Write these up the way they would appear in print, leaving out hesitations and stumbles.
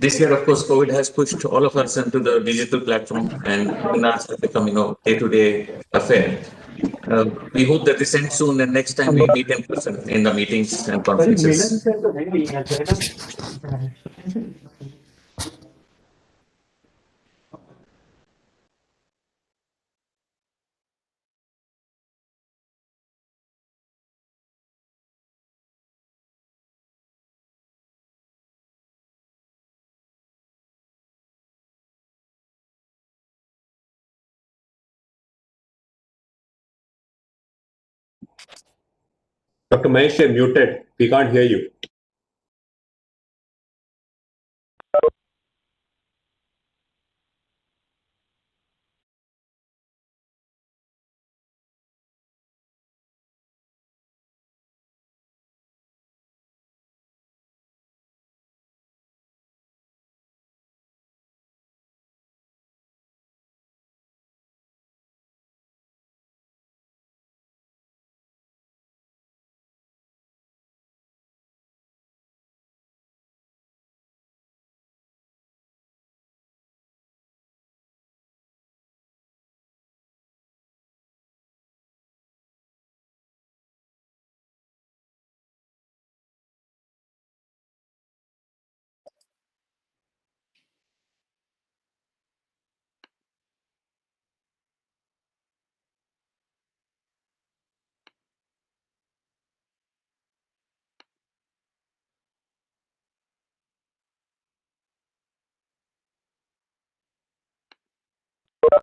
This year, of course, COVID has pushed all of us into the digital platform, and webinars have become, day-to-day affair. We hope that this ends soon, and next time we meet in person in the meetings and conferences. Dr. Mahesh, you're muted. We can't hear you.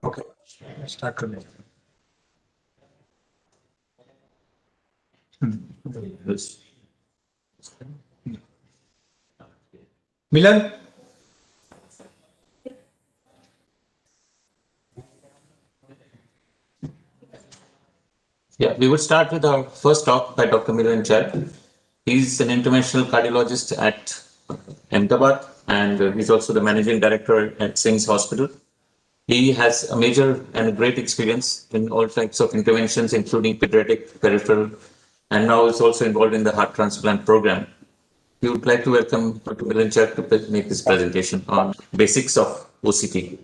Okay, start today. Milan? Yeah, we would start with our first talk by Dr. Milan Chad. He's an interventional cardiologist at Ahmedabad, and he's also the managing director at Singh's Hospital. He has a major and a great experience in all types of interventions, including pediatric, peripheral, and now is also involved in the heart transplant program. We would like to welcome Dr. Milan Chad to make this presentation on basics of OCT.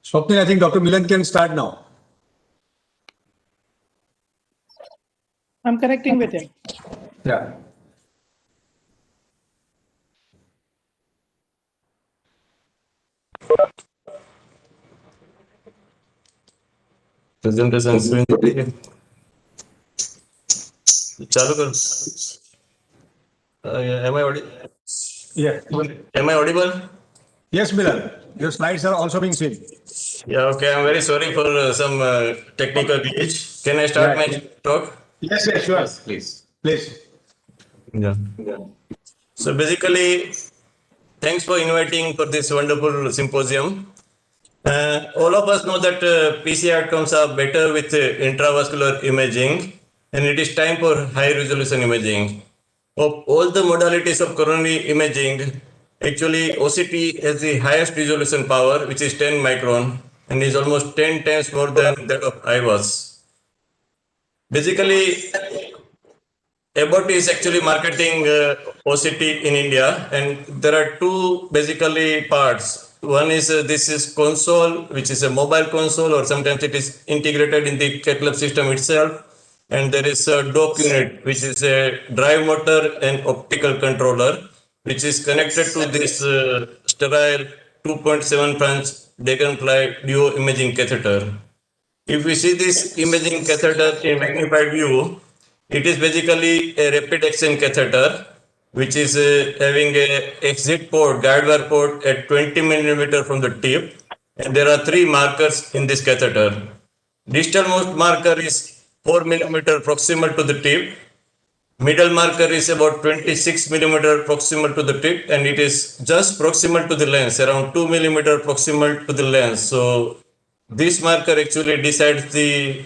Swapnil, I think Dr. Milan can start now. I'm connecting with him. Yeah. Presentation screen. चालू कर. Am I audible? Yeah. Am I audible? Yes, Milan. Your slides are also being seen. Yeah. Okay. I'm very sorry for some technical glitch. Can I start my talk? Yes, yes, sure. Yes, please. Please. Yeah. So basically, thanks for inviting for this wonderful symposium. All of us know that PCI outcomes are better with intravascular imaging, and it is time for high resolution imaging. Of all the modalities of coronary imaging, actually OCT has the highest resolution power, which is 10 micron, and is almost 10 times more than that of IVAS. Basically, Abbott is actually marketing OCT in India, and there are two basically parts. One is this is console, which is a mobile console, or sometimes it is integrated in the cath lab system itself. And there is a dock unit, which is a drive motor and optical controller, which is connected to this sterile 2.7 French Dragonfly duo imaging catheter. If we see this imaging catheter in magnified view, it is basically a rapid action catheter, which is having a exit port, guide wire port at 20 millimeter from the tip. And there are three markers in this catheter. Distalmost marker is 4 millimeter proximal to the tip. Middle marker is about 26 millimeter proximal to the tip, and it is just proximal to the lens, around 2 millimeter proximal to the lens. So this marker actually decides the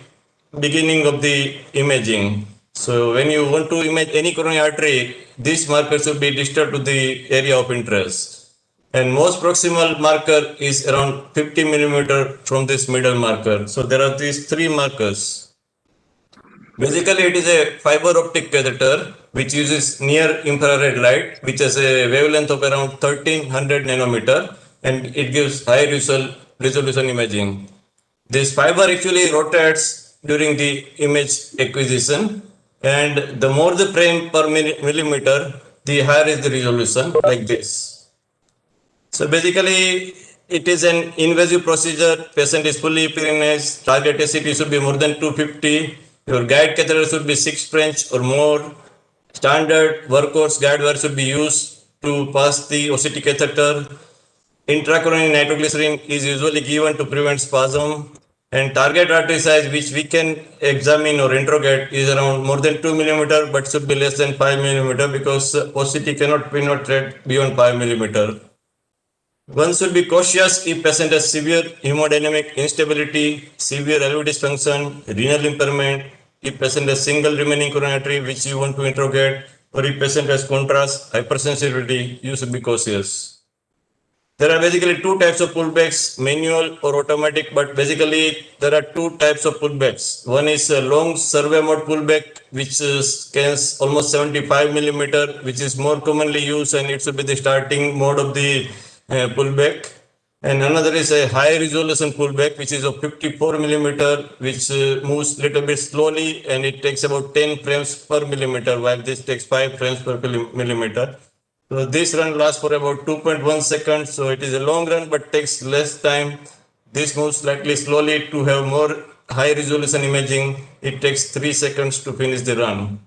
beginning of the imaging. So when you want to image any coronary artery, this marker should be distal to the area of interest. And most proximal marker is around 50 millimeter from this middle marker. So there are these three markers. Basically, it is a fiber optic catheter, which uses near infrared light, which has a wavelength of around 1300 nanometer, and it gives high resolution imaging. This fiber actually rotates during the image acquisition, and the more the frame per millimeter, the higher is the resolution, like this. So basically, it is an invasive procedure. Patient is fully immunized. Target ACT should be more than 250. Your guide catheter should be 6 French or more. Standard workhorse guide wire should be used to pass the OCT catheter. Intracoronary nitroglycerin is usually given to prevent spasm. And target artery size, which we can examine or interrogate, is around more than 2 millimeter, but should be less than 5 millimeter because OCT cannot penetrate beyond 5 millimeter. One should be cautious if patient has severe hemodynamic instability, severe LV dysfunction, renal impairment, if patient has single remaining coronary artery which you want to interrogate, or if patient has contrast, hypersensitivity, you should be cautious. There are basically two types of pullbacks, manual or automatic, but basically there are two types of pullbacks. One is a long survey mode pullback, which scans almost 75 millimeter, which is more commonly used, and it should be the starting mode of the pullback. And another is a high resolution pullback, which is of 54 millimeter, which moves a little bit slowly, and it takes about 10 frames per millimeter, while this takes 5 frames per millimeter. So this run lasts for about 2.1 seconds. So it is a long run, but takes less time. This moves slightly slowly to have more high resolution imaging. It takes 3 seconds to finish the run.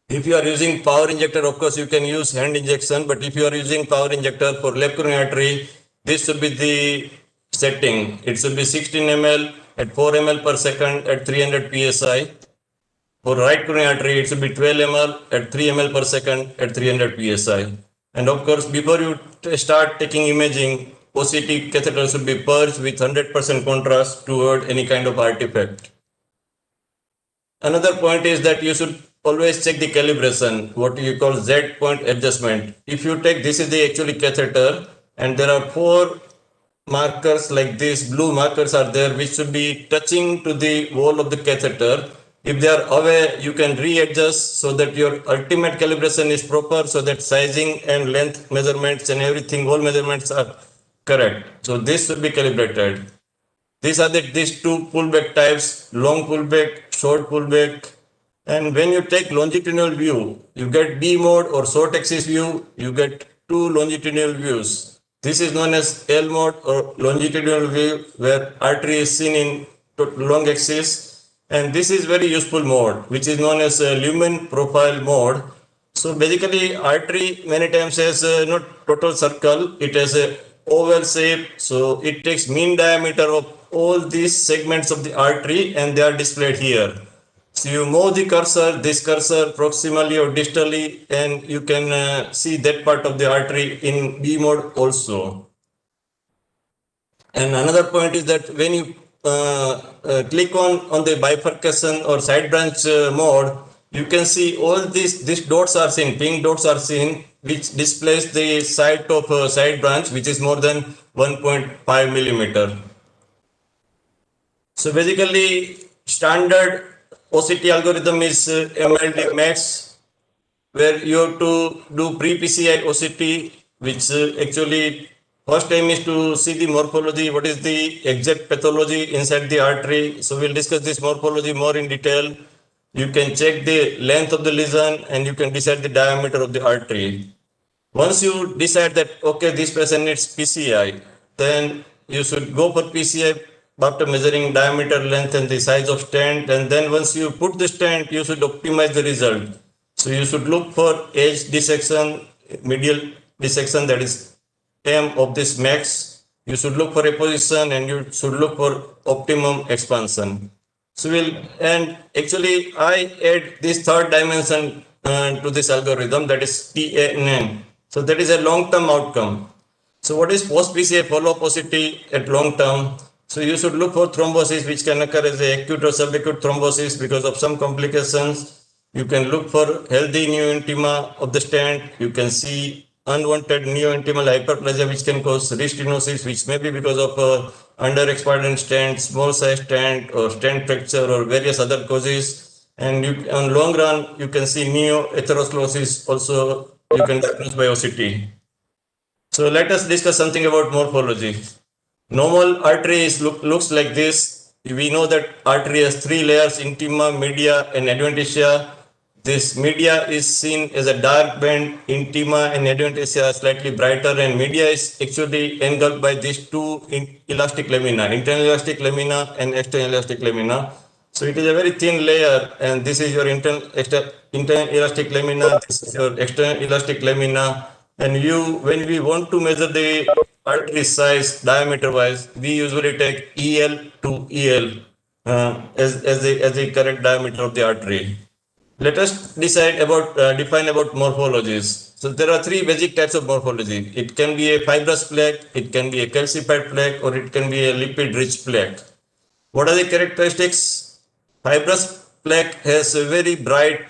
If you are using power injector, of course, you can use hand injection. But if you are using power injector for left coronary artery, this should be the setting. It should be 16 ml at 4 ml per second at 300 psi. For right coronary artery, it should be 12 ml at 3 ml per second at 300 psi. And of course, before you start taking imaging, OCT catheter should be purged with 100% contrast to avoid any kind of artifact. Another point is that you should always check the calibration, what you call Z point adjustment. If you take, this is the actually catheter, and there are 4 markers like this, blue markers are there, which should be touching to the wall of the catheter. If they are away, you can readjust so that your ultimate calibration is proper, so that sizing and length measurements and everything, all measurements are correct. So this should be calibrated. These are these two pullback types, long pullback, short pullback. And when you take longitudinal view, you get D mode or short axis view, you get 2 longitudinal views. This is known as L mode or longitudinal view, where artery is seen in long axis. And this is very useful mode, which is known as a lumen profile mode. So basically, artery many times has not total circle, it has a oval shape. So it takes mean diameter of all these segments of the artery, and they are displayed here. So you move the cursor, this cursor proximally or distally, and you can see that part of the artery in B mode also. And another point is that when you click on the bifurcation or side branch mode, you can see all these dots are seen, pink dots are seen, which displays the site of side branch, which is more than 1.5 millimeter. So basically, standard OCT algorithm is MLD Max, where you have to do pre-PCI OCT, which actually first aim is to see the morphology, what is the exact pathology inside the artery. So we'll discuss this morphology more in detail. You can check the length of the lesion, and you can decide the diameter of the artery. Once you decide that, okay, this patient needs PCI, then you should go for PCI after measuring diameter, length, and the size of stent. And then once you put the stent, you should optimize the result. So you should look for edge dissection, medial dissection, that is M of this max. You should look for a position, and you should look for optimum expansion. So and actually I add this third dimension to this algorithm, that is TANN. So that is a long-term outcome. So what is post-PCI follow-up OCT at long term? So you should look for thrombosis, which can occur as a acute or subacute thrombosis because of some complications. You can look for healthy neointima of the stent. You can see unwanted neointimal hyperplasia, which can cause restenosis, which may be because of underexpanded stent, small size stent, or stent fracture, or various other causes. And on long run, you can see neo-atherosclerosis also you can diagnose by OCT. So let us discuss something about morphology. Normal artery looks like this. We know that artery has three layers: intima, media, and adventitia. This media is seen as a dark band, intima and adventitia are slightly brighter, and media is actually engulfed by these two elastic lamina, internal elastic lamina and external elastic lamina. So it is a very thin layer, and this is your internal elastic lamina, this is your external elastic lamina. And when we want to measure the artery size diameter wise, we usually take EL to EL as the correct diameter of the artery. Let us define about morphologies. So there are three basic types of morphology. It can be a fibrous plaque, it can be a calcified plaque, or it can be a lipid-rich plaque. What are the characteristics? Fibrous plaque has a very bright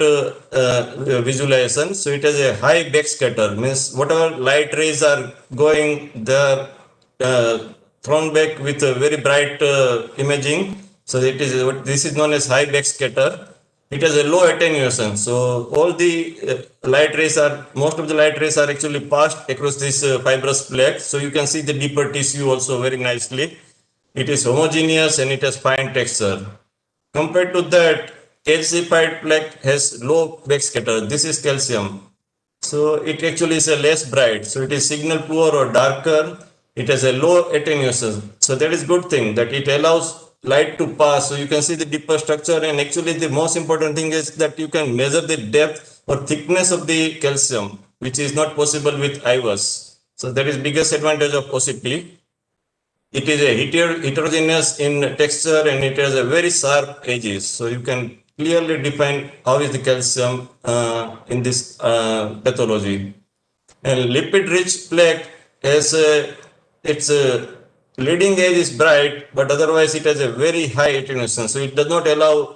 visualization. So it has a high backscatter, means whatever light rays are going, they are thrown back with a very bright imaging. So this is known as high backscatter. It has a low attenuation. So all the most of the light rays are actually passed across this fibrous plaque. So you can see the deeper tissue also very nicely. It is homogeneous and it has fine texture. Compared to that, calcified plaque has low backscatter. This is calcium. So it actually is a less bright. So it is signal poor or darker. It has a low attenuation. So that is good thing that it allows light to pass. So you can see the deeper structure, and actually the most important thing is that you can measure the depth or thickness of the calcium, which is not possible with IVUS. So that is biggest advantage of OCT. It is a heterogeneous in texture and it has a very sharp edges. So you can clearly define how is the calcium in this pathology. And lipid-rich plaque has its leading edge is bright, but otherwise it has a very high attenuation. So it does not allow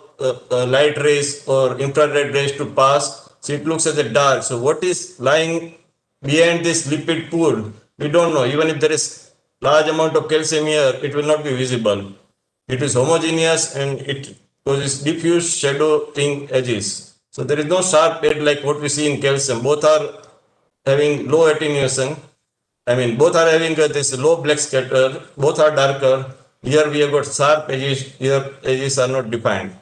light rays or infrared rays to pass. So it looks as a dark. So what is lying behind this lipid pool? We don't know. Even if there is large amount of calcium here, it will not be visible. It is homogeneous and it causes diffuse shadowing edges. So there is no sharp edge like what we see in calcium. Both are having low attenuation. Both are having this low black scatter. Both are darker. Here we have got sharp edges. Here edges are not defined.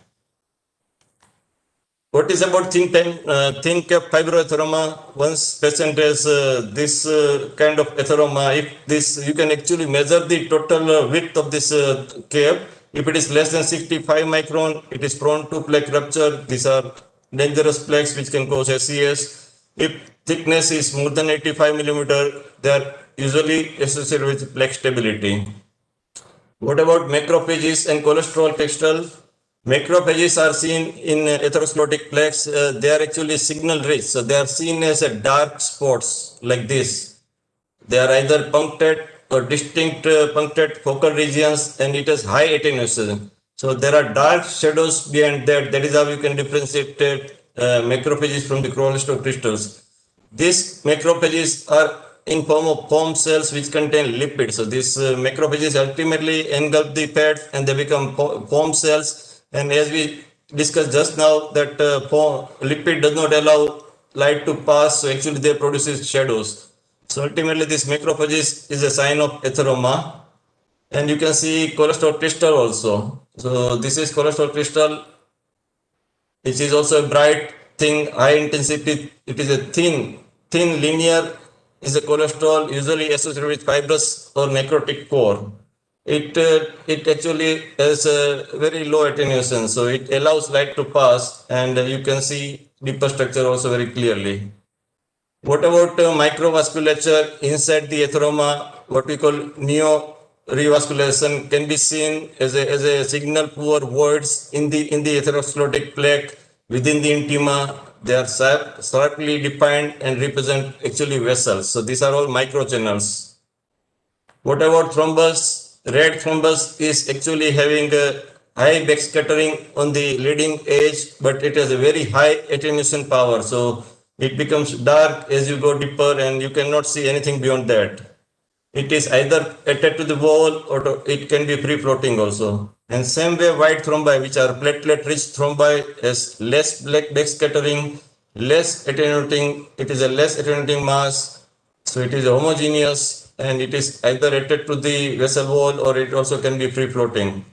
What is about thin cap fibroatheroma? Once patient has this kind of atheroma, you can actually measure the total width of this cap. If it is less than 65 micron, it is prone to plaque rupture. These are dangerous plaques which can cause SCS. If thickness is more than 85 millimeter, they are usually associated with plaque stability. What about macrophages and cholesterol crystal? Macrophages are seen in atherosclerotic plaques. They are actually signal rich. So they are seen as a dark spots like this. They are either punctate or distinct punctate focal regions, and it has high attenuation. So there are dark shadows behind that. That is how you can differentiate macrophages from the cholesterol crystals. These macrophages are in form of foam cells which contain lipids. So these macrophages ultimately engulf the fat and they become foam cells. And as we discussed just now, that lipid does not allow light to pass, so actually they produces shadows. So ultimately this macrophages is a sign of atheroma. And you can see cholesterol crystal also. So this is cholesterol crystal, which is also a bright thing, high intensity. It is a thin linear is a cholesterol usually associated with fibrous or necrotic core. It actually has a very low attenuation, so it allows light to pass, and you can see deeper structure also very clearly. What about microvasculature inside the atheroma? What we call neo-revascularization can be seen as a signal poor voids in the atherosclerotic plaque within the intima. They are sharply defined and represent actually vessels. So these are all microchannels. What about thrombus? Red thrombus is actually having a high backscattering on the leading edge, but it has a very high attenuation power. So it becomes dark as you go deeper and you cannot see anything beyond that. It is either attached to the wall or it can be free floating also. And same way white thrombi, which are platelet-rich thrombi, has less black backscattering, less attenuating, it is a less attenuating mass, so it is homogeneous and it is either attached to the vessel wall or it also can be free-floating.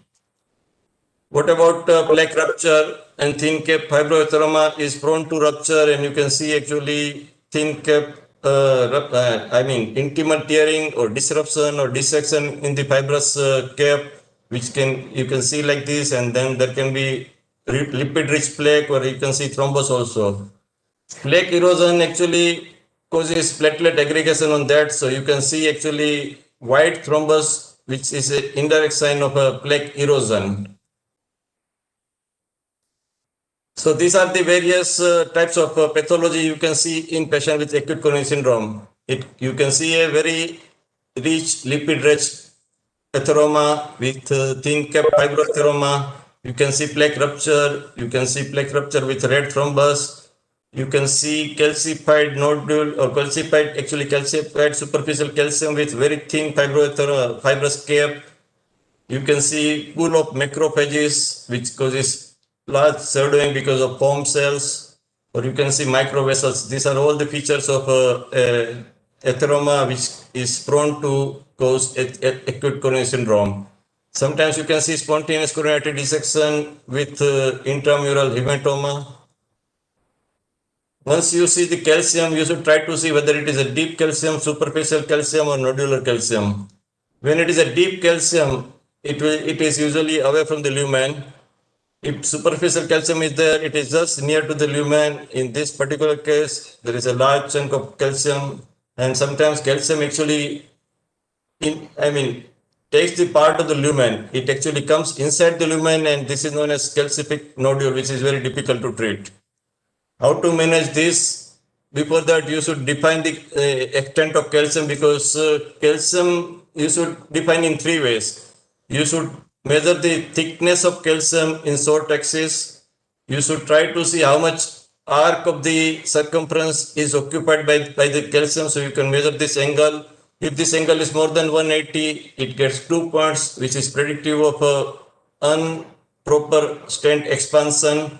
What about plaque rupture and thin cap fibroateroma is prone to rupture, and you can see actually thin cap, intimal tearing or disruption or dissection in the fibrous cap, which you can see like this, and then there can be lipid-rich plaque, or you can see thrombus also. Plaque erosion actually causes platelet aggregation on that, so you can see actually white thrombus, which is an indirect sign of a plaque erosion. So these are the various types of pathology you can see in patient with acute coronary syndrome. You can see a very rich lipid-rich atheroma with thin cap fibroatheroma. You can see plaque rupture. You can see plaque rupture with red thrombus. You can see calcified nodule or calcified superficial calcium with very thin fibrous cap. You can see pool of macrophages, which causes large shadowing because of foam cells, or you can see microvessels. These are all the features of atheroma, which is prone to cause acute coronary syndrome. Sometimes you can see spontaneous coronary artery dissection with intramural hematoma. Once you see the calcium, you should try to see whether it is a deep calcium, superficial calcium, or nodular calcium. When it is a deep calcium, it is usually away from the lumen. If superficial calcium is there, it is just near to the lumen. In this particular case, there is a large chunk of calcium, and sometimes calcium actually takes the part of the lumen. It actually comes inside the lumen, and this is known as calcific nodule, which is very difficult to treat. How to manage this? Before that, you should define the extent of calcium, because calcium you should define in three ways. You should measure the thickness of calcium in short axis. You should try to see how much arc of the circumference is occupied by the calcium, so you can measure this angle. If this angle is more than 180, it gets 2 points, which is predictive of improper stent expansion.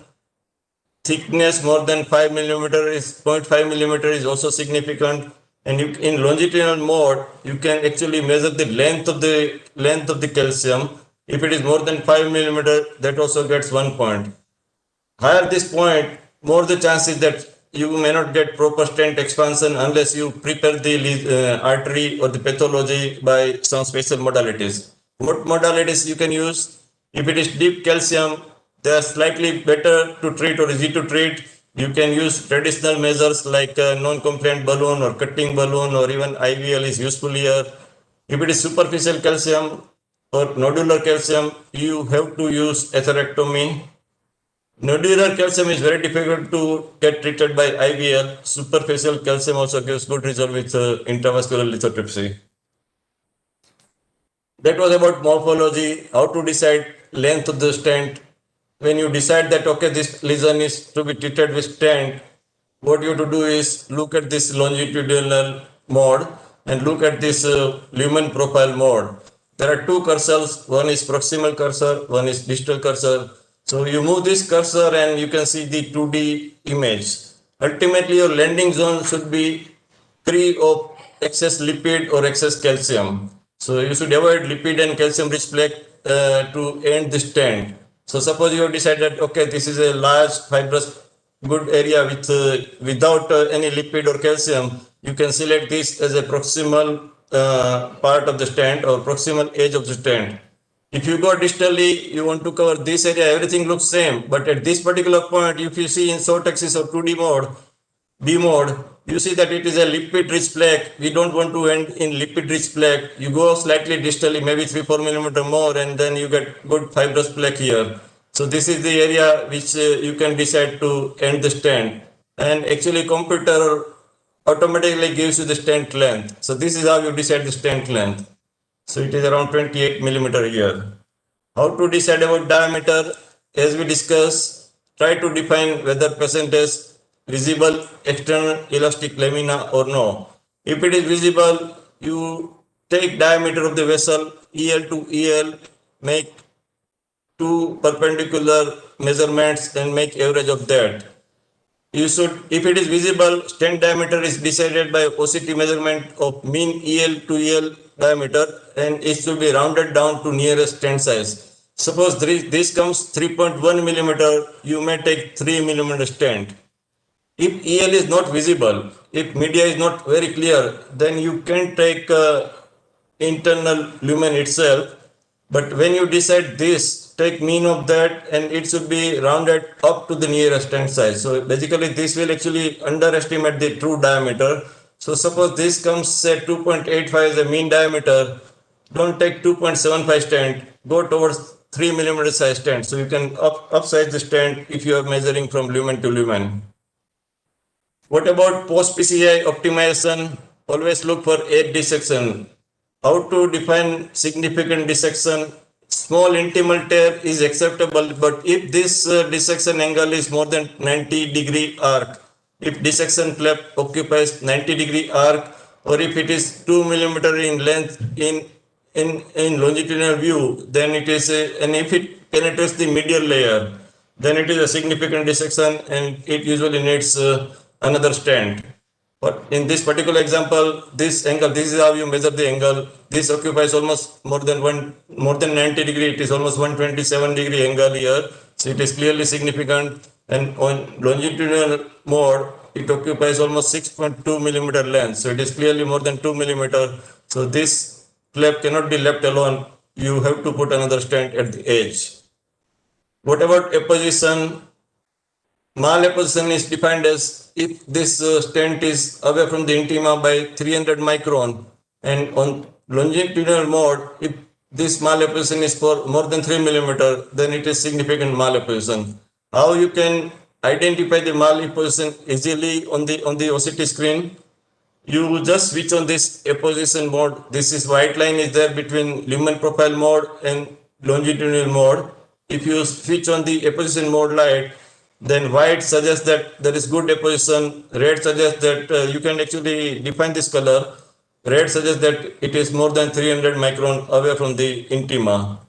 Thickness more than 5 millimeter is 0.5 millimeter is also significant. And in longitudinal mode, you can actually measure the length of the calcium. If it is more than 5 millimeter, that also gets 1 point. Higher this point, more the chances that you may not get proper stent expansion unless you prepare the artery or the pathology by some special modalities. What modalities you can use? If it is deep calcium, they are slightly better to treat or easy to treat. You can use traditional measures like non-compliant balloon or cutting balloon, or even IVL is useful here. If it is superficial calcium or nodular calcium, you have to use atherectomy. Nodular calcium is very difficult to get treated by IVL. Superficial calcium also gives good result with intravascular lithotripsy. That was about morphology, how to decide length of the stent. When you decide that, okay, this lesion is to be treated with stent, what you have to do is look at this longitudinal mode and look at this lumen profile mode. There are two cursors, one is proximal cursor, one is distal cursor. So you move this cursor and you can see the 2D image. Ultimately, your landing zone should be free of excess lipid or excess calcium. So you should avoid lipid and calcium rich plaque to end the stent. So suppose you have decided, okay, this is a large fibrous good area with without any lipid or calcium, you can select this as a proximal part of the stent or proximal edge of the stent. If you go distally, you want to cover this area, everything looks same, but at this particular point, if you see in short axis or 2D mode, B mode, you see that it is a lipid-rich plaque. We don't want to end in lipid-rich plaque. You go slightly distally, maybe 3-4 millimeter more, and then you get good fibrous plaque here. So this is the area which you can decide to end the stent. And actually, computer automatically gives you the stent length. So this is how you decide the stent length. So it is around 28 millimeter here. How to decide about diameter? As we discussed, try to define whether patient has visible external elastic lamina or no. If it is visible, you take diameter of the vessel EL to EL, make two perpendicular measurements and make average of that. You should, if it is visible, stent diameter is decided by OCT measurement of mean EL to EL diameter, and it should be rounded down to nearest stent size. Suppose this comes 3.1 millimeter, you may take 3 millimeter stent. If EL is not visible, if media is not very clear, then you can take internal lumen itself. But when you decide this, take mean of that, and it should be rounded up to the nearest stent size. So basically, this will actually underestimate the true diameter. So suppose this comes say 2.85 as a mean diameter, don't take 2.75 stent, go towards 3 millimeter size stent. So you can upsize the stent if you are measuring from lumen to lumen. What about post PCI optimization? Always look for edge dissection. How to define significant dissection? Small intimal tear is acceptable, but if this dissection angle is more than 90-degree arc, if dissection flap occupies 90-degree arc, or if it is 2 millimeter in length in longitudinal view, then it is and if it penetrates the medial layer, then it is a significant dissection and it usually needs another stent. But in this particular example, this angle, this is how you measure the angle. This occupies almost more than 90 degree. It is almost 127-degree angle here. So it is clearly significant. And on longitudinal mode, it occupies almost 6.2 millimeter length. So it is clearly more than 2 millimeter. So this flap cannot be left alone. You have to put another stent at the edge. What about apposition? Malapposition is defined as if this stent is away from the intima by 300 micron, and on longitudinal mode, if this malapposition is for more than 3 millimeter, then it is significant malapposition. How you can identify the malapposition easily on the OCT screen? You just switch on this apposition mode. This is white line is there between lumen profile mode and longitudinal mode. If you switch on the apposition mode light, then white suggests that there is good apposition, red suggests that you can actually define this color, red suggests that it is more than 300 micron away from the intima.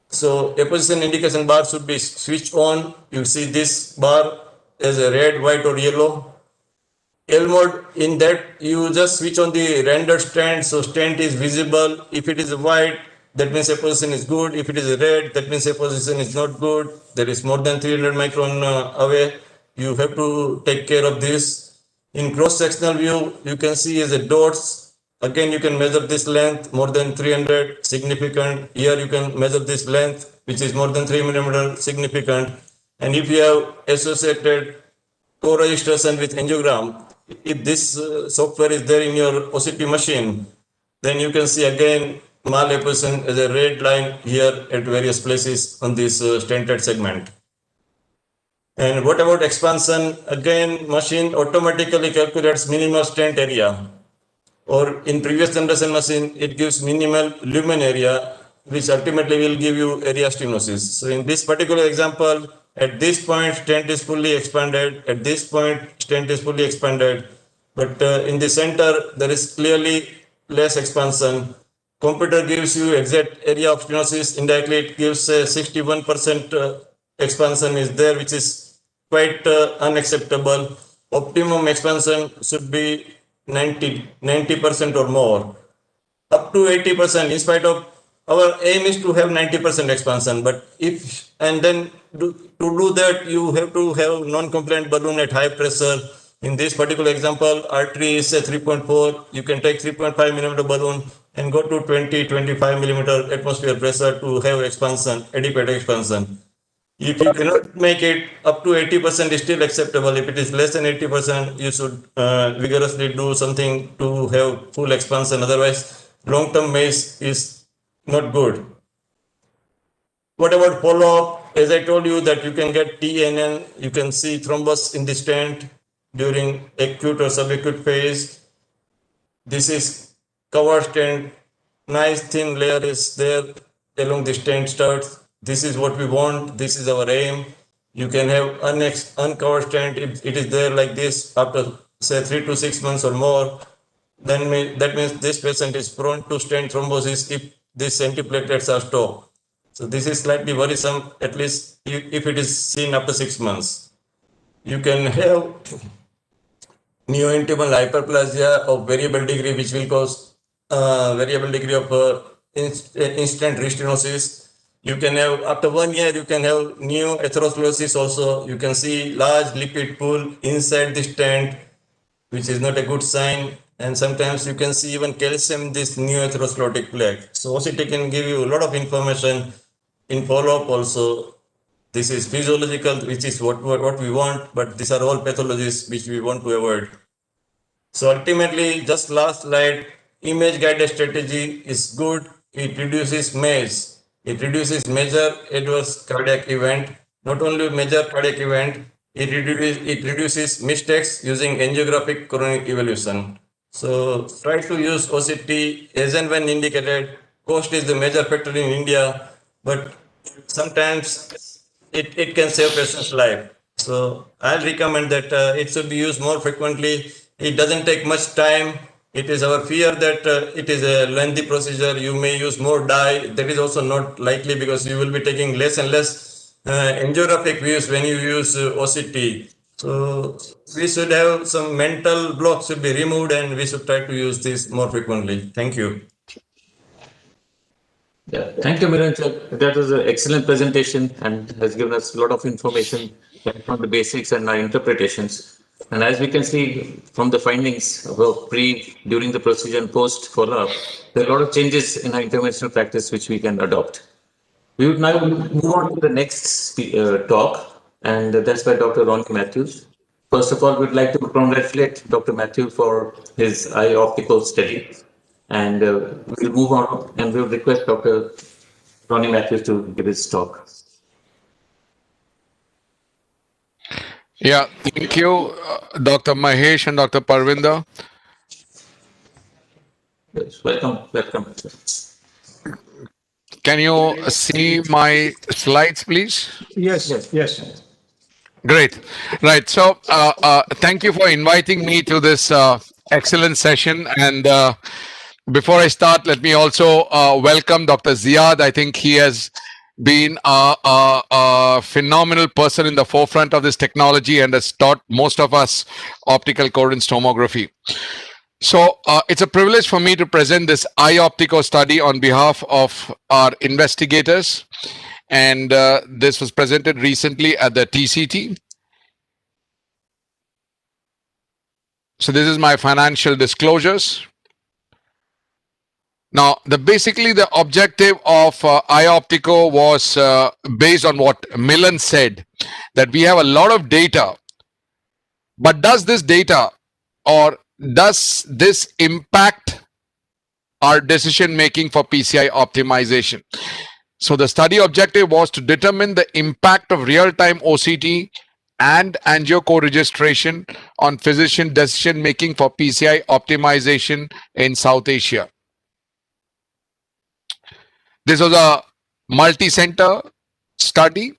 So apposition indication bar should be switched on. You see this bar as a red, white or yellow. L mode, in that you just switch on the rendered stent, so stent is visible. If it is white, that means apposition is good. If it is red, that means apposition is not good. There is more than 300 micron away. You have to take care of this. In cross-sectional view, you can see as a dots. Again, you can measure this length, more than 300, significant. Here you can measure this length, which is more than 3 millimeter, significant. And if you have associated co-registration with angiogram, if this software is there in your OCT machine, then you can see again malapposition as a red line here at various places on this stented segment. And what about expansion? Again, machine automatically calculates minimal stent area, or in previous generation machine, it gives minimal lumen area, which ultimately will give you area stenosis. So in this particular example, at this point, stent is fully expanded. At this point, stent is fully expanded. But in the center, there is clearly less expansion. Computer gives you exact area of stenosis. Indirectly, it gives 61% expansion is there, which is quite unacceptable. Optimum expansion should be 90% or more. Up to 80%, in spite of our aim is to have 90% expansion, but if and then to do that, you have to have non-compliant balloon at high pressure. In this particular example, artery is 3.4. You can take 3.5 millimeter balloon and go to 20-25 millimeter atmosphere pressure to have expansion, adequate expansion. If you cannot make it up to 80% is still acceptable. If it is less than 80%, you should vigorously do something to have full expansion. Otherwise, long-term MACE is not good. What about follow-up? As I told you that you can get TNN, you can see thrombus in the stent during acute or subacute phase. This is covered stent. Nice thin layer is there along the stent studs. This is what we want. This is our aim. You can have uncovered stent if it is there like this after say 3 to 6 months or more. Then that means this patient is prone to stent thrombosis if these antiplatelets are stopped. So this is slightly worrisome, at least if it is seen after 6 months. You can have neointimal hyperplasia of variable degree, which will cause variable degree of instant restenosis. You can have, after 1 year, you can have neoatherosclerosis also. You can see large lipid pool inside the stent, which is not a good sign. And sometimes you can see even calcium in this neoatherosclerotic plaque. So OCT can give you a lot of information in follow-up also. This is physiological, which is what we want, but these are all pathologies which we want to avoid. So ultimately, just last slide, image guided strategy is good. It reduces MACE. It reduces major adverse cardiac event. Not only major cardiac event, it reduces mistakes using angiographic coronary evolution. So try to use OCT as and when indicated. Cost is the major factor in India, but sometimes it can save patient's life. So I'll recommend that it should be used more frequently. It doesn't take much time. It is our fear that it is a lengthy procedure. You may use more dye. That is also not likely because you will be taking less and less angiographic views when you use OCT. So we should have some mental blocks should be removed and we should try to use this more frequently. Thank you. Yeah, thank you, Miran. That was an excellent presentation and has given us a lot of information from the basics and our interpretations. And as we can see from the findings about during the procedure and post follow-up, there are a lot of changes in our interventional practice which we can adopt. We would now move on to the next talk, and that's by Dr. Ronnie Matthews. First of all, we'd like to congratulate Dr. Matthew for his eye optical study. And we'll move on and we'll request Dr. Ronnie Matthews to give his talk. Yeah, thank you, Dr. Mahesh and Dr. Parvinder. Yes, welcome. Can you see my slides, please? Yes. Great. Right. So, thank you for inviting me to this excellent session. And before I start, let me also welcome Dr. Ziad. I think he has been a phenomenal person in the forefront of this technology and has taught most of us optical coherence tomography. So it's a privilege for me to present this eye optical study on behalf of our investigators. And this was presented recently at the TCT. So this is my financial disclosures. Now, basically the objective of eye optical was based on what Milan said, that we have a lot of data. But does this data or does this impact our decision making for PCI optimization? So the study objective was to determine the impact of real-time OCT and angio co-registration on physician decision making for PCI optimization in South Asia. This was a multi-center study,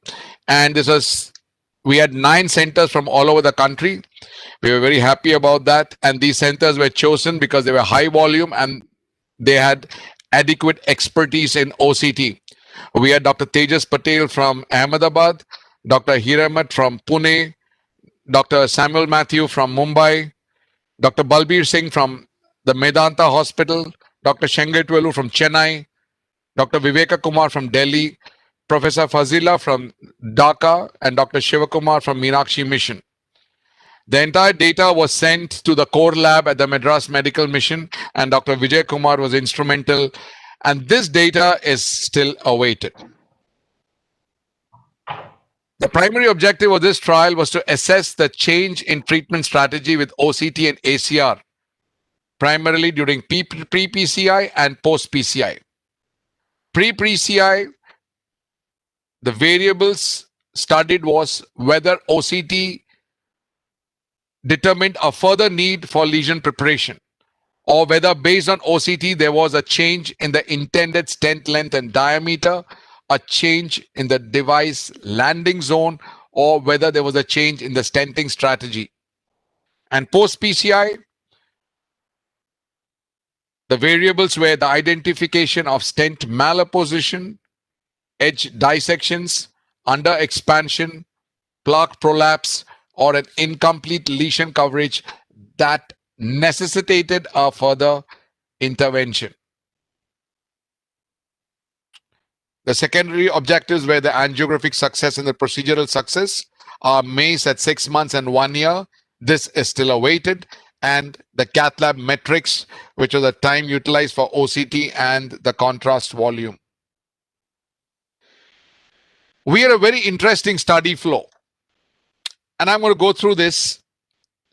and we had 9 centers from all over the country. We were very happy about that, and these centers were chosen because they were high volume and they had adequate expertise in OCT. We had Dr. Tejas Patel from Ahmedabad, Dr. Hiramat from Pune, Dr. Samuel Matthew from Mumbai, Dr. Balbir Singh from the Medanta Hospital, Dr. Shengetwelu from Chennai, Dr. Viveka Kumar from Delhi, Professor Fazila from Dhaka, and Dr. Shivakumar from Meenakshi Mission. The entire data was sent to the core lab at the Madras Medical Mission, and Dr. Vijay Kumar was instrumental, and this data is still awaited. The primary objective of this trial was to assess the change in treatment strategy with OCT and ACR, primarily during pre-PCI and post-PCI. Pre-PCI, the variables studied was whether OCT determined a further need for lesion preparation, or whether based on OCT there was a change in the intended stent length and diameter, a change in the device landing zone, or whether there was a change in the stenting strategy. And post-PCI, the variables were the identification of stent malapposition, edge dissections, under expansion, plaque prolapse, or an incomplete lesion coverage that necessitated a further intervention. The secondary objectives were the angiographic success and the procedural success are MACE at 6 months and 1 year. This is still awaited. And the cath lab metrics, which are the time utilized for OCT and the contrast volume. We had a very interesting study flow. And I'm going to go through this.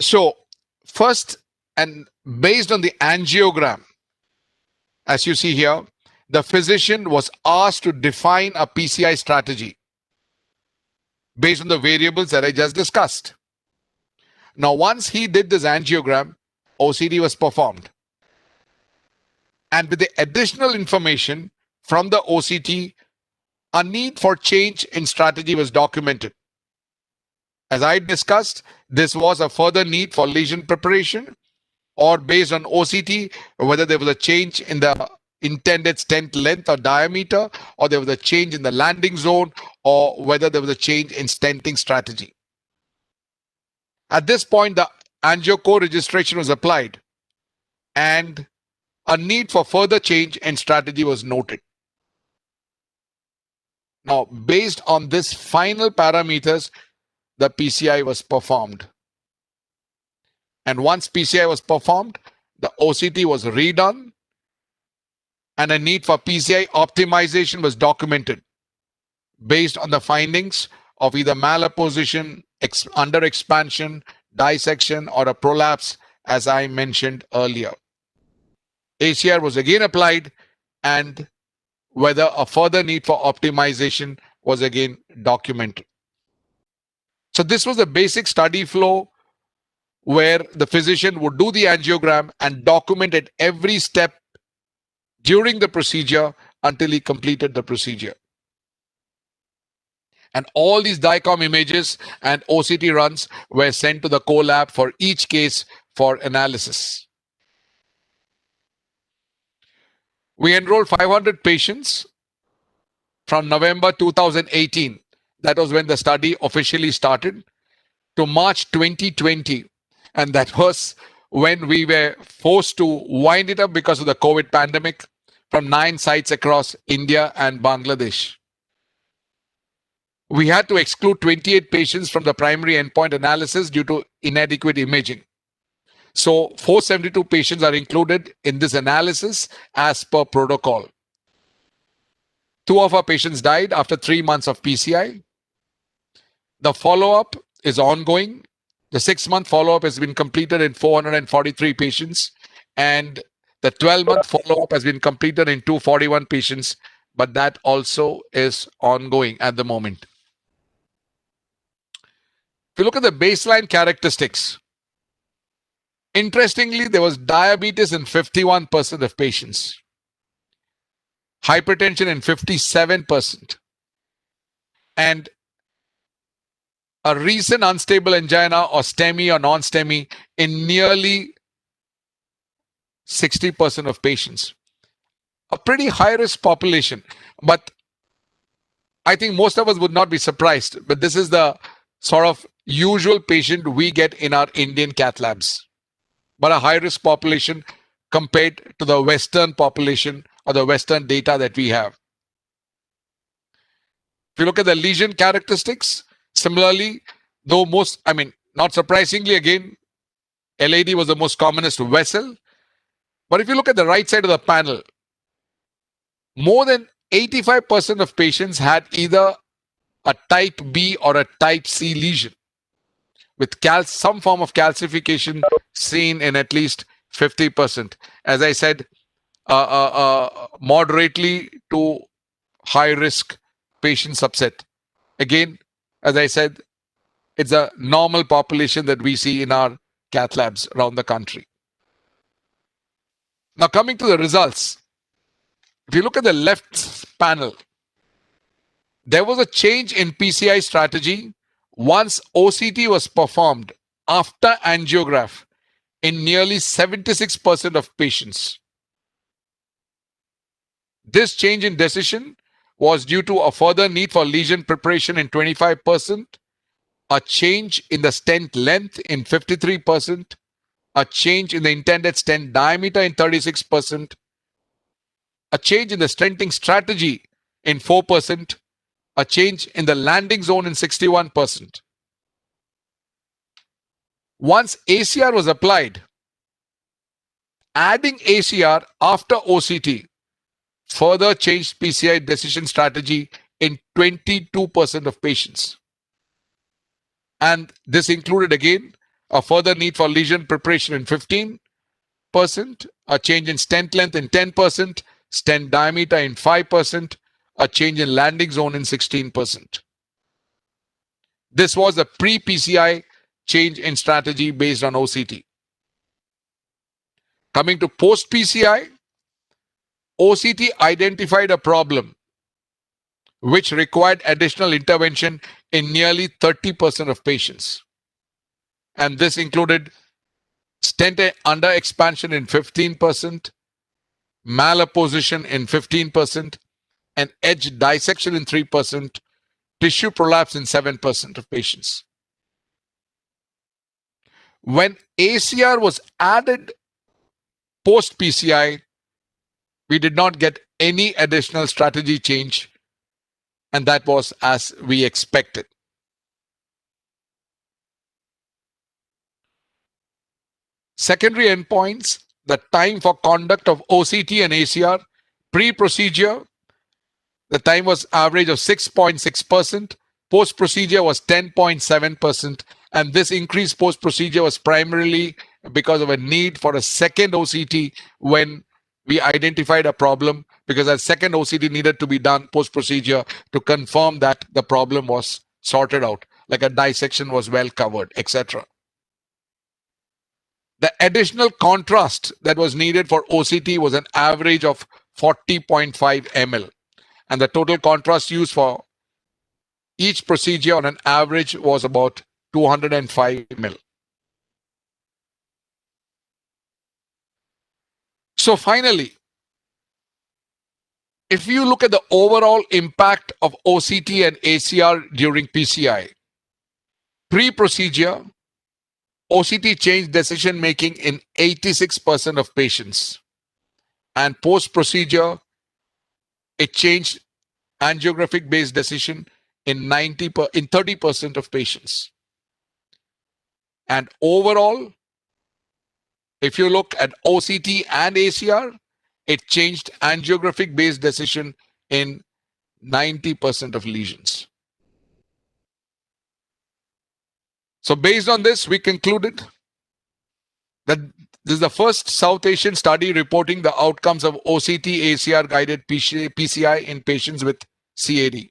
So first, and based on the angiogram, as you see here, the physician was asked to define a PCI strategy based on the variables that I just discussed. Now, once he did this angiogram, OCT was performed. And with the additional information from the OCT, a need for change in strategy was documented. As I discussed, this was a further need for lesion preparation, or based on OCT, whether there was a change in the intended stent length or diameter, or there was a change in the landing zone, or whether there was a change in stenting strategy. At this point, the angio co-registration was applied, and a need for further change in strategy was noted. Now, based on this final parameters, the PCI was performed. And once PCI was performed, the OCT was redone, and a need for PCI optimization was documented based on the findings of either malapposition, under expansion, dissection, or a prolapse, as I mentioned earlier. ACR was again applied, and whether a further need for optimization was again documented. So this was the basic study flow where the physician would do the angiogram and document at every step during the procedure until he completed the procedure. And all these DICOM images and OCT runs were sent to the co-lab for each case for analysis. We enrolled 500 patients from November 2018. That was when the study officially started, to March 2020. And that was when we were forced to wind it up because of the COVID pandemic from 9 sites across India and Bangladesh. We had to exclude 28 patients from the primary endpoint analysis due to inadequate imaging. So 472 patients are included in this analysis as per protocol. 2 of our patients died after 3 months of PCI. The follow-up is ongoing. The 6-month follow-up has been completed in 443 patients, and the 12-month follow-up has been completed in 241 patients, but that also is ongoing at the moment. If you look at the baseline characteristics, interestingly, there was diabetes in 51% of patients, hypertension in 57%, and a recent unstable angina or STEMI or non-STEMI in nearly 60% of patients. A pretty high-risk population, but I think most of us would not be surprised, but this is the sort of usual patient we get in our Indian cath labs, but a high-risk population compared to the Western population or the Western data that we have. If you look at the lesion characteristics, similarly, though not surprisingly, again, LAD was the most commonest vessel. But if you look at the right side of the panel, more than 85% of patients had either a type B or a type C lesion, with some form of calcification seen in at least 50%. As I said, moderately to high risk patient subset. Again, as I said, it's a normal population that we see in our cath labs around the country. Now, coming to the results, if you look at the left panel, there was a change in PCI strategy once OCT was performed after angiograph in nearly 76% of patients. This change in decision was due to a further need for lesion preparation in 25%, a change in the stent length in 53%, a change in the intended stent diameter in 36%, a change in the stenting strategy in 4%, a change in the landing zone in 61%. Once ACR was applied, adding ACR after OCT further changed PCI decision strategy in 22% of patients. And this included again a further need for lesion preparation in 15%, a change in stent length in 10%, stent diameter in 5%, a change in landing zone in 16%. This was a pre-PCI change in strategy based on OCT. Coming to post-PCI, OCT identified a problem which required additional intervention in nearly 30% of patients. And this included stent under expansion in 15%, malapposition in 15%, and edge dissection in 3%, tissue prolapse in 7% of patients. When ACR was added post PCI, we did not get any additional strategy change, and that was as we expected. Secondary endpoints, the time for conduct of OCT and ACR, pre-procedure, the time was average of 6.6%, post-procedure was 10.7%, and this increased post-procedure was primarily because of a need for a second OCT when we identified a problem, because a second OCT needed to be done post-procedure to confirm that the problem was sorted out, like a dissection was well covered, etc. The additional contrast that was needed for OCT was an average of 40.5 ml. And the total contrast used for each procedure on an average was about 205 ml. So finally, if you look at the overall impact of OCT and ACR during PCI, pre-procedure, OCT changed decision making in 86% of patients, and post-procedure, it changed angiographic based decision in 30% of patients. And overall, if you look at OCT and ACR, it changed angiographic based decision in 90% of lesions. So based on this, we concluded that this is the first South Asian study reporting the outcomes of OCT ACR guided PCI in patients with CAD.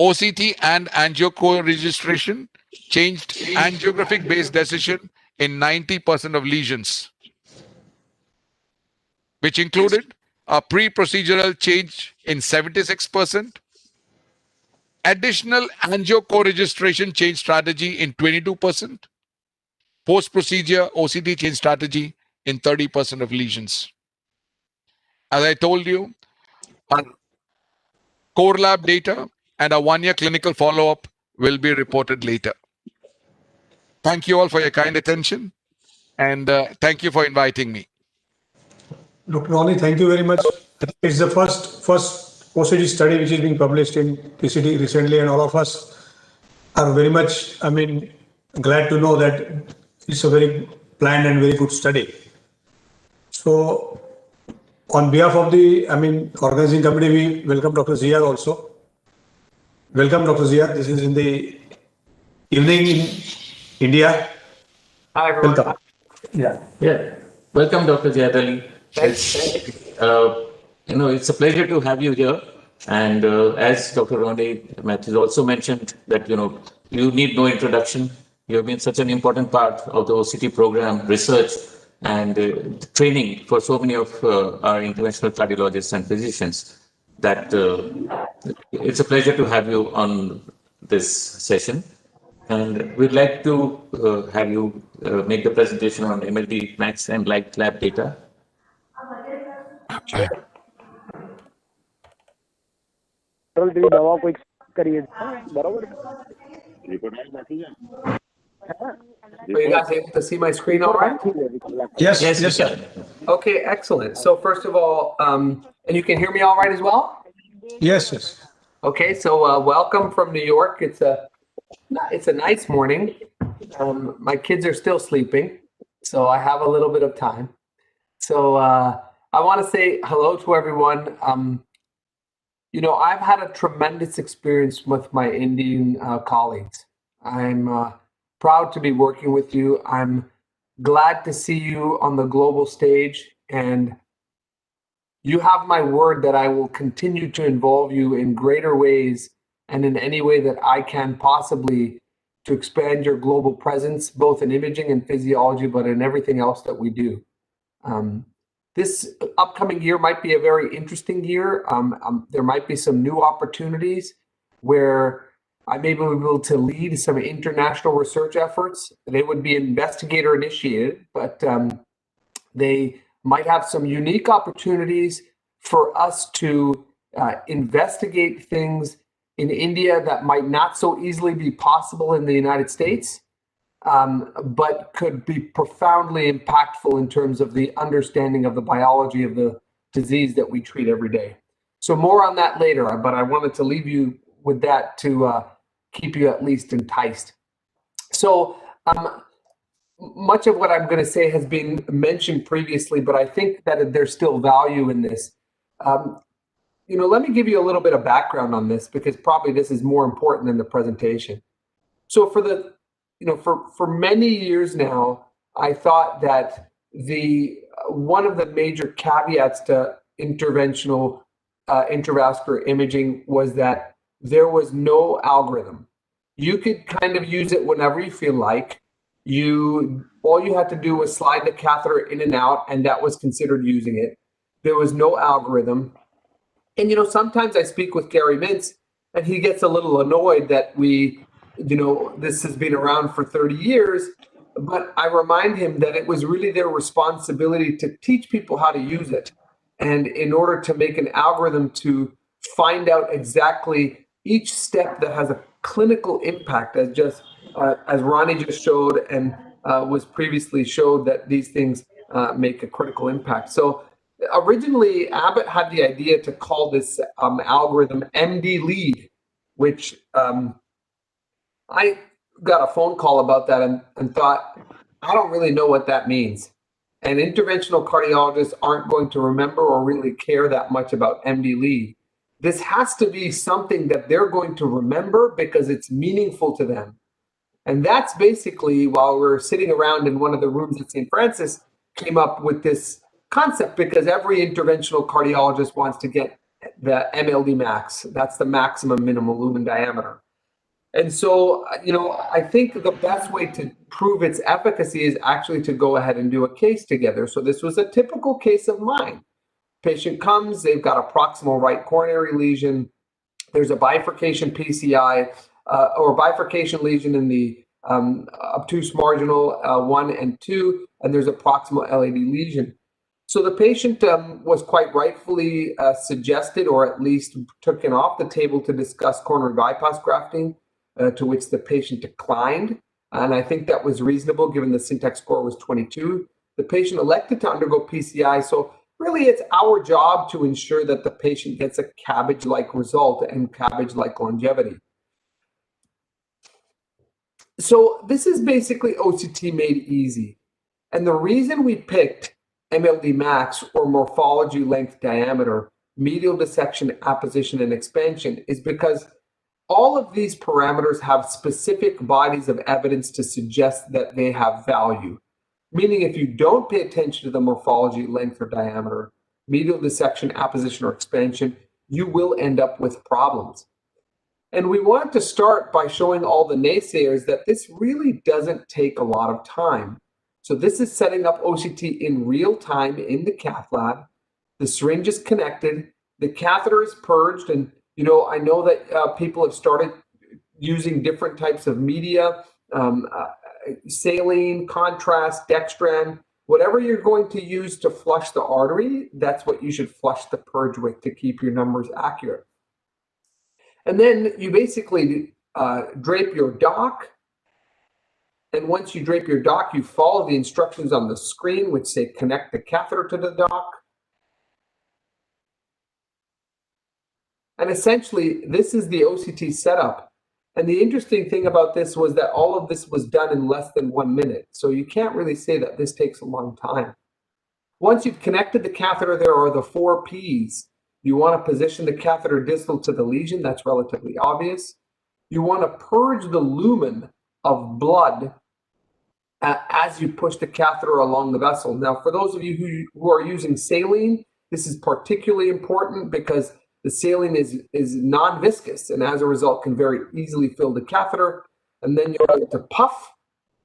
OCT and angio registration changed angiographic based decision in 90% of lesions, which included a pre-procedural change in 76%, additional angio registration change strategy in 22%, post-procedure OCT change strategy in 30% of lesions. As I told you, our core lab data and a one-year clinical follow-up will be reported later. Thank you all for your kind attention, and thank you for inviting me. Dr. Ronnie, thank you very much. It's the first OCT study which is being published in PCT recently, and all of us are very much, glad to know that it's a very planned and very good study. So, on behalf of the, organizing committee, we welcome Dr. Zia also. Welcome, Dr. Zia. This is in the evening in India. Hi, everyone. Welcome. Yeah. Welcome, Dr. Jayadali. It's a pleasure to have you here. And as Dr. Ronnie Matthews also mentioned that, you need no introduction. You have been such an important part of the OCT program, research and training for so many of our interventional cardiologists and physicians that it's a pleasure to have you on this session. And we'd like to have you make the presentation on MLD Max and Light Lab data. तेरी दवा को करिए बराबर Are you guys able to see my screen all right? Yes, Yes, yes, we sir. can. Okay, excellent. So first of all, and you can hear me all right as well? Yes, yes. Okay, so welcome from New York. It's a nice morning. My kids are still sleeping, so I have a little bit of time. So I want to say hello to everyone. You know, I've had a tremendous experience with my Indian colleagues. I'm proud to be working with you. I'm glad to see you on the global stage, and you have my word that I will continue to involve you in greater ways and in any way that I can possibly to expand your global presence, both in imaging and physiology, but in everything else that we do. This upcoming year might be a very interesting year. There might be some new opportunities where I may be able to lead some international research efforts. They would be investigator initiated, but they might have some unique opportunities for us to investigate things in India that might not so easily be possible in the United States, but could be profoundly impactful in terms of the understanding of the biology of the disease that we treat every day. So more on that later, but I wanted to leave you with that to keep you at least enticed. So much of what I'm going to say has been mentioned previously, but I think that there's still value in this. You know, let me give you a little bit of background on this because probably this is more important than the presentation. So for many years now, I thought that one of the major caveats to interventional intravascular imaging was that there was no algorithm. You could kind of use it whenever you feel like. All you had to do was slide the catheter in and out, and that was considered using it. There was no algorithm. And sometimes I speak with Gary Mintz, and he gets a little annoyed that this has been around for 30 years, but I remind him that it was really their responsibility to teach people how to use it. And in order to make an algorithm to find out exactly each step that has a clinical impact, as Ronnie just showed and was previously showed that these things make a critical impact. So originally, Abbott had the idea to call this algorithm MD lead, which I got a phone call about that and thought, I don't really know what that means. And interventional cardiologists aren't going to remember or really care that much about MD lead. This has to be something that they're going to remember because it's meaningful to them. And that's basically, while we're sitting around in one of the rooms at St. Francis, came up with this concept because every interventional cardiologist wants to get the MLD max. That's the maximum minimum lumen diameter. And so, I think the best way to prove its efficacy is actually to go ahead and do a case together. So this was a typical case of mine. Patient comes, they've got a proximal right coronary lesion. There's a bifurcation PCI or bifurcation lesion in the obtuse marginal 1 and 2, and there's a proximal LAD lesion. So the patient was quite rightfully suggested, or at least taken off the table to discuss coronary bypass grafting, to which the patient declined. And I think that was reasonable given the syntax score was 22. The patient elected to undergo PCI. So really it's our job to ensure that the patient gets a cabbage-like result and cabbage-like longevity. So this is basically OCT made easy. And the reason we picked MLD max or morphology length diameter, medial dissection, apposition, and expansion is because all of these parameters have specific bodies of evidence to suggest that they have value. Meaning if you don't pay attention to the morphology, length, or diameter, medial dissection, apposition, or expansion, you will end up with problems. And we wanted to start by showing all the naysayers that this really doesn't take a lot of time. So this is setting up OCT in real time in the cath lab. The syringe is connected, the catheter is purged, and I know that people have started using different types of media, saline, contrast, dextran, whatever you're going to use to flush the artery, that's what you should flush the purge with to keep your numbers accurate. And then you basically drape your dock. And once you drape your dock, you follow the instructions on the screen, which say connect the catheter to the dock. And essentially, this is the OCT setup. And the interesting thing about this was that all of this was done in less than 1 minute. So you can't really say that this takes a long time. Once you've connected the catheter, there are the 4 Ps. You want to position the catheter distal to the lesion. That's relatively obvious. You want to purge the lumen of blood as you push the catheter along the vessel. Now, for those of you who are using saline, this is particularly important because the saline is non-viscous and as a result can very easily fill the catheter. And then you're able to puff.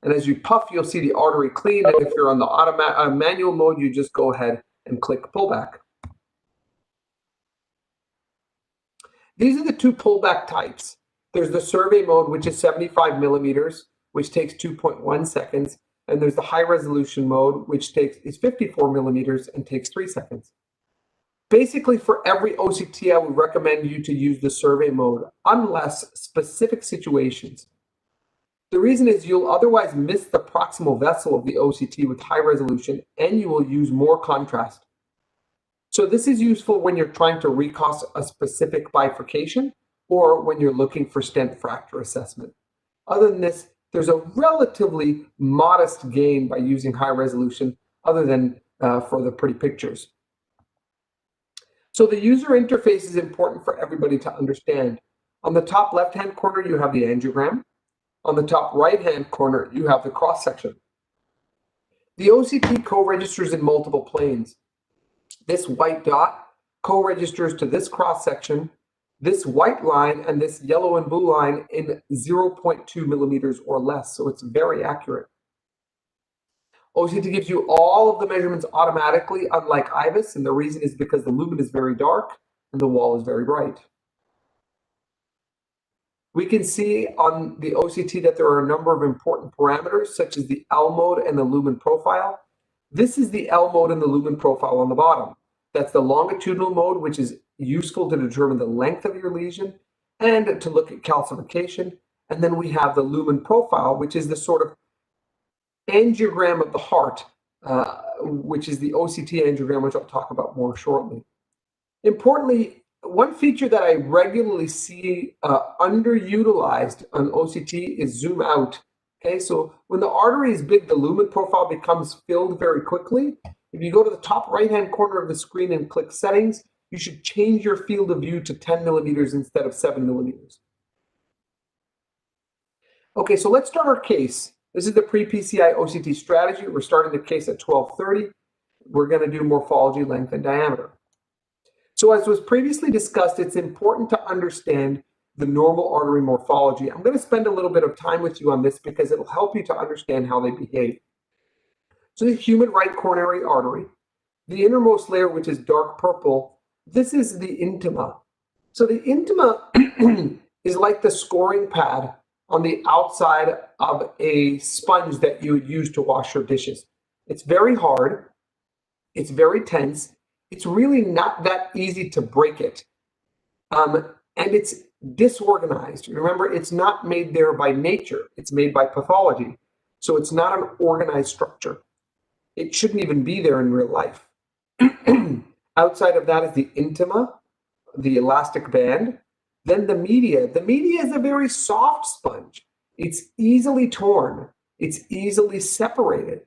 And as you puff, you'll see the artery clean. And if you're on the manual mode, you just go ahead and click pullback. These are the 2 pullback types. There's the survey mode, which is 75 millimeters, which takes 2.1 seconds. And there's the high resolution mode, which is 54 millimeters and takes 3 seconds. Basically, for every OCT, I would recommend you to use the survey mode, unless specific situations. The reason is you'll otherwise miss the proximal vessel of the OCT with high resolution, and you will use more contrast. So this is useful when you're trying to recast a specific bifurcation or when you're looking for stent fracture assessment. Other than this, there's a relatively modest gain by using high resolution, other than for the pretty pictures. So the user interface is important for everybody to understand. On the top left-hand corner, you have the angiogram. On the top right-hand corner, you have the cross-section. The OCT co-registers in multiple planes. This white dot co-registers to this cross-section, this white line, and this yellow and blue line in 0.2 millimeters or less, so it's very accurate. OCT gives you all of the measurements automatically, unlike IVUS, and the reason is because the lumen is very dark and the wall is very bright. We can see on the OCT that there are a number of important parameters, such as the L mode and the lumen profile. This is the L mode and the lumen profile on the bottom. That's the longitudinal mode, which is useful to determine the length of your lesion and to look at calcification. And then we have the lumen profile, which is the sort of angiogram of the heart, which is the OCT angiogram, which I'll talk about more shortly. Importantly, one feature that I regularly see underutilized on OCT is zoom out. Okay, so when the artery is big, the lumen profile becomes filled very quickly. If you go to the top right-hand corner of the screen and click settings, you should change your field of view to 10 millimeters instead of 7 millimeters. Okay, so let's start our case. This is the pre-PCI OCT strategy. We're starting the case at 12:30. We're going to do morphology, length, and diameter. So as was previously discussed, it's important to understand the normal artery morphology. I'm going to spend a little bit of time with you on this because it'll help you to understand how they behave. So the human right coronary artery, the innermost layer, which is dark purple, this is the intima. So the intima is like the scoring pad on the outside of a sponge that you would use to wash your dishes. It's very hard. It's very tense. It's really not that easy to break it. And it's disorganized. Remember, it's not made there by nature. It's made by pathology. So it's not an organized structure. It shouldn't even be there in real life. Outside of that is the intima, the elastic band. Then the media. The media is a very soft sponge. It's easily torn. It's easily separated.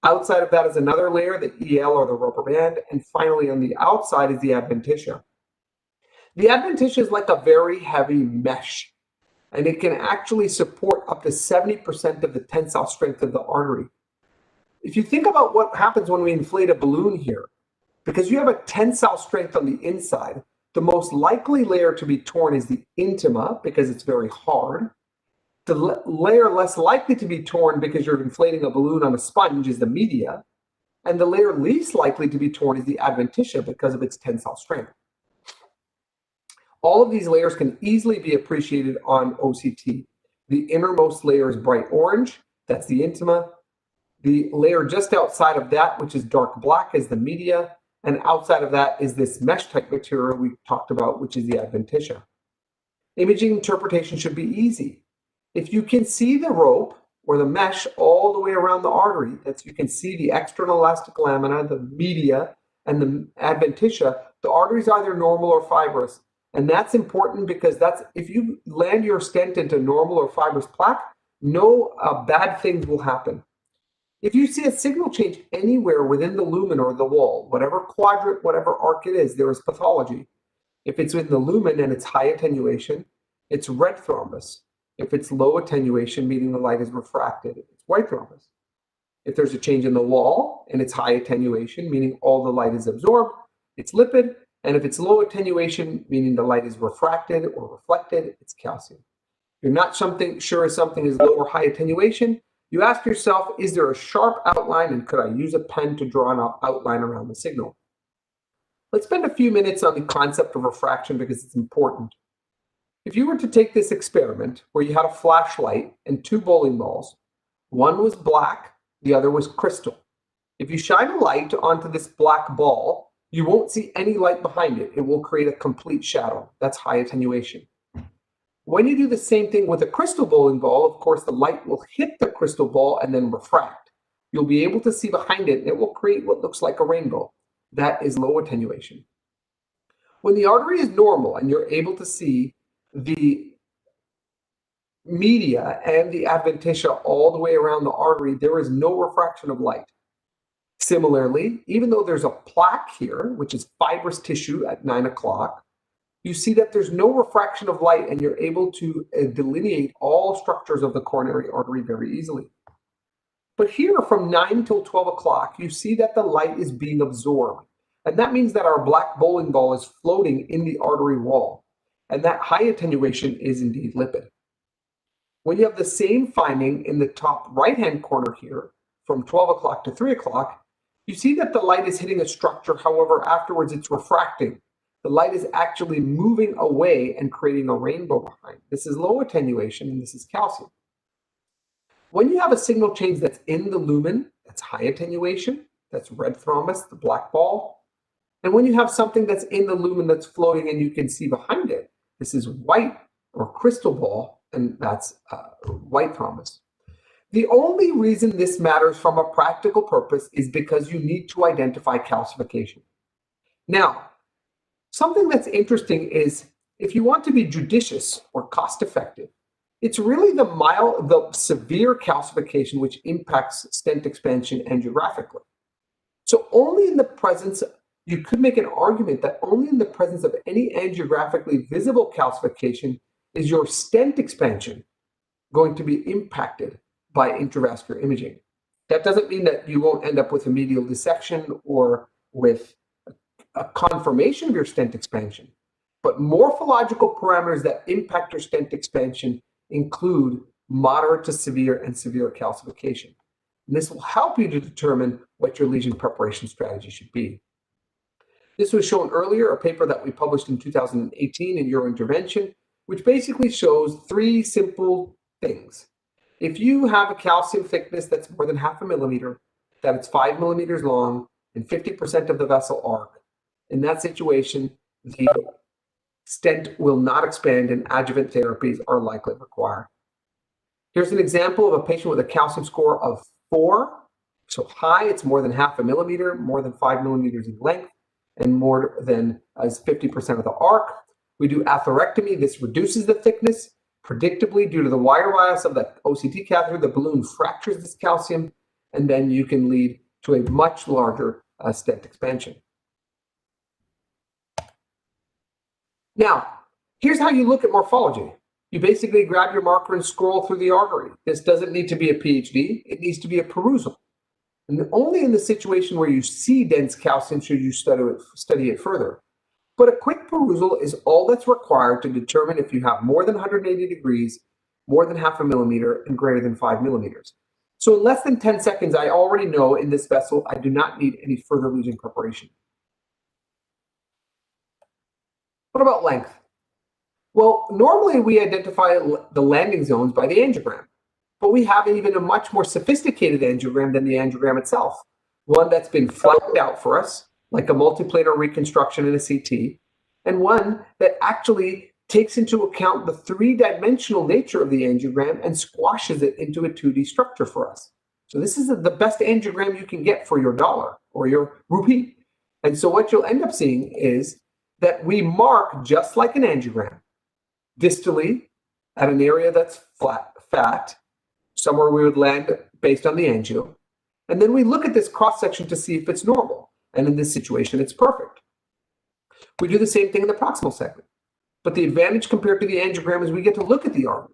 Outside of that is another layer, the EL or the rubber band. And finally, on the outside is the adventitia. The adventitia is like a very heavy mesh, and it can actually support up to 70% of the tensile strength of the artery. If you think about what happens when we inflate a balloon here, because you have a tensile strength on the inside, the most likely layer to be torn is the intima, because it's very hard. The layer less likely to be torn because you're inflating a balloon on a sponge is the media. And the layer least likely to be torn is the adventitia because of its tensile strength. All of these layers can easily be appreciated on OCT. The innermost layer is bright orange, that's the intima. The layer just outside of that, which is dark black, is the media. And outside of that is this mesh type material we talked about, which is the adventitia. imaging interpretation should be easy. If you can see the rope or the mesh all the way around the artery, you can see the external elastic lamina, the media, and the adventitia, the artery is either normal or fibrous. And that's important because if you land your stent into normal or fibrous plaque, no bad things will happen. If you see a signal change anywhere within the lumen or the wall, whatever quadrant, whatever arc it is, there is pathology. If it's in the lumen and it's high attenuation, it's red thrombus. If it's low attenuation, meaning the light is refracted, it's white thrombus. If there's a change in the wall and it's high attenuation, meaning all the light is absorbed, it's lipid. And if it's low attenuation, meaning the light is refracted or reflected, it's calcium. If you're not sure if something is low or high attenuation, you ask yourself, is there a sharp outline and could I use a pen to draw an outline around the signal? Let's spend a few minutes on the concept of refraction because it's important. If you were to take this experiment where you had a flashlight and two bowling balls, one was black, the other was crystal. If you shine a light onto this black ball, you won't see any light behind it. It will create a complete shadow. That's high attenuation. When you do the same thing with a crystal bowling ball, of course, the light will hit the crystal ball and then refract. You'll be able to see behind it, and it will create what looks like a rainbow. That is low attenuation. When the artery is normal and you're able to see the media and the adventitia all the way around the artery, there is no refraction of light. Similarly, even though there's a plaque here, which is fibrous tissue at 9 o'clock, you see that there's no refraction of light and you're able to delineate all structures of the coronary artery very easily. But here from 9 till 12 o'clock, you see that the light is being absorbed. And that means that our black bowling ball is floating in the artery wall. And that high attenuation is indeed lipid. When you have the same finding in the top right-hand corner here, from 12 o'clock to 3 o'clock, you see that the light is hitting a structure, however, afterwards it's refracting. The light is actually moving away and creating a rainbow behind. This is low attenuation, and this is calcium. When you have a signal change that's in the lumen, that's high attenuation, that's red thrombus, the black ball. And when you have something that's in the lumen that's floating and you can see behind it, this is white or crystal ball, and that's white thrombus. The only reason this matters from a practical purpose is because you need to identify calcification. Now, something that's interesting is if you want to be judicious or cost effective, it's really the severe calcification which impacts stent expansion angiographically. So only in the presence, you could make an argument that only in the presence of any angiographically visible calcification is your stent expansion going to be impacted by intravascular imaging. That doesn't mean that you won't end up with a medial dissection or with a confirmation of your stent expansion, but morphological parameters that impact your stent expansion include moderate to severe and severe calcification. And this will help you to determine what your lesion preparation strategy should be. This was shown earlier, a paper that we published in 2018 in Eurointervention, which basically shows three simple things. If you have a calcium thickness that's more than 0.5 millimeter, that it's 5 millimeters long and 50% of the vessel arc, in that situation, the stent will not expand and adjuvant therapies are likely required. Here's an example of a patient with a calcium score of 4. So high, it's more than 0.5 millimeter, more than 5 millimeters in length, and more than 50% of the arc. We do atherectomy. This reduces the thickness. Predictably, due to the wire bias of the OCT catheter, the balloon fractures this calcium, and then you can lead to a much larger stent expansion. Now, here's how you look at morphology. You basically grab your marker and scroll through the artery. This doesn't need to be a PhD. It needs to be a perusal. And only in the situation where you see dense calcium should you study it further. But a quick perusal is all that's required to determine if you have more than 180 degrees, more than 0.5 millimeter, and greater than 5 millimeters. So in less than 10 seconds, I already know in this vessel, I do not need any further lesion preparation. What about length? Well, normally we identify the landing zones by the angiogram, but we have even a much more sophisticated angiogram than the angiogram itself. One that's been flattened out for us, like a multiplanar reconstruction in a CT, and one that actually takes into account the three-dimensional nature of the angiogram and squashes it into a 2D structure for us. So this is the best angiogram you can get for your dollar or your rupee. And so what you'll end up seeing is that we mark just like an angiogram, distally at an area that's fat, somewhere we would land based on the angio. And then we look at this cross-section to see if it's normal. And in this situation, it's perfect. We do the same thing in the proximal segment. But the advantage compared to the angiogram is we get to look at the artery.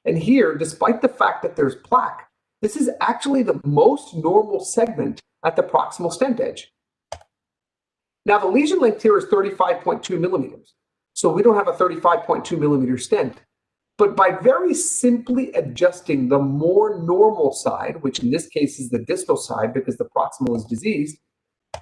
And here, despite the fact that there's plaque, this is actually the most normal segment at the proximal stent edge. Now, the lesion length here is 35.2 millimeters. So we don't have a 35.2 millimeter stent. But by very simply adjusting the more normal side, which in this case is the distal side because the proximal is diseased,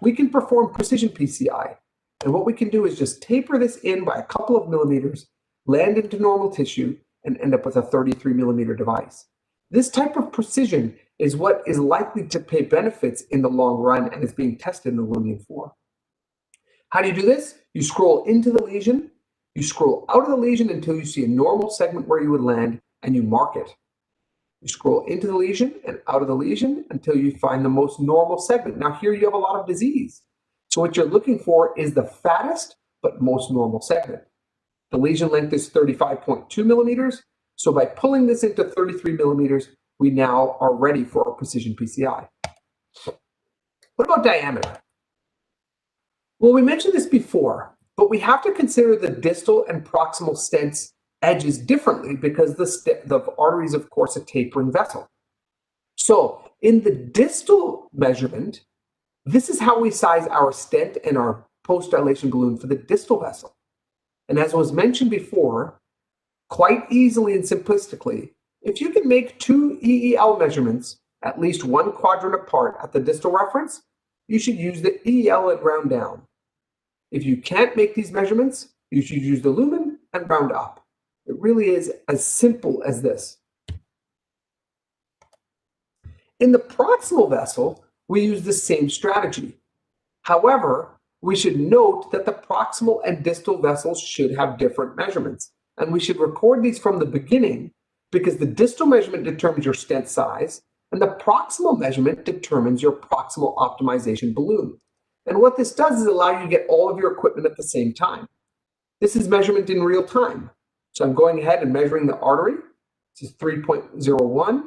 we can perform precision PCI. And what we can do is just taper this in by a couple of millimeters, land into normal tissue, and end up with a 33 millimeter device. This type of precision is what is likely to pay benefits in the long run and is being tested in the Lumion 4. How do you do this? You scroll into the lesion, you scroll out of the lesion until you see a normal segment where you would land, and you mark it. You scroll into the lesion and out of the lesion until you find the most normal segment. Now here you have a lot of disease. So what you're looking for is the fattest but most normal segment. The lesion length is 35.2 millimeters. So by pulling this into 33 millimeters, we now are ready for a precision PCI. What about diameter? Well, we mentioned this before, but we have to consider the distal and proximal stents edges differently because the artery is, of course, a tapering vessel. So in the distal measurement, this is how we size our stent and our post-dilation balloon for the distal vessel. And as was mentioned before, quite easily and simplistically, if you can make two EEL measurements at least one quadrant apart at the distal reference, you should use the EEL and round down. If you can't make these measurements, you should use the lumen and round up. It really is as simple as this. In the proximal vessel, we use the same strategy. However, we should note that the proximal and distal vessels should have different measurements, and we should record these from the beginning because the distal measurement determines your stent size, and the proximal measurement determines your proximal optimization balloon. And what this does is allow you to get all of your equipment at the same time. This is measurement in real time. So I'm going ahead and measuring the artery. This is 3.01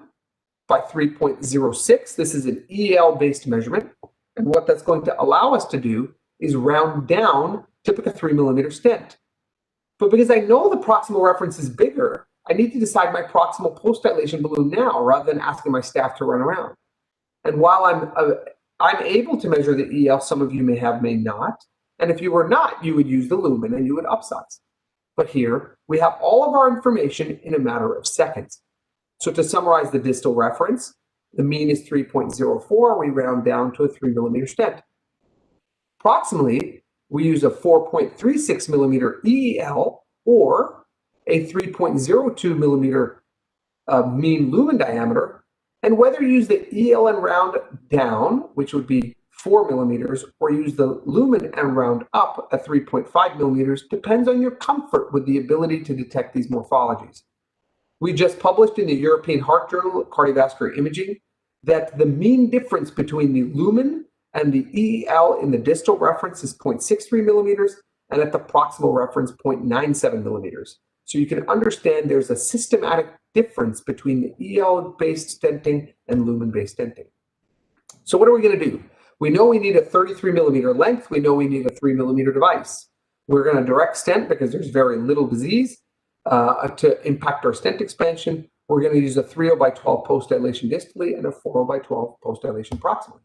by 3.06. This is an EL-based measurement. And what that's going to allow us to do is round down to pick a 3 millimeter stent. But because I know the proximal reference is bigger, I need to decide my proximal post-dilation balloon now rather than asking my staff to run around. And while I'm able to measure the EL, some of you may not. And if you were not, you would use the lumen and you would upsize. But here, we have all of our information in a matter of seconds. So to summarize the distal reference, the mean is 3.04. We round down to a 3 millimeter stent. Proximally, we use a 4.36 millimeter EL or a 3.02 millimeter mean lumen diameter. And whether you use the EL and round down, which would be 4 millimeters, or use the lumen and round up at 3.5 millimeters, depends on your comfort with the ability to detect these morphologies. We just published in the European Heart Journal Cardiovascular Imaging that the mean difference between the lumen and the EL in the distal reference is 0.63 millimeters, and at the proximal reference, 0.97 millimeters. So you can understand there's a systematic difference between the EL-based stenting and lumen-based stenting. So what are we going to do? We know we need a 33 millimeter length. We know we need a 3 millimeter device. We're going to direct stent because there's very little disease to impact our stent expansion. We're going to use a 3.0 by 12 post-dilation distally and a 4.0 by 12 post-dilation proximally.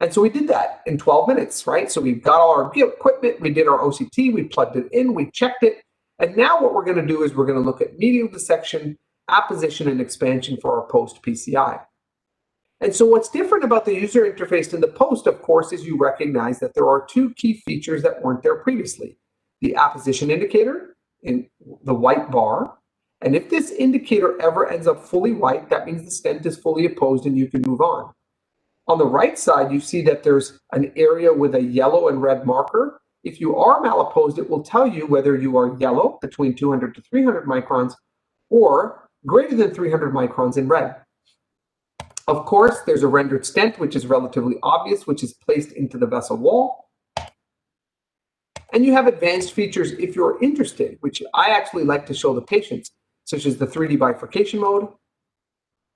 And so we did that in 12 minutes, right? So we've got all our equipment, we did our OCT, we plugged it in, we checked it. And now what we're going to do is we're going to look at medial dissection, apposition, and expansion for our post-PCI. And so what's different about the user interface in the post, of course, is you recognize that there are two key features that weren't there previously. The apposition indicator in the white bar. And if this indicator ever ends up fully white, that means the stent is fully opposed and you can move on. On the right side, you see that there's an area with a yellow and red marker. if you are malopposed, it will tell you whether you are yellow, between 200 to 300 microns, or greater than 300 microns in red. Of course, there's a rendered stent, which is relatively obvious, which is placed into the vessel wall. And you have advanced features if you're interested, which I actually like to show the patients, such as the 3D bifurcation mode,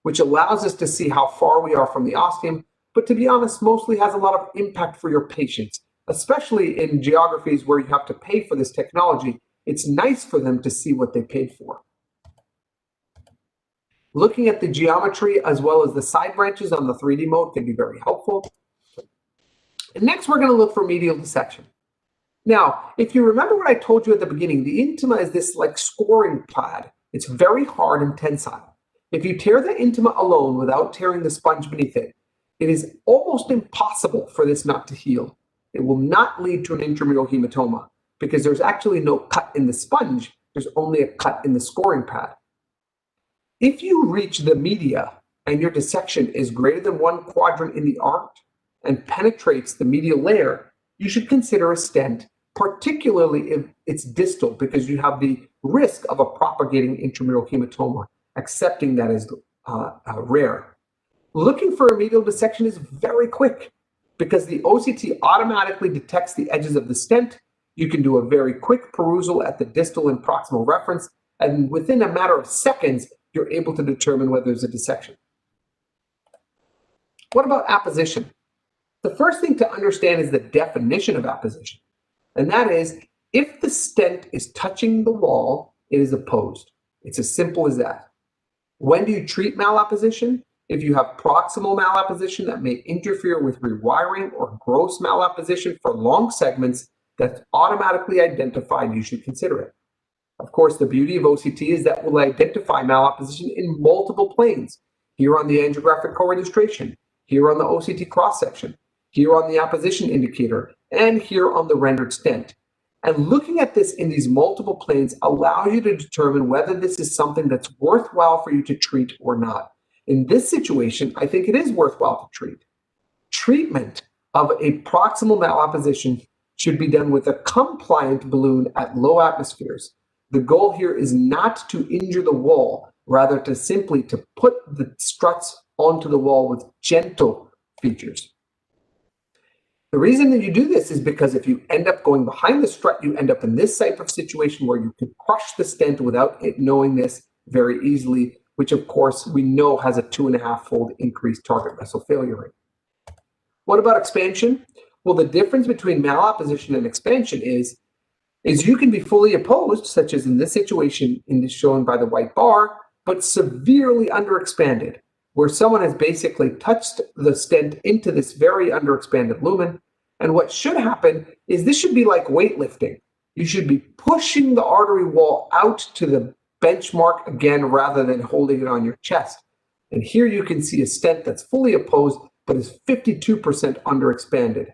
which allows us to see how far we are from the ostium, but to be honest, mostly has a lot of impact for your patients, especially in geographies where you have to pay for this technology. It's nice for them to see what they paid for. Looking at the geometry as well as the side branches on the 3D mode can be very helpful. And next, we're going to look for medial dissection. Now, if you remember what I told you at the beginning, the intima is this like scoring pad. It's very hard and tensile. If you tear the intima alone without tearing the sponge beneath it, it is almost impossible for this not to heal. It will not lead to an intramural hematoma because there's actually no cut in the sponge. There's only a cut in the scoring pad. If you reach the media and your dissection is greater than 1 quadrant in the arc and penetrates the medial layer, you should consider a stent, particularly if it's distal, because you have the risk of a propagating intramural hematoma, accepting that as rare. Looking for a medial dissection is very quick because the OCT automatically detects the edges of the stent. You can do a very quick perusal at the distal and proximal reference, and within a matter of seconds, you're able to determine whether there's a dissection. What about apposition? The first thing to understand is the definition of apposition, and that is if the stent is touching the wall, it is opposed. It's as simple as that. When do you treat malapposition? If you have proximal malapposition that may interfere with rewiring or gross malapposition for long segments that's automatically identified, you should consider it. Of course, the beauty of OCT is that we'll identify malapposition in multiple planes. Here on the angiographic co-registration, here on the OCT cross-section, here on the apposition indicator, and here on the rendered stent. And looking at this in these multiple planes allows you to determine whether this is something that's worthwhile for you to treat or not. In this situation, I think it is worthwhile to treat. Treatment of a proximal malapposition should be done with a compliant balloon at low atmospheres. The goal here is not to injure the wall, rather to simply to put the struts onto the wall with gentle features. The reason that you do this is because if you end up going behind the strut, you end up in this type of situation where you can crush the stent without it knowing this very easily, which of course we know has a 2.5-fold increased target vessel failure rate. What about expansion? Well, the difference between malapposition and expansion is you can be fully opposed, such as in this situation shown by the white bar, but severely underexpanded, where someone has basically touched the stent into this very underexpanded lumen. And what should happen is this should be like weightlifting. You should be pushing the artery wall out to the benchmark again, rather than holding it on your chest. And here you can see a stent that's fully opposed, but is 52% underexpanded,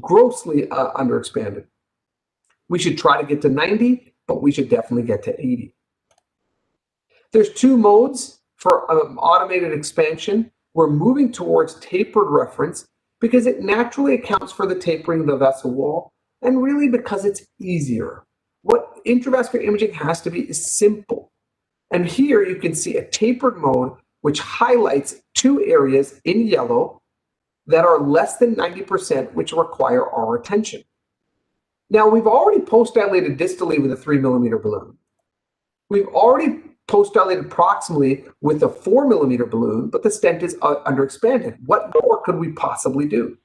grossly underexpanded. We should try to get to 90, but we should definitely get to 80. There's 2 modes for automated expansion. We're moving towards tapered reference because it naturally accounts for the tapering of the vessel wall, and really because it's easier. What intravascular imaging has to be is simple. And here you can see a tapered mode which highlights 2 areas in yellow that are less than 90%, which require our attention. Now, we've already post-dilated distally with a 3mm balloon. We've already post-dilated proximally with a 4mm balloon, but the stent is underexpanded. What more could we possibly do?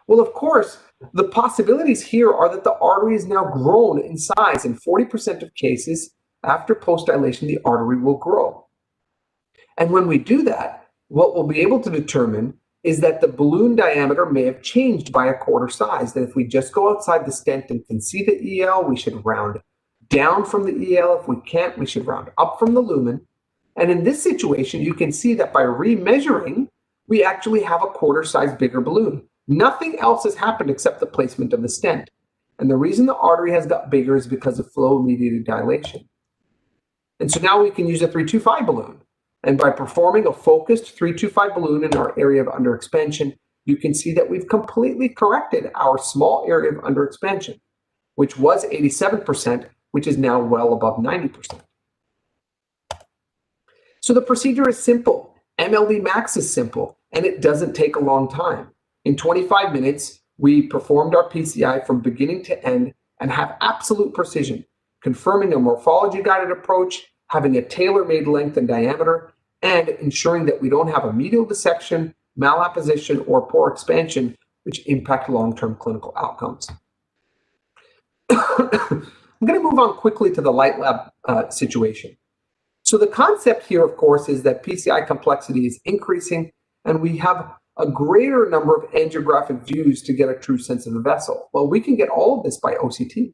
Well, of course, the possibilities here are that the artery is now grown in size. In 40% of cases, after post-dilation, the artery will grow. And when we do that, what we'll be able to determine is that the balloon diameter may have changed by a quarter size. That if we just go outside the stent and can see the EL, we should round down from the EL. If we can't, we should round up from the lumen. And in this situation, you can see that by remeasuring, we actually have a quarter size bigger balloon. Nothing else has happened except the placement of the stent. And the reason the artery has got bigger is because of flow-mediated dilation. And so now we can use a 325 balloon. And by performing a focused 325 balloon in our area of underexpansion, you can see that we've completely corrected our small area of underexpansion, which was 87%, which is now well above 90%. So the procedure is simple. MLD Max is simple, and it doesn't take a long time. In 25 minutes, we performed our PCI from beginning to end and have absolute precision, confirming a morphology-guided approach, having a tailor-made length and diameter, and ensuring that we don't have a medial dissection, malapposition, or poor expansion, which impact long-term clinical outcomes. I'm going to move on quickly to the light lab situation. So the concept here, of course, is that PCI complexity is increasing, and we have a greater number of angiographic views to get a true sense of the vessel. Well, we can get all of this by OCT.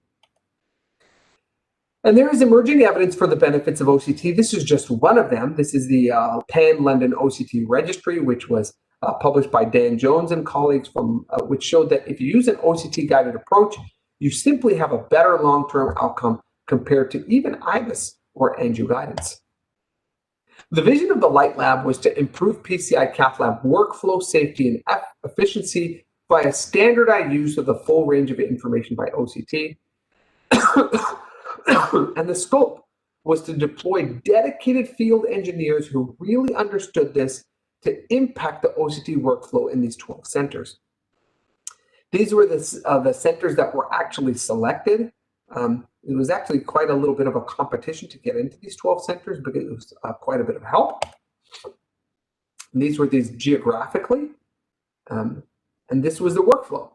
And there is emerging evidence for the benefits of OCT. This is just one of them. This is the Pan-London OCT registry, which was published by Dan Jones and colleagues, which showed that if you use an OCT-guided approach, you simply have a better long-term outcome compared to even IVUS or angioguidance. The vision of the Light Lab was to improve PCI cath lab workflow, safety, and efficiency via standardized use of the full range of information by OCT. And the scope was to deploy dedicated field engineers who really understood this to impact the OCT workflow in these 12 centers. These were the centers that were actually selected. It was actually quite a little bit of a competition to get into these 12 centers because it was quite a bit of help. And these were these geographically, and this was the workflow.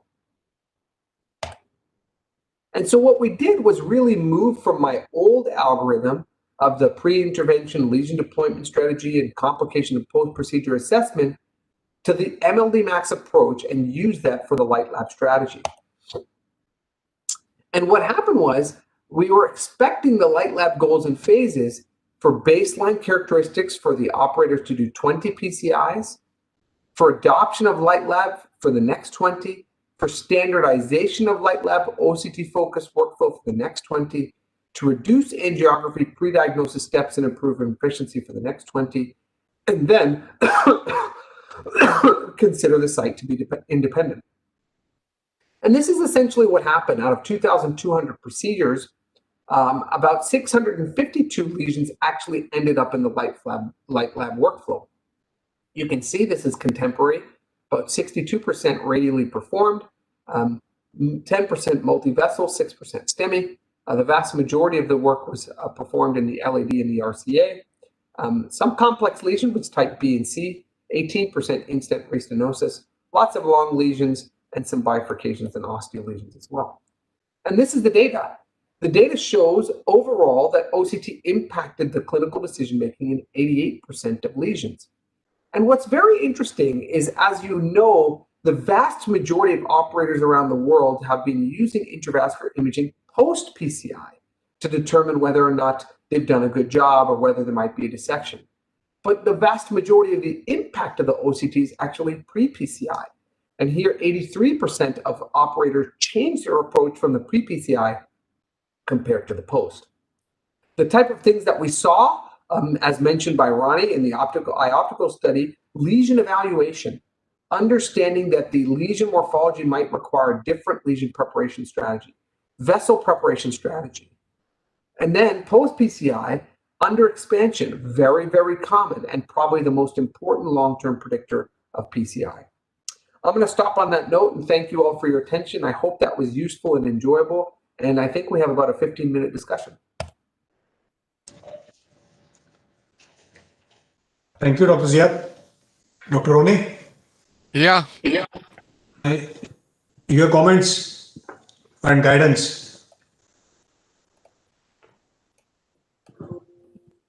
And so what we did was really move from my old algorithm of the pre-intervention lesion deployment strategy and complication of post-procedure assessment to the MLD Max approach and use that for the Light Lab strategy. And what happened was we were expecting the Light Lab goals and phases for baseline characteristics for the operators to do 20 PCIs, for adoption of Light Lab for the next 20, for standardization of Light Lab OCT-focused workflow for the next 20, to reduce angiography pre-diagnosis steps and improve efficiency for the next 20, and then consider the site to be independent. And this is essentially what happened. Out of 2,200 procedures, about 652 lesions actually ended up in the Light Lab workflow. You can see this is contemporary, about 62% radially performed, 10% multi-vessel, 6% STEMI. The vast majority of the work was performed in the LAD and the RCA. Some complex lesion was type B and C, 18% in-stent restenosis, lots of long lesions, and some bifurcations and osteo lesions as well. And this is the data. The data shows overall that OCT impacted the clinical decision-making in 88% of lesions. And what's very interesting is, as you know, the vast majority of operators around the world have been using intravascular imaging post-PCI to determine whether or not they've done a good job or whether there might be a dissection. But the vast majority of the impact of the OCT is actually pre-PCI. And here, 83% of operators changed their approach from the pre-PCI compared to the post. The type of things that we saw, as mentioned by Ronnie in the optical study, lesion evaluation, understanding that the lesion morphology might require a different lesion preparation strategy, vessel preparation strategy. And then post-PCI, under expansion, very, very common and probably the most important long-term predictor of PCI. I'm going to stop on that note and thank you all for your attention. I hope that was useful and enjoyable. And I think we have about a 15-minute discussion. Thank you, Dr. Ziad. Dr. Roni? Yeah. Your comments and guidance.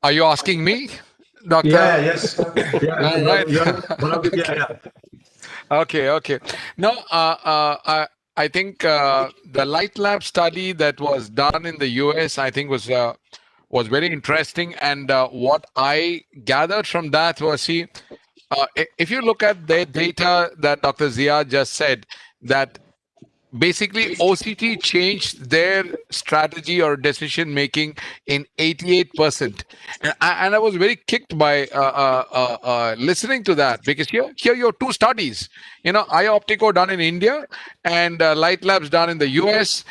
Are you asking me, Doctor? Yeah, yes. Yeah, right. Okay. No, I think the Light Lab study that was done in the US, I think was very interesting. And what I gathered from that was, if you look at the data that Dr. Ziad just said, that basically OCT changed their strategy or decision making in 88%, and I was very kicked by listening to that, because here your two studies, Eye Optico done in India and Light Labs done in the US.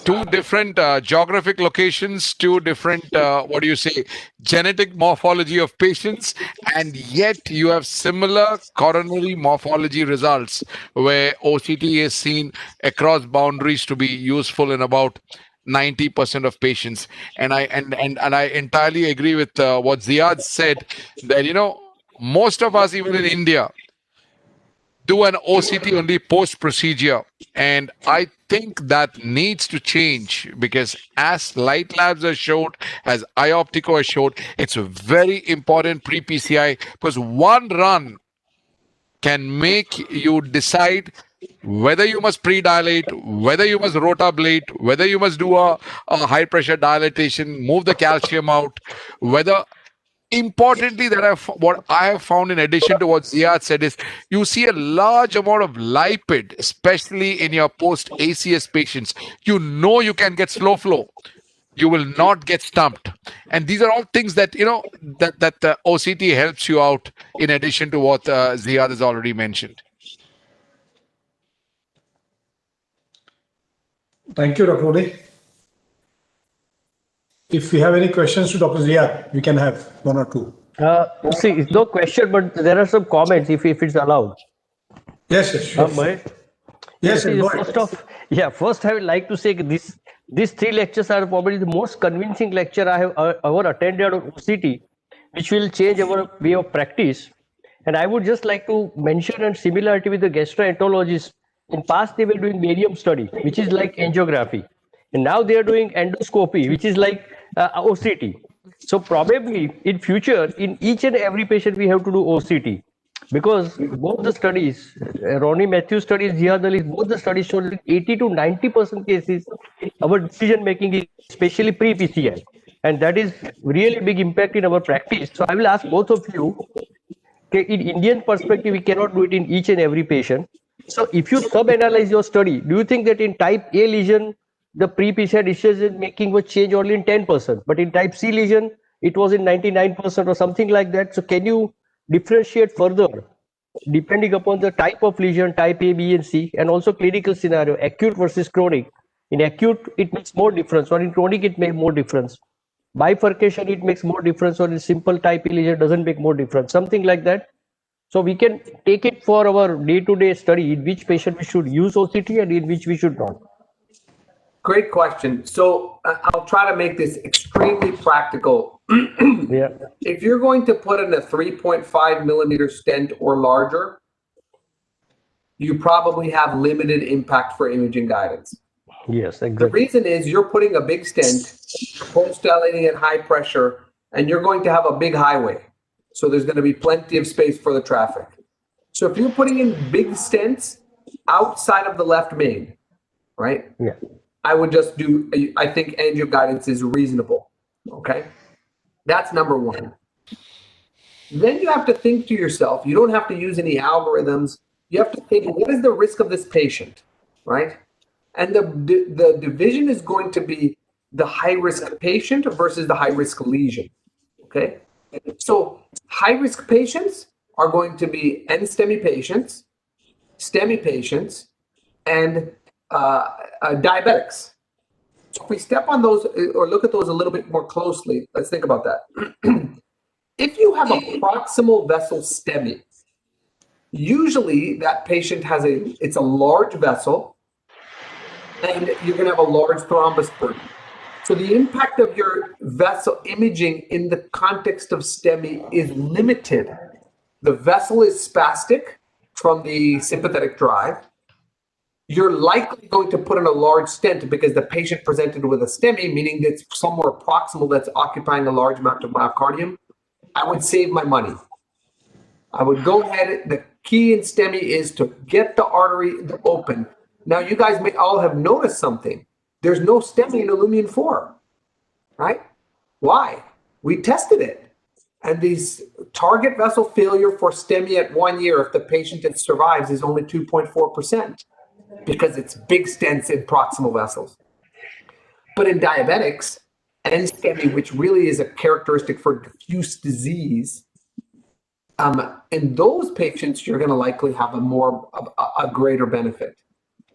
Two different geographic locations, two different genetic morphology of patients, and yet you have similar coronary morphology results where OCT is seen across boundaries to be useful in about 90% of patients. And I entirely agree with what Ziad said, that most of us, even in India, do an OCT only post procedure. And I think that needs to change, because as Light Labs has showed, as Eye Optico has showed, it's a very important pre PCI, because one run can make you decide whether you must pre-dilate, whether you must rotablate, whether you must do a high pressure dilatation, move the calcium out, whether importantly, what I have found, in addition to what Ziad said, is you see a large amount of lipid, especially in your post ACS patients. You can get slow flow. You will not get stumped, and these are all things that that OCT helps you out, in addition to what Ziad has already mentioned. Thank you, Dr. Odi. If we have any questions to Dr. Ziad, we can have one or two. See, it's no question, but there are some comments, if it's allowed. Yes, sure. Yes, see, go ahead. First I would like to say these three lectures are probably the most convincing lecture I have ever attended on OCT, which will change our way of practice. And I would just like to mention a similarity with the gastroenterologists. In past, they were doing barium study, which is like angiography. And now they are doing endoscopy, which is like OCT. So probably in future, in each and every patient, we have to do OCT. Because both the studies, Ronnie Matthews studies, Ziad Ali, both the studies show that 80 to 90% cases, our decision making is especially pre-PCI. And that is really big impact in our practice. So I will ask both of you, in Indian perspective, we cannot do it in each and every patient. So if you sub-analyze your study, do you think that in type A lesion, the pre-PCI decision making was changed only in 10%, but in type C lesion, it was in 99% or something like that? So can you differentiate further depending upon the type of lesion, type A, B, and C, and also clinical scenario, acute versus chronic? In acute, it makes more difference, or in chronic, it makes more difference. Bifurcation, it makes more difference, or in simple type A lesion doesn't make more difference, something like that. So we can take it for our day-to-day study in which patient we should use OCT and in which we should not. Great question. So I'll try to make this extremely practical. If you're going to put in a 3.5 millimeter stent or larger, you probably have limited impact for imaging guidance. Yes, exactly. The reason is you're putting a big stent, post-dilating at high pressure, and you're going to have a big highway. So there's going to be plenty of space for the traffic. So if you're putting in big stents outside of the left main, right? Yeah. I would just do, I think angio guidance is reasonable. Okay. That's number one. Then you have to think to yourself, you don't have to use any algorithms. You have to think, what is the risk of this patient, right? And the division is going to be the high risk patient versus the high risk lesion. Okay. So high risk patients are going to be NSTEMI patients, STEMI patients, and diabetics. So if we step on those or look at those a little bit more closely, let's think about that. If you have a proximal vessel STEMI, usually that patient has it's a large vessel, and you're going to have a large thrombus burden. So the impact of your vessel imaging in the context of STEMI is limited. The vessel is spastic from the sympathetic drive. You're likely going to put in a large stent because the patient presented with a STEMI, meaning it's somewhere proximal that's occupying a large amount of myocardium. I would save my money. I would go ahead. The key in STEMI is to get the artery open. Now, you guys may all have noticed something. There's no STEMI in Illumian 4, right? Why? We tested it. And these target vessel failure for STEMI at 1 year, if the patient survives, is only 2.4%. because it's big stents in proximal vessels. But in diabetics and STEMI, which really is a characteristic for diffuse disease, in those patients, you're going to likely have a greater benefit.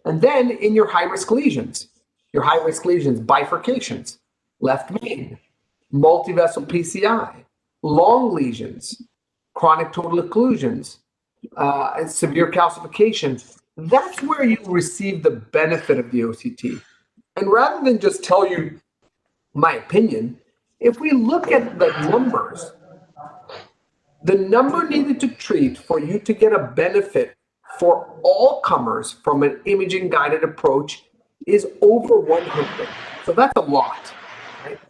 And then in your high-risk lesions, bifurcations, left main, multivessel PCI, long lesions, chronic total occlusions, and severe calcification, that's where you receive the benefit of the OCT. And rather than just tell you my opinion, if we look at the numbers, the number needed to treat for you to get a benefit for all comers from an imaging guided approach is over 100. So that's a lot, right?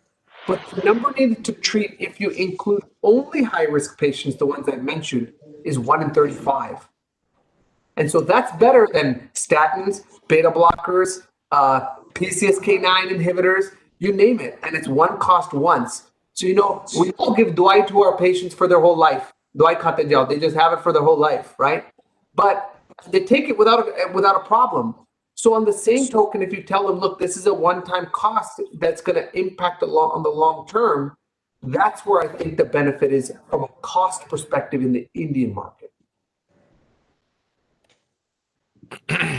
But the number needed to treat if you include only high-risk patients, the ones I mentioned, is 1 in 35. And so that's better than statins, beta blockers, PCSK9 inhibitors, you name it. And it's one cost once. So, we all give dua to our patients for their whole life. Dua khate jao. They just have it for their whole life, right? But they take it without a problem. So on the same token, if you tell them, look, this is a one-time cost that's going to impact on the long term, that's where I think the benefit is from a cost perspective in the Indian market.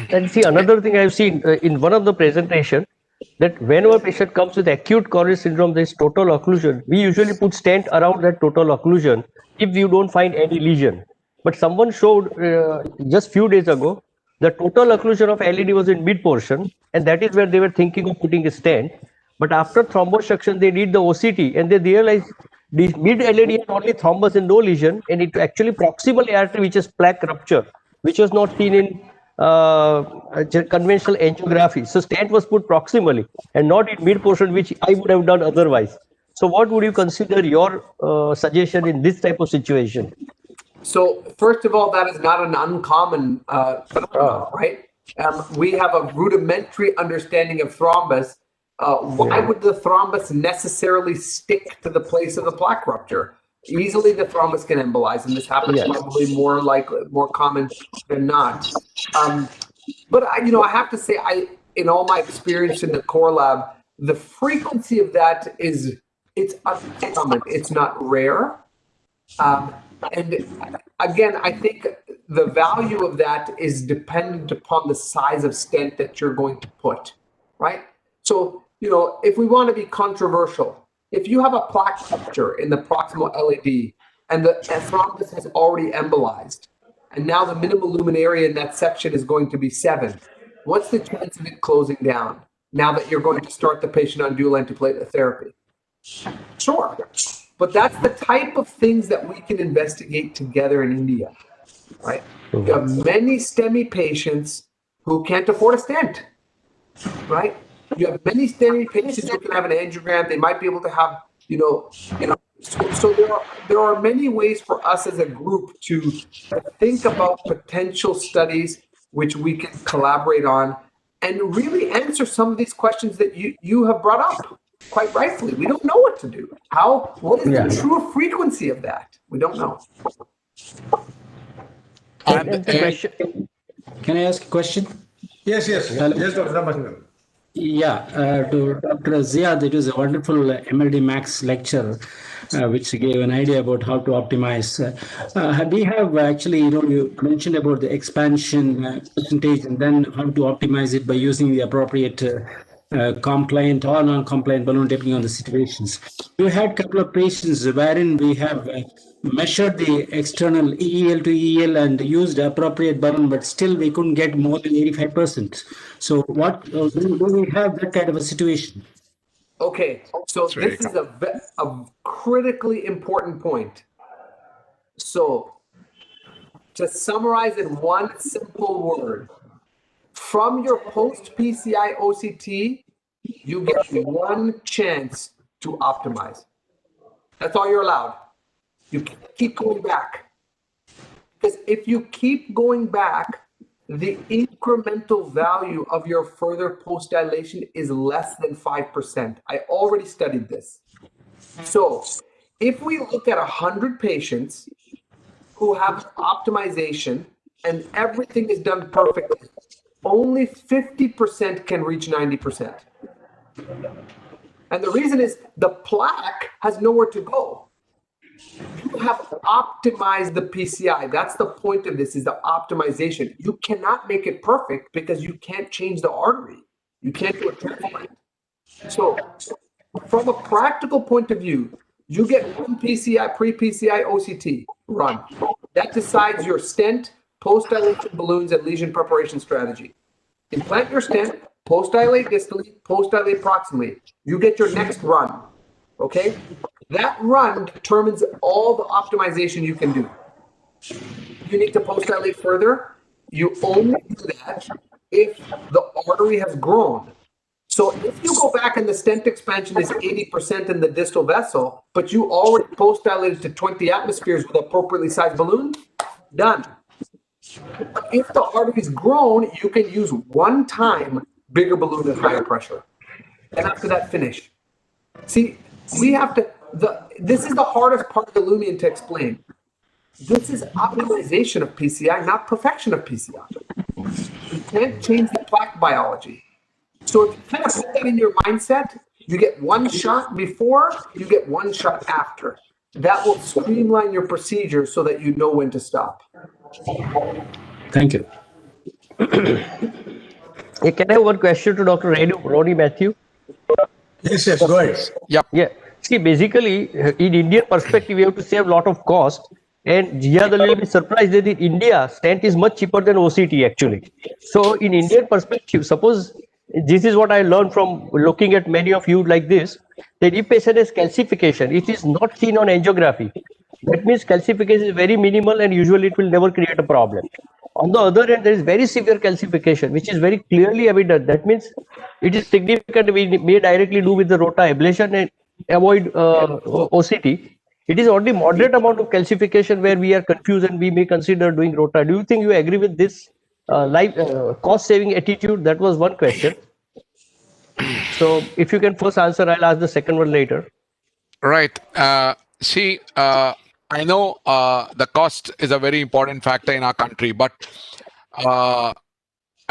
And see, another thing I've seen in one of the presentation, that whenever a patient comes with acute coronary syndrome, there is total occlusion. We usually put stent around that total occlusion if you don't find any lesion. But someone showed just few days ago, the total occlusion of LED was in mid portion, and that is where they were thinking of putting a stent. But after thrombosuction, they did the OCT, and they realized the mid LED had only thrombus and no lesion, and it actually proximal artery, which is plaque rupture, which was not seen in conventional angiography. So stent was put proximally and not in mid portion, which I would have done otherwise. So what would you consider your suggestion in this type of situation? So first of all, that is not an uncommon phenomenon, right? We have a rudimentary understanding of thrombus. Why would the thrombus necessarily stick to the place of the plaque rupture? Easily the thrombus can embolize, and this happens probably more common than not. But I have to say, in all my experience in the core lab, the frequency of that it's uncommon. It's not rare. And again, I think the value of that is dependent upon the size of stent that you're going to put, right? So, if we want to be controversial, if you have a plaque rupture in the proximal LAD and the thrombus has already embolized, and now the minimal lumen area in that section is going to be 7, what's the chance of it closing down now that you're going to start the patient on dual antiplatelet therapy? Sure. But that's the type of things that we can investigate together in India, right? You have many STEMI patients who can't afford a stent, right? You have many STEMI patients who can have an angiogram. They might be able to have, so there are many ways for us as a group to think about potential studies which we can collaborate on and really answer some of these questions that you have brought up. Quite rightfully, we don't know what to do. What is the true frequency of that? We don't know. Can I ask a question? Yes. Hello? Yes, Dr. Ramakrishnan. Yeah, to Dr. Ziad, it was a wonderful MLD Max lecture, which gave an idea about how to optimize. We have actually, you mentioned about the expansion percentage and then how to optimize it by using the appropriate compliant or non-compliant balloon depending on the situations. We had a couple of patients wherein we have measured the external EEL to EL and used appropriate balloon, but still we couldn't get more than 85%. So what do we have that kind of a situation? Okay, so this is a critically important point. So to summarize in one simple word, from your post-PCI OCT, you get one chance to optimize. That's all you're allowed. You can't keep going back. Because if you keep going back, the incremental value of your further post-dilation is less than 5%. I already studied this. So if we look at 100 patients who have optimization and everything is done perfectly, only 50% can reach 90%. And the reason is the plaque has nowhere to go. You have optimized the PCI. That's the point of this, is the optimization. You cannot make it perfect because you can't change the artery. You can't do a transplant. So from a practical point of view, you get one PCI, pre-PCI OCT run. That decides your stent, post-dilation balloons, and lesion preparation strategy. Implant your stent, post-dilate distally, post-dilate proximally. You get your next run, okay? That run determines all the optimization you can do. You need to post-dilate further. You only do that if the artery has grown. So if you go back and the stent expansion is 80% in the distal vessel, but you already post-dilated to 20 atmospheres with appropriately sized balloon, done. But if the artery's grown, you can use one time bigger balloon at higher pressure. And after that, finish. See, we have to, this is the hardest part of the Lumion to explain. This is optimization of PCI, not perfection of PCI. You can't change the plaque biology. So if you kind of put that in your mindset, you get one shot before, you get one shot after. That will streamline your procedure so that you know when to stop. Thank you. Hey, can I have one question to Dr. Ronnie Matthew? Yes, go ahead. Yeah. See, basically, in Indian perspective, we have to save a lot of cost. And Jihad a little bit surprised that in India, stent is much cheaper than OCT actually. So in Indian perspective, suppose this is what I learned from looking at many of you like this, that if patient has calcification, it is not seen on angiography. That means calcification is very minimal and usually it will never create a problem. On the other hand, there is very severe calcification, which is very clearly evident. That means it is significant. We may directly do with the rota ablation and avoid OCT. It is only moderate amount of calcification where we are confused and we may consider doing rota. Do you think you agree with this cost-saving attitude? That was one question. So if you can first answer, I'll ask the second one later. Right. See, I know the cost is a very important factor in our country, but I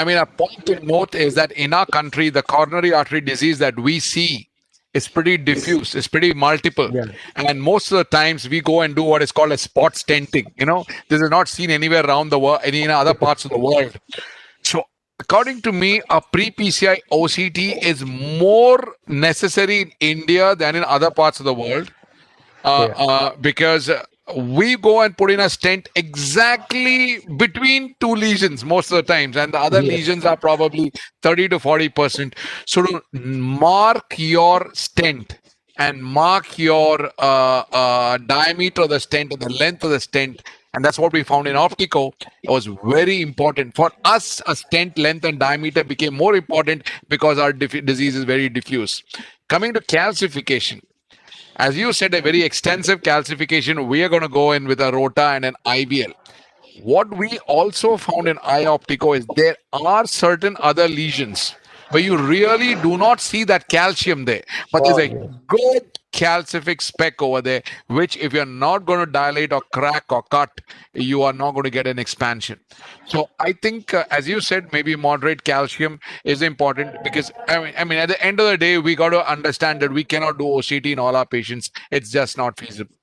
mean, a point to note is that in our country, the coronary artery disease that we see is pretty diffuse, it's pretty multiple. Yeah. And most of the times we go and do what is called a spot stenting. You know, this is not seen anywhere around the world, any in other parts of the world. So according to me, a pre-PCI OCT is more necessary in India than in other parts of the world. Because we go and put in a stent exactly between two lesions most of the times, and the other lesions are probably 30 to 40%. So to mark your stent and mark your diameter of the stent and the length of the stent, and that's what we found in Optico, it was very important. For us, a stent length and diameter became more important because our disease is very diffuse. Coming to calcification, as you said, a very extensive calcification, we are going to go in with a rota and an IVL. What we also found in iOptico is there are certain other lesions where you really do not see that calcium there, but there's a good calcific speck over there, which if you're not going to dilate or crack or cut, you are not going to get an expansion. So I think, as you said, maybe moderate calcium is important because, I mean, at the end of the day, we got to understand that we cannot do OCT in all our patients. It's just not feasible.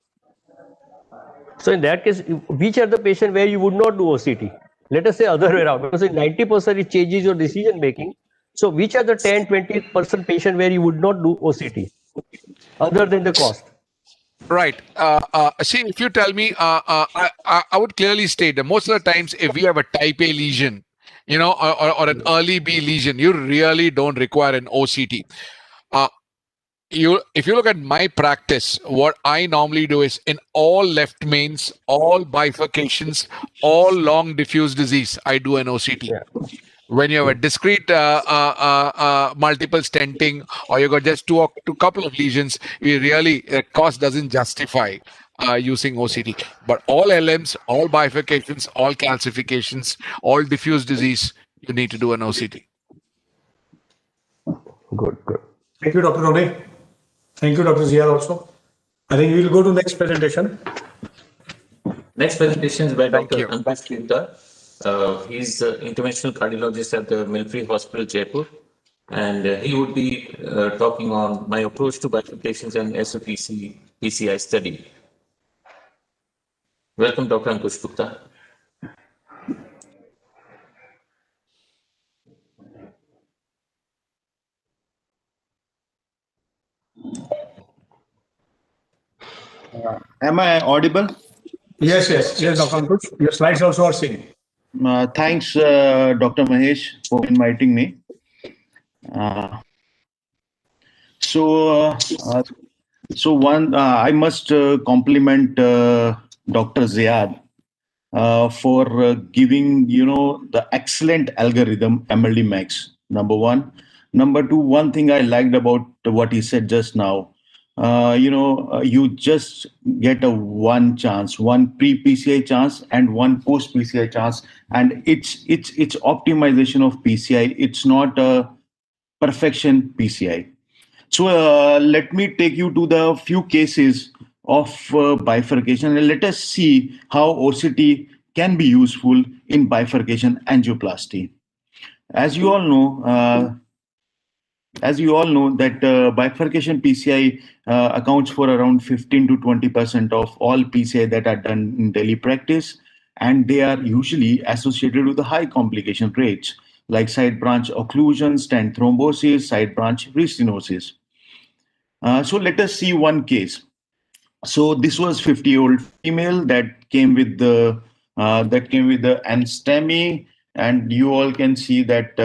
So in that case, which are the patients where you would not do OCT? Let us say other way around, because in 90% it changes your decision making. So which are the 10-20% patient where you would not do OCT other than the cost? Right. See, if you tell me, I would clearly state that most of the times if we have a type A lesion, you know, or an early B lesion, you really don't require an OCT. If you look at my practice, what I normally do is in all left mains, all bifurcations, all long diffuse disease, I do an OCT. Yeah. When you have a discrete multiple stenting, or you got just two couple of lesions, we really cost doesn't justify using OCT. But all LMs, all bifurcations, all calcifications, all diffuse disease, you need to do an OCT. Good. Thank you, Dr. Rone. Thank you, Dr. Ziad also. I think we will go to next presentation. Next presentation is by Dr. Untitled Chapter. He's the interventional cardiologist at the Military Hospital, Jaipur, and he would be talking on my approach to bifurcations and SOPC PCI study. Welcome, Dr. Ankush Gupta. Am I audible? Yes, Dr. Ankush. Your slides also are seen. Thanks, Dr. Mahesh, for inviting me. I must compliment Dr. Ziad for giving the excellent algorithm MLD Max. Number one. Number two, one thing I liked about what he said just now. You just get a one chance, one pre-PCI chance and one post-PCI chance, and it's optimization of PCI. It's not a perfection PCI. So let me take you to the few cases of bifurcation, and let us see how OCT can be useful in bifurcation angioplasty. As you all know that bifurcation PCI accounts for around 15 to 20% of all PCI that are done in daily practice, and they are usually associated with the high complication rates like side branch occlusion, stent thrombosis, side branch restenosis. So let us see one case. So this was 50-year-old female that came with the anstomy, and you all can see that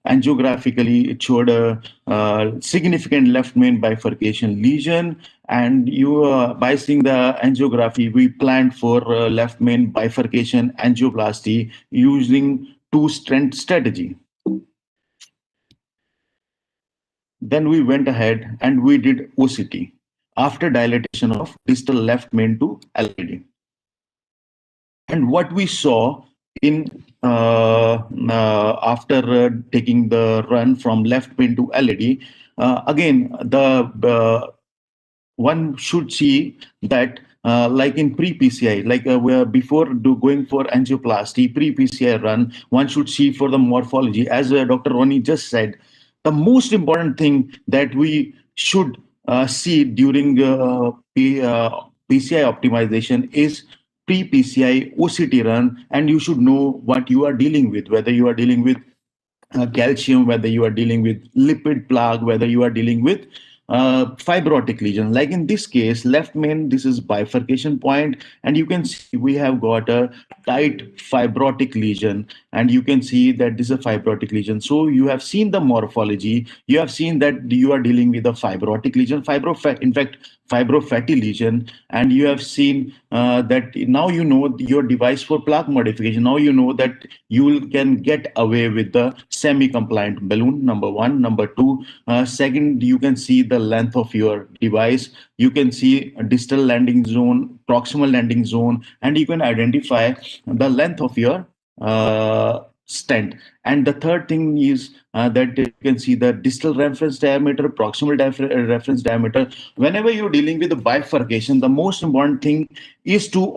angiographically it showed a significant left main bifurcation lesion. And by seeing the angiography, we planned for left main bifurcation angioplasty using two-stent strategy. Then we went ahead and we did OCT after dilatation of distal left main to LAD. And what we saw in after taking the run from left main to LAD, again, one should see that like in pre-PCI, like before going for angioplasty, pre-PCI run, one should see for the morphology. As Dr. Ronnie just said, the most important thing that we should see during PCI optimization is pre-PCI OCT run, and you should know what you are dealing with, whether you are dealing with calcium, whether you are dealing with lipid plaque, whether you are dealing with fibrotic lesion. Like in this case, left main, this is bifurcation point, and you can see we have got a tight fibrotic lesion, and you can see that this is a fibrotic lesion. So you have seen the morphology, you have seen that you are dealing with a fibrotic lesion, fibrofatty lesion, and you have seen that now you know your device for plaque modification. Now you know that you can get away with the semi-compliant balloon, number one. Number two, second, you can see the length of your device. You can see a distal landing zone, proximal landing zone, and you can identify the length of your stent. And the third thing is that you can see the distal reference diameter, proximal reference diameter. Whenever you're dealing with the bifurcation, the most important thing is to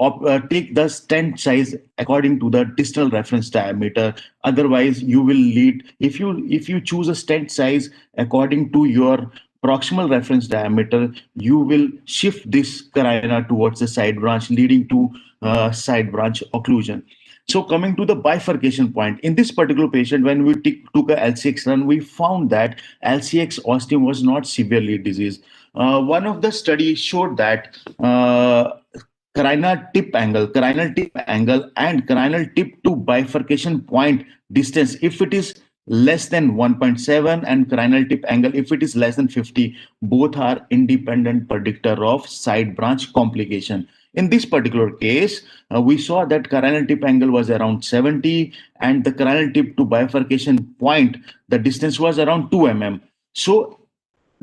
take the stent size according to the distal reference diameter. Otherwise, you will lead, if you choose a stent size according to your proximal reference diameter, you will shift this carina towards the side branch, leading to side branch occlusion. So coming to the bifurcation point, in this particular patient, when we took a LCX run, we found that LCX ostium was not severely diseased. One of the studies showed that carinal tip angle and carinal tip to bifurcation point distance, if it is less than 1.7 and carinal tip angle, if it is less than 50, both are independent predictor of side branch complication. In this particular case, we saw that carinal tip angle was around 70 and the carinal tip to bifurcation point, the distance was around 2 mm. So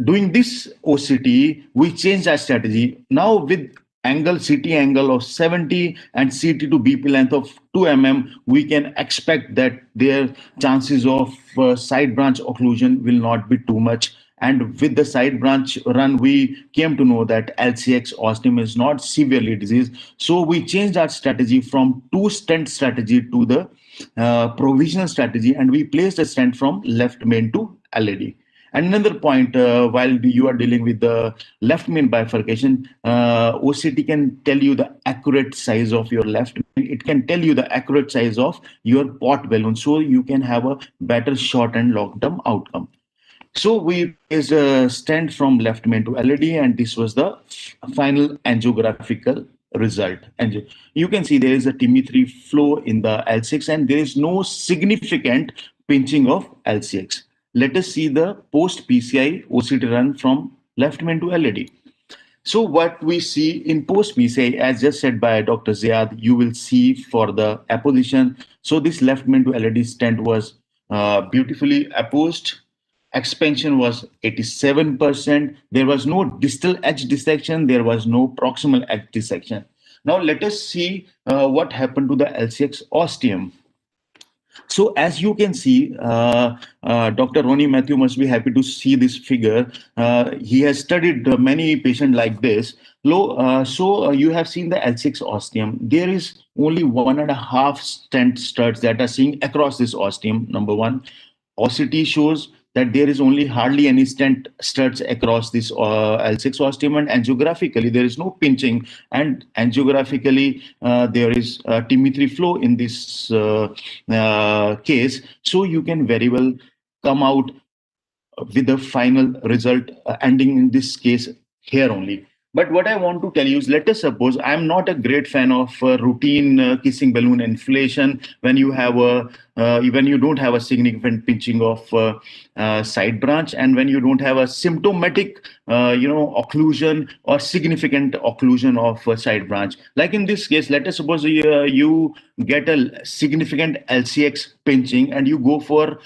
doing this OCT, we changed our strategy. Now with CT angle of 70 and CT to BP length of 2 mm, we can expect that their chances of side branch occlusion will not be too much. And with the side branch run, we came to know that LCX ostium is not severely diseased. So we changed our strategy from two stent strategy to the provisional strategy, and we placed a stent from left main to LAD. And another point, while you are dealing with the left main bifurcation, OCT can tell you the accurate size of your left main. It can tell you the accurate size of your pot balloon, so you can have a better short and long-term outcome. So we placed a stent from left main to LAD, and this was the final angiographical result. And you can see there is a TIMI3 flow in the L6, and there is no significant pinching of LCX. Let us see the post PCI OCT run from left main to LAD. So what we see in post PCI, as just said by Dr. Ziad, you will see for the apposition. So this left main to LAD stent was beautifully apposed. Expansion was 87%. There was no distal edge dissection. There was no proximal edge dissection. Now let us see what happened to the LCX ostium. So as you can see, Dr. Ronnie Matthew must be happy to see this figure. He has studied many patients like this. So you have seen the L6 ostium. There is only 1.5 stent studs that are seen across this ostium, number one. OCT shows that there is only hardly any stent studs across this L6 ostium, and angiographically there is no pinching, and angiographically there is TIMI3 flow in this case. So you can very well come out with the final result ending in this case here only. But what I want to tell you is, let us suppose I'm not a great fan of routine kissing balloon inflation when you have when you don't have a significant pinching of side branch, and when you don't have a symptomatic occlusion or significant occlusion of side branch. Like in this case, let us suppose you get a significant LCX pinching and you go for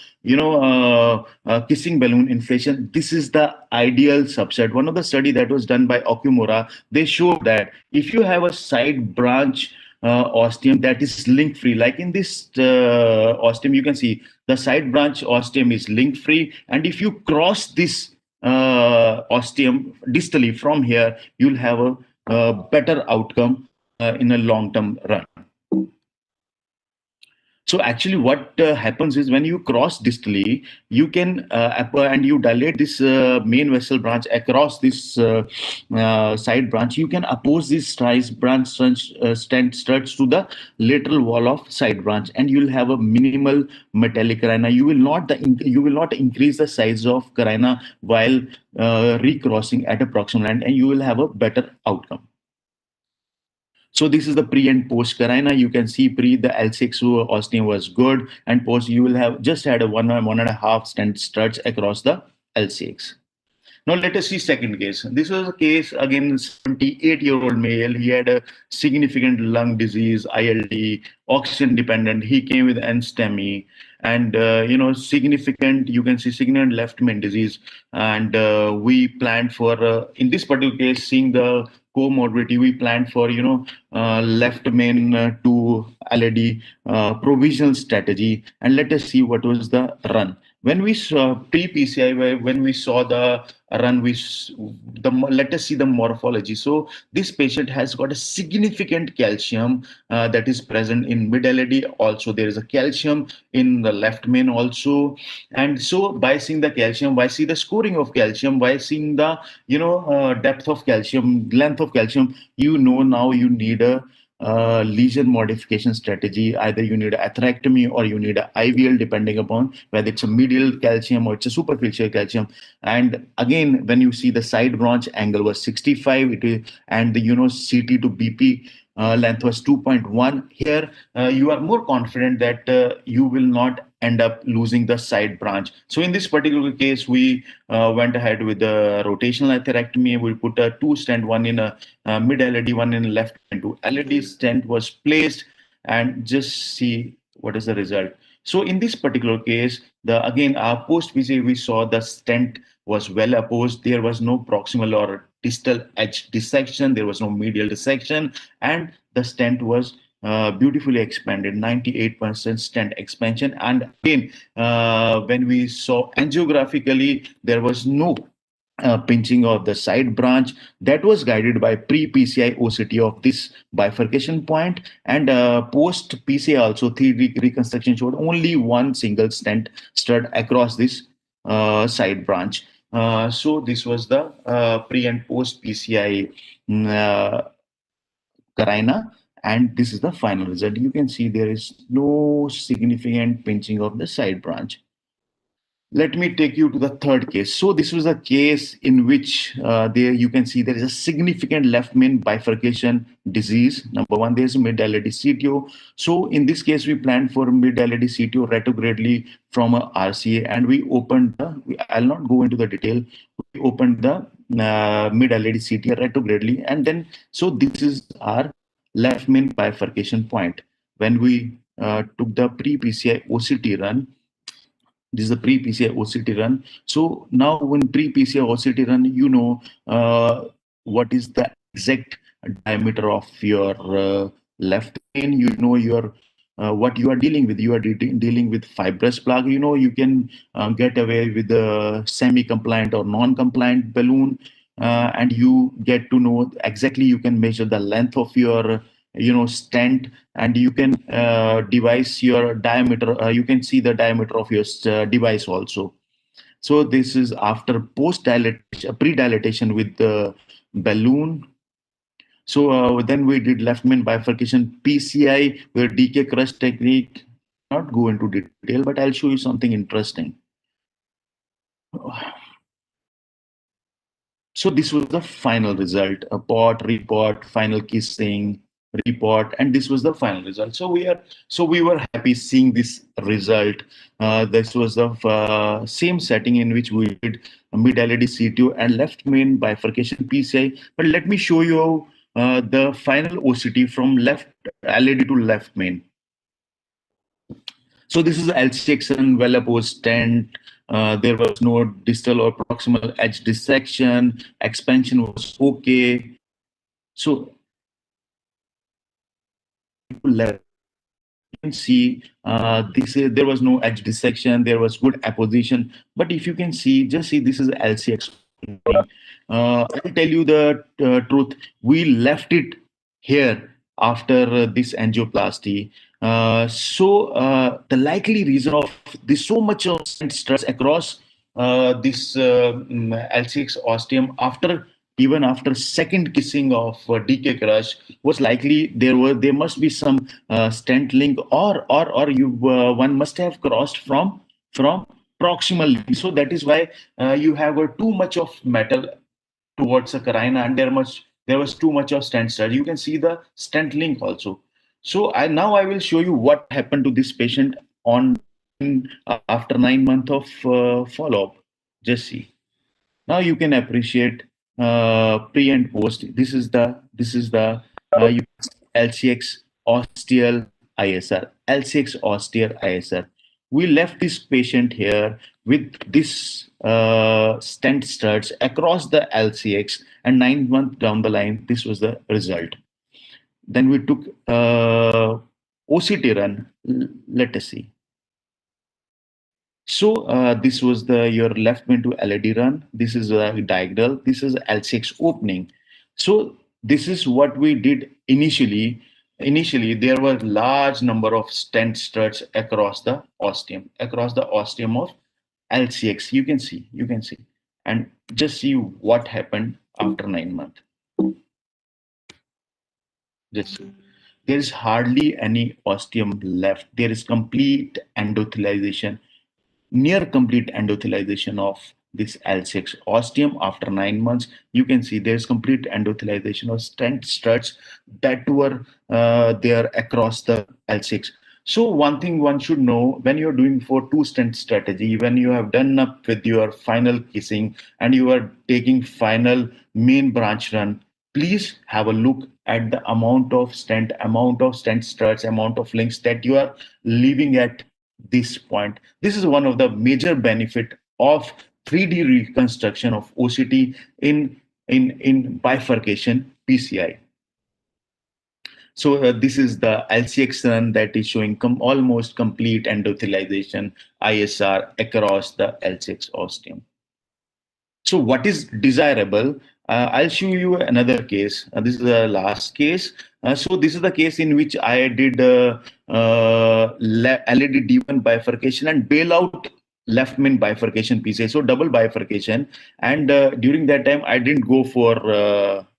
kissing balloon inflation. This is the ideal subset. One of the study that was done by Okumura, they showed that if you have a side branch ostium that is link free, like in this ostium, you can see the side branch ostium is link free, and if you cross this ostium distally from here, you'll have a better outcome in a long-term run. So actually what happens is, when you cross distally, you can and you dilate this main vessel branch across this side branch, you can oppose this side branch stent studs to the lateral wall of side branch, and you'll have a minimal metallic carina. You will not increase the size of carina while recrossing at a proximal end, and you will have a better outcome. So this is the pre and post carina. You can see pre, the L6 ostium was good, and post you will have just had a 1.5 stent studs across the L6. Now let us see second case. This was a case, again, 78-year-old male. He had a significant lung disease, ILD, oxygen dependent. He came with NSTEMI, and significant, you can see significant left main disease. And we planned for, in this particular case, seeing the comorbidity, we planned for left main to LAD provisional strategy. And let us see what was the run. When we saw pre-PCI, when we saw the run, let us see the morphology. So this patient has got a significant calcium that is present in mid-LAD. Also, there is a calcium in the left main also. And so by seeing the calcium, by seeing the scoring of calcium, by seeing the depth of calcium, length of calcium, now you need a lesion modification strategy. Either you need an atherectomy or you need an IVL, depending upon whether it's a medial calcium or it's a superficial calcium. And again, when you see the side branch angle was 65, and the CT to BP length was 2.1. Here you are more confident that you will not end up losing the side branch. So in this particular case, we went ahead with the rotational atherectomy. We put a 2 stent, one in a mid-LAD, one in left, and 2 LAD stent was placed, and just see what is the result. So in this particular case, again, our post-PCI, we saw the stent was well opposed. There was no proximal or distal edge dissection. There was no medial dissection, and the stent was beautifully expanded, 98% stent expansion. And again, when we saw angiographically, there was no pinching of the side branch. That was guided by pre-PCI OCT of this bifurcation point, and post-PCI also 3D reconstruction showed only one single stent stud across this side branch. So this was the pre and post-PCI carina, and this is the final result. You can see there is no significant pinching of the side branch. Let me take you to the third case. So this was a case in which there you can see there is a significant left main bifurcation disease. Number one, there's mid-LAD CTO. So in this case, we planned for mid-LAD CTO retrogradely from a RCA, and we opened I'll not go into the detail. We opened the mid-LAD CTO retrogradely, and then so this is our left main bifurcation point. When we took the pre-PCI OCT run, this is the pre-PCI OCT run. So now when pre-PCI OCT run, you know what is the exact diameter of your left main. You know your what you are dealing with. You are dealing with fibrous plug. You know you can get away with the semi-compliant or non-compliant balloon, and you get to know exactly. You can measure the length of your stent, and you can devise your diameter. You can see the diameter of your device also. So this is after post-dilatation, pre-dilatation with the balloon. So then we did left main bifurcation PCI, where DK crush technique. Not go into detail, but I'll show you something interesting. So this was the final result: a pot, report, final kissing, report, and this was the final result. So we were happy seeing this result. This was the same setting in which we did mid-LAD CTO and left main bifurcation PCI. But let me show you the final OCT from left LAD to left main. So this is LCXN well-opposed stent. There was no distal or proximal edge dissection. Expansion was okay. So you can see there was no edge dissection. There was good apposition. But if you can see, just see, this is LCX. I'll tell you the truth. We left it here after this angioplasty. So the likely reason of this so much of stress across this LCX ostium even after second kissing of DK crush was likely there must be some stent link, or you one must have crossed from proximal link. So that is why you have too much of metal towards a carina, and there was too much of stent stud. You can see the stent link also. So now I will show you what happened to this patient after 9 months of follow-up. Just see. Now you can appreciate pre and post. This is the LCX ostial ISR. LCX ostial ISR. We left this patient here with this stent studs across the LCX, and 9 months down the line, this was the result. Then we took OCT run. Let us see. So this was your left main to LAD run. This is diagonal. This is LCX opening. So this is what we did initially. Initially, there were large number of stent studs across the ostium of LCX. You can see, and just see what happened after 9 months. Just see. There is hardly any ostium left. There is complete endothelialization. Near complete endothelialization of this L6 ostium after 9 months. You can see there's complete endothelialization of stent studs that were there across the L6. So one thing one should know, when you're doing for 2 stent strategy, when you have done up with your final kissing and you are taking final main branch run, please have a look at the amount of stent studs, amount of links that you are leaving at this point. This is one of the major benefit of 3D reconstruction of OCT in bifurcation PCI. So this is the LCX run that is showing almost complete endothelialization ISR across the LCX ostium. So what is desirable? I'll show you another case. This is the last case. So this is the case in which I did LED D1 bifurcation and bailout left main bifurcation PCI, so double bifurcation. And during that time, I didn't go for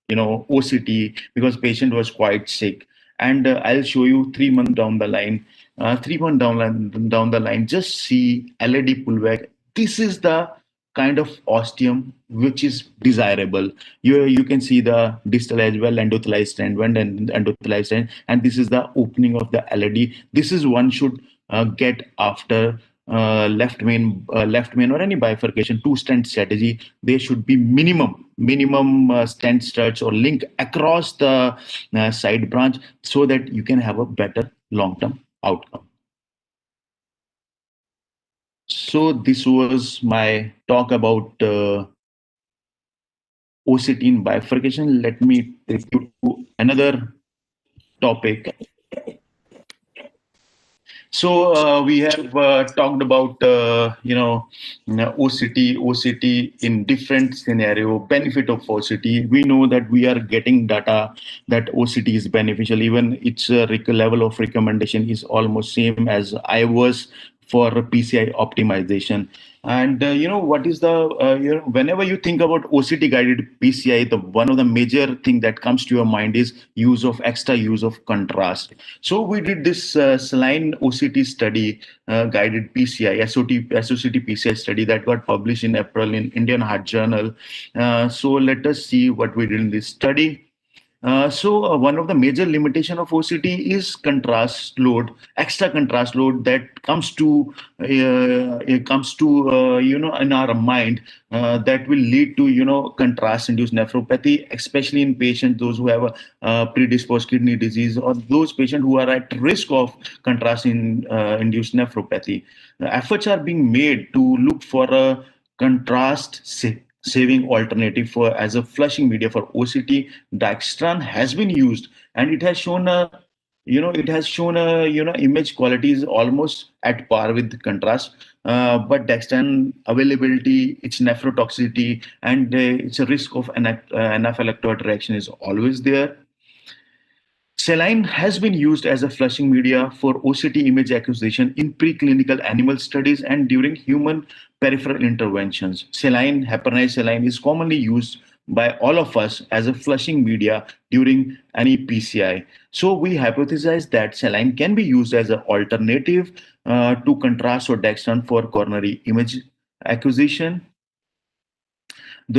OCT because patient was quite sick. And I'll show you 3 months down the line. 3 months down the line, just see LED pullback. This is the kind of ostium which is desirable. You can see the distal as well, endothelialized end and endothelialized end, and this is the opening of the LED. This is one should get after left main or any bifurcation, 2-stent strategy. There should be minimum stent studs or link across the side branch so that you can have a better long-term outcome. So this was my talk about OCT in bifurcation. Let me take you to another topic. So we have talked about OCT in different scenario, benefit of OCT. We know that we are getting data that OCT is beneficial. Even its level of recommendation is almost same as I was for PCI optimization. And what is the whenever you think about OCT guided PCI, the one of the major thing that comes to your mind is extra use of contrast. So we did this saline OCT study, guided PCI, SOCT PCI study that got published in April in Indian Heart Journal. So let us see what we did in this study. So one of the major limitation of OCT is contrast load, extra contrast load that comes to in our mind that will lead to contrast induced nephropathy, especially in patients those who have a predisposed kidney disease or those patients who are at risk of contrast induced nephropathy. Efforts are being made to look for a contrast saving alternative as a flushing media for OCT. Dextran has been used, and it has shown image quality is almost at par with contrast. But Dextran availability, its nephrotoxicity, and its a risk of anaphylactoid reaction is always there. Saline has been used as a flushing media for OCT image acquisition in preclinical animal studies and during human peripheral interventions. Heparinized saline is commonly used by all of us as a flushing media during any PCI. So we hypothesize that saline can be used as an alternative to contrast or Dextran for coronary image acquisition.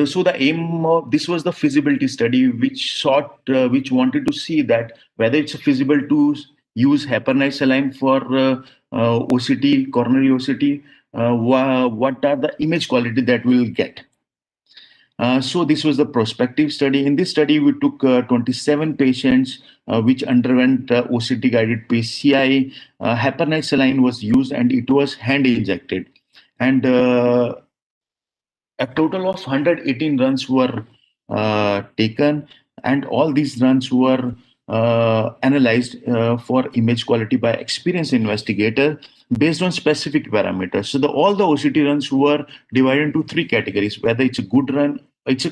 So the aim of this was the feasibility study, which wanted to see that whether it's feasible to use heparinized saline for OCT, coronary OCT, what are the image quality that we'll get. So this was the prospective study. In this study, we took 27 patients which underwent OCT-guided PCI. Heparinized saline was used, and it was hand injected. And a total of 118 runs were taken, and all these runs were analyzed for image quality by experienced investigator based on specific parameters. So all the OCT runs were divided into 3 categories: whether it's a good run, it's a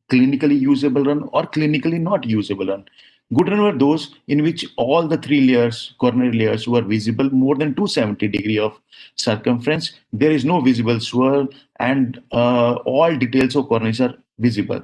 clinically usable run, or clinically not usable run. Good run were those in which all the 3 layers, coronary layers, were visible more than 270 degree of circumference. There is no visible swirl, and all details of coronaries are visible.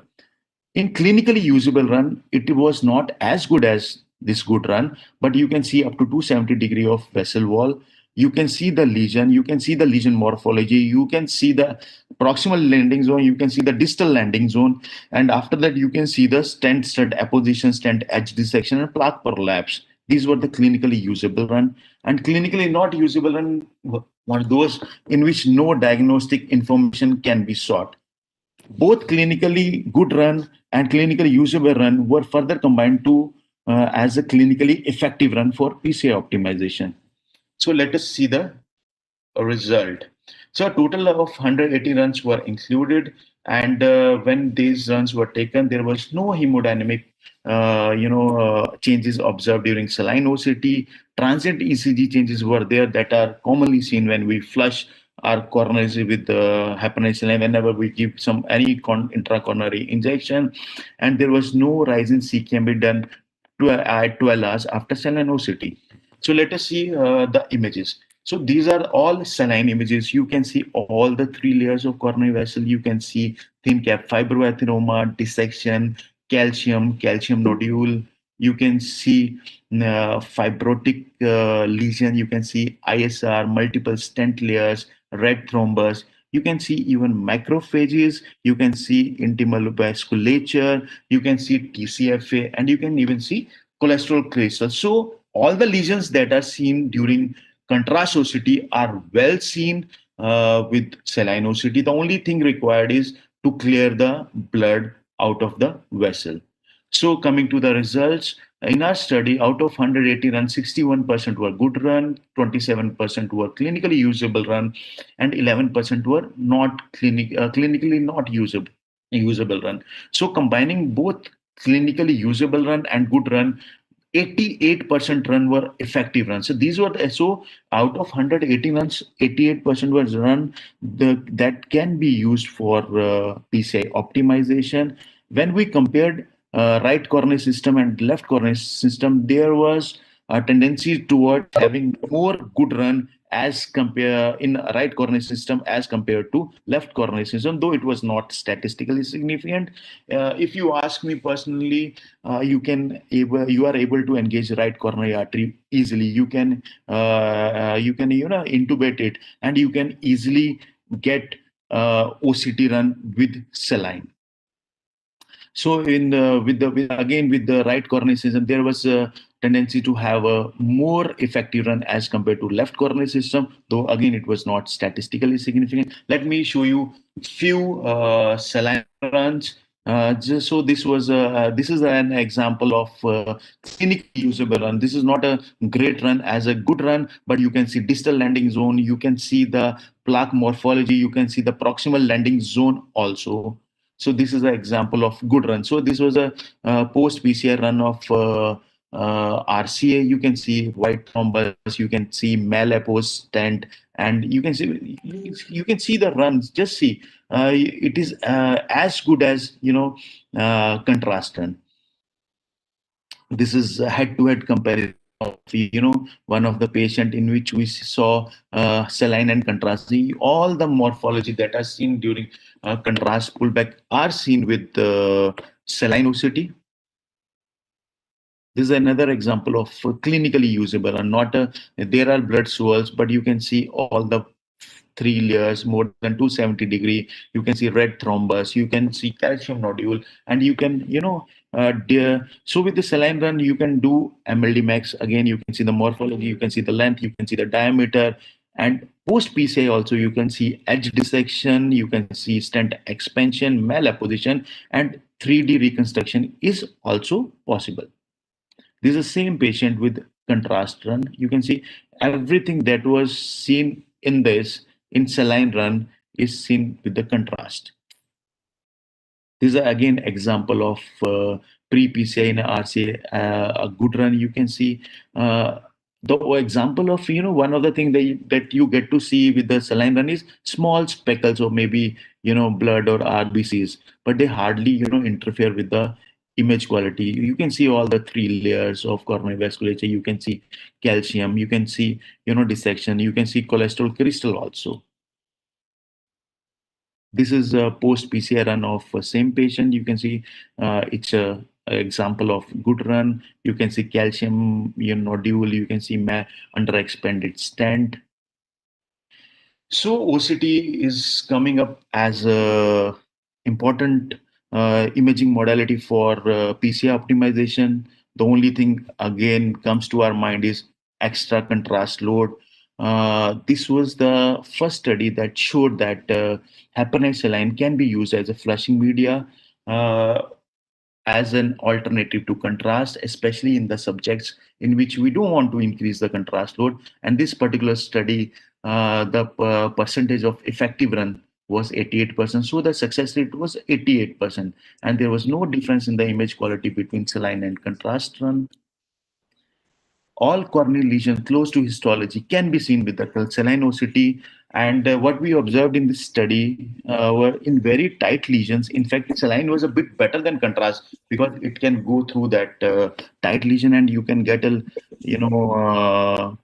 In clinically usable run, it was not as good as this good run, but you can see up to 270 degree of vessel wall. You can see the lesion, you can see the lesion morphology, you can see the proximal landing zone, you can see the distal landing zone, and after that you can see the stent stud apposition, stent edge dissection, and plaque prolapse. These were the clinically usable run. And clinically not usable run were those in which no diagnostic information can be sought. Both clinically good run and clinically usable run were further combined to as a clinically effective run for PCI optimization. So let us see the result. So a total of 180 runs were included, and when these runs were taken, there was no hemodynamic changes observed during saline OCT. Transient ECG changes were there that are commonly seen when we flush our coronaries with heparin saline whenever we give any intracoronary injection, and there was no rise in CKMB done at 12 hours after saline OCT. So let us see the images. So these are all saline images. You can see all the 3 layers of coronary vessel. You can see thin cap fibroadenoma, dissection, calcium nodule. You can see fibrotic lesion. You can see ISR, multiple stent layers, red thrombus. You can see even macrophages. You can see intimal vasculature. You can see TCFA, and you can even see cholesterol crystals. So all the lesions that are seen during contrast OCT are well seen with saline OCT. The only thing required is to clear the blood out of the vessel. So coming to the results, in our study, out of 180 runs, 61% were good run, 27% were clinically usable run, and 11% were not clinically not usable run. So combining both clinically usable run and good run, 88% run were effective runs. So these were out of 180 runs, 88% was run that can be used for PCI optimization. When we compared right coronary system and left coronary system, there was a tendency towards having more good run as compare in right coronary system as compared to left coronary system, though it was not statistically significant. If you ask me personally, you are able to engage right coronary artery easily. You can intubate it, and you can easily get OCT run with saline. So with the right coronary system, there was a tendency to have a more effective run as compared to left coronary system, though again it was not statistically significant. Let me show you few saline runs. This is an example of clinically usable run. This is not a great run as a good run, but you can see distal landing zone. You can see the plaque morphology. You can see the proximal landing zone also. So this is an example of good run. So this was a post PCI run of RCA. You can see white thrombus. You can see malapose stent, and you can see the runs. Just see, it is as good as contrast run. This is a head-to-head comparison of one of the patient in which we saw saline and contrast. All the morphology that are seen during contrast pullback are seen with saline OCT. This is another example of clinically usable and not there are blood swirls, but you can see all the 3 layers more than 270 degree. You can see red thrombus. You can see calcium nodule, and you can so with the saline run you can do MLD max. Again, you can see the morphology, you can see the length, you can see the diameter, and post PCI also you can see edge dissection, you can see stent expansion, malapposition, and 3D reconstruction is also possible. This is the same patient with contrast run. You can see everything that was seen in saline run is seen with the contrast. This is again example of pre-PCI in RCA, a good run. You can see the example of one of the things that you get to see with the saline run is small speckles or maybe blood or RBCs, but they hardly interfere with the image quality. You can see all the 3 layers of coronary vasculature. You can see calcium. You can see dissection. You can see cholesterol crystal also. This is a post PCI run of same patient. You can see it's a example of good run. You can see calcium nodule. You can see under expanded stent. So OCT is coming up as a important imaging modality for PCI optimization. The only thing again comes to our mind is extra contrast load. This was the first study that showed that heparin saline can be used as a flushing media as an alternative to contrast, especially in the subjects in which we don't want to increase the contrast load. And this particular study, the percentage of effective run was 88%. So the success rate was 88%. And there was no difference in the image quality between saline and contrast run. All corneal lesions close to histology can be seen with the saline OCT. And what we observed in this study were in very tight lesions. In fact, saline was a bit better than contrast because it can go through that tight lesion and you can get a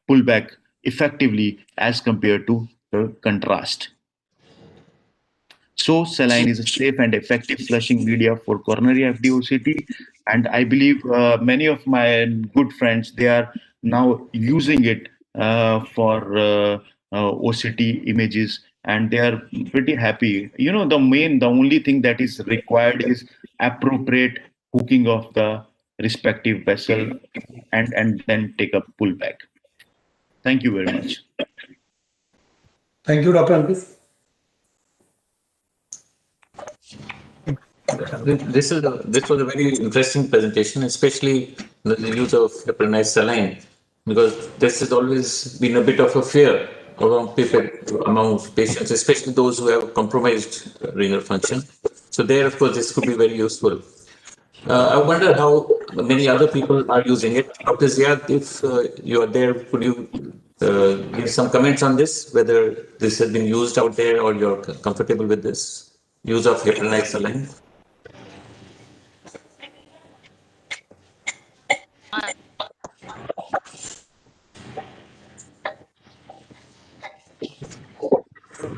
pullback effectively as compared to contrast. So saline is a safe and effective flushing media for coronary FDOCT. And I believe many of my good friends, they are now using it for OCT images, and they are pretty happy. You know, the only thing that is required is appropriate hooking of the respective vessel and then take a pullback. Thank you very much. Thank you, Dr. Ankush. This was a very interesting presentation, especially the use of heparinase saline, because this has always been a bit of a fear among patients, especially those who have compromised renal function. So there, of course, this could be very useful. I wonder how many other people are using it. Dr. Ziad, if you are there, could you give some comments on this, whether this has been used out there or you're comfortable with this use of heparinase saline?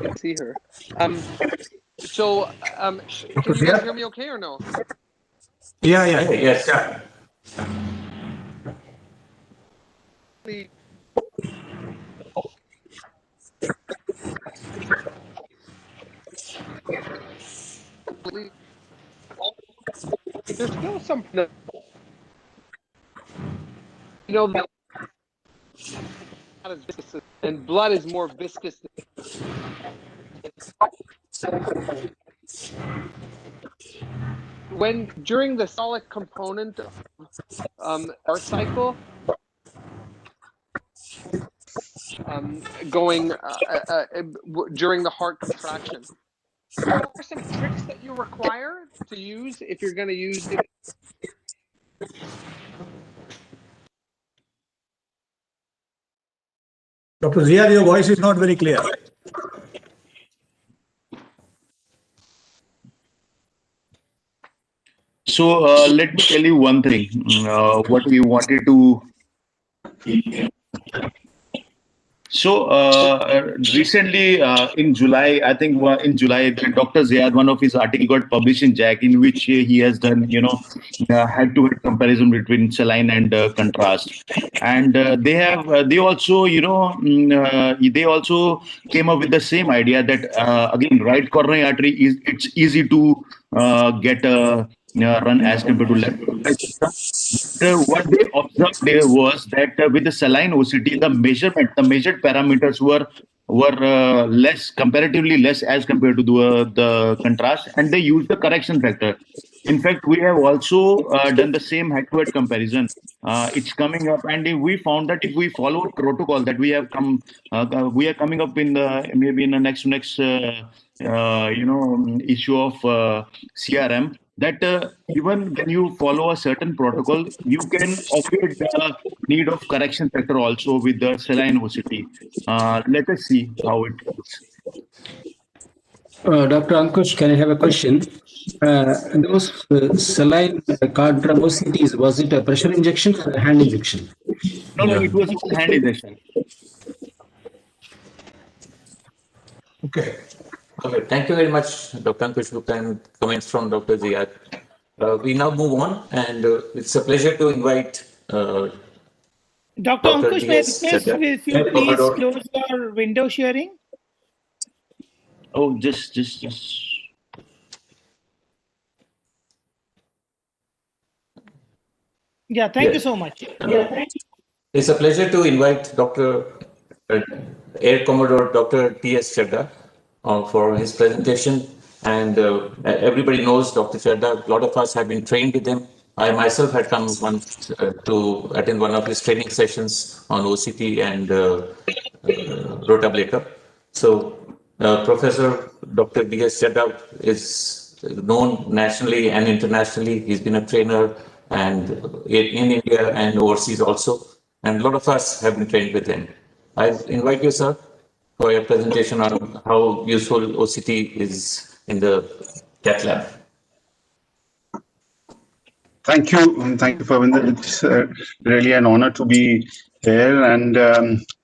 Can see her. Can you guys hear me okay or no? Yes. There's still some, that is viscous, and blood is more viscous. When during the solid component of our cycle, going during the heart contraction, are there some tricks that you require to use if you're going to use it? Dr. Ziad, your voice is not very clear. So let me tell you one thing, what we wanted to. So recently in July, I think in July, Dr. Ziad, one of his articles got published in JACC, in which he has done, head-to-head comparison between saline and contrast. And they also, they also came up with the same idea that, again, right coronary artery, it's easy to get a run as compared to left. What they observed there was that with the saline OCT, the measured parameters were comparatively less as compared to the contrast, and they used the correction factor. In fact, we have also done the same head-to-head comparison. It's coming up, and we found that if we follow a protocol that we are coming up in maybe in the next issue of CRM. That even when you follow a certain protocol, you can obviate the need of correction factor also with the saline OCT. Let us see how it goes. Dr. Ankush, can I have a question? Those saline cardiogram OCTs, was it a pressure injection or a hand injection? No, it was one hand injection. Okay. Thank you very much, Dr. Ankush, and comments from Dr. Ziad. We now move on, and it's a pleasure to invite Dr. Ankush, may I request if you please close your window sharing? Oh, just. Yeah, thank you so much. It's a pleasure to invite Dr. Air Commodore Dr. T.S. Chadha for his presentation. And everybody knows Dr. Chadha. A lot of us have been trained with him. I myself had come once to attend one of his training sessions on OCT and rotablator. So, Professor Dr. D.S. Chadha is known nationally and internationally. He's been a trainer and in India and overseas also. And a lot of us have been trained with him. I invite you, sir, for your presentation on how useful OCT is in the cath lab. Thank you, Parvinder. It's really an honor to be here, and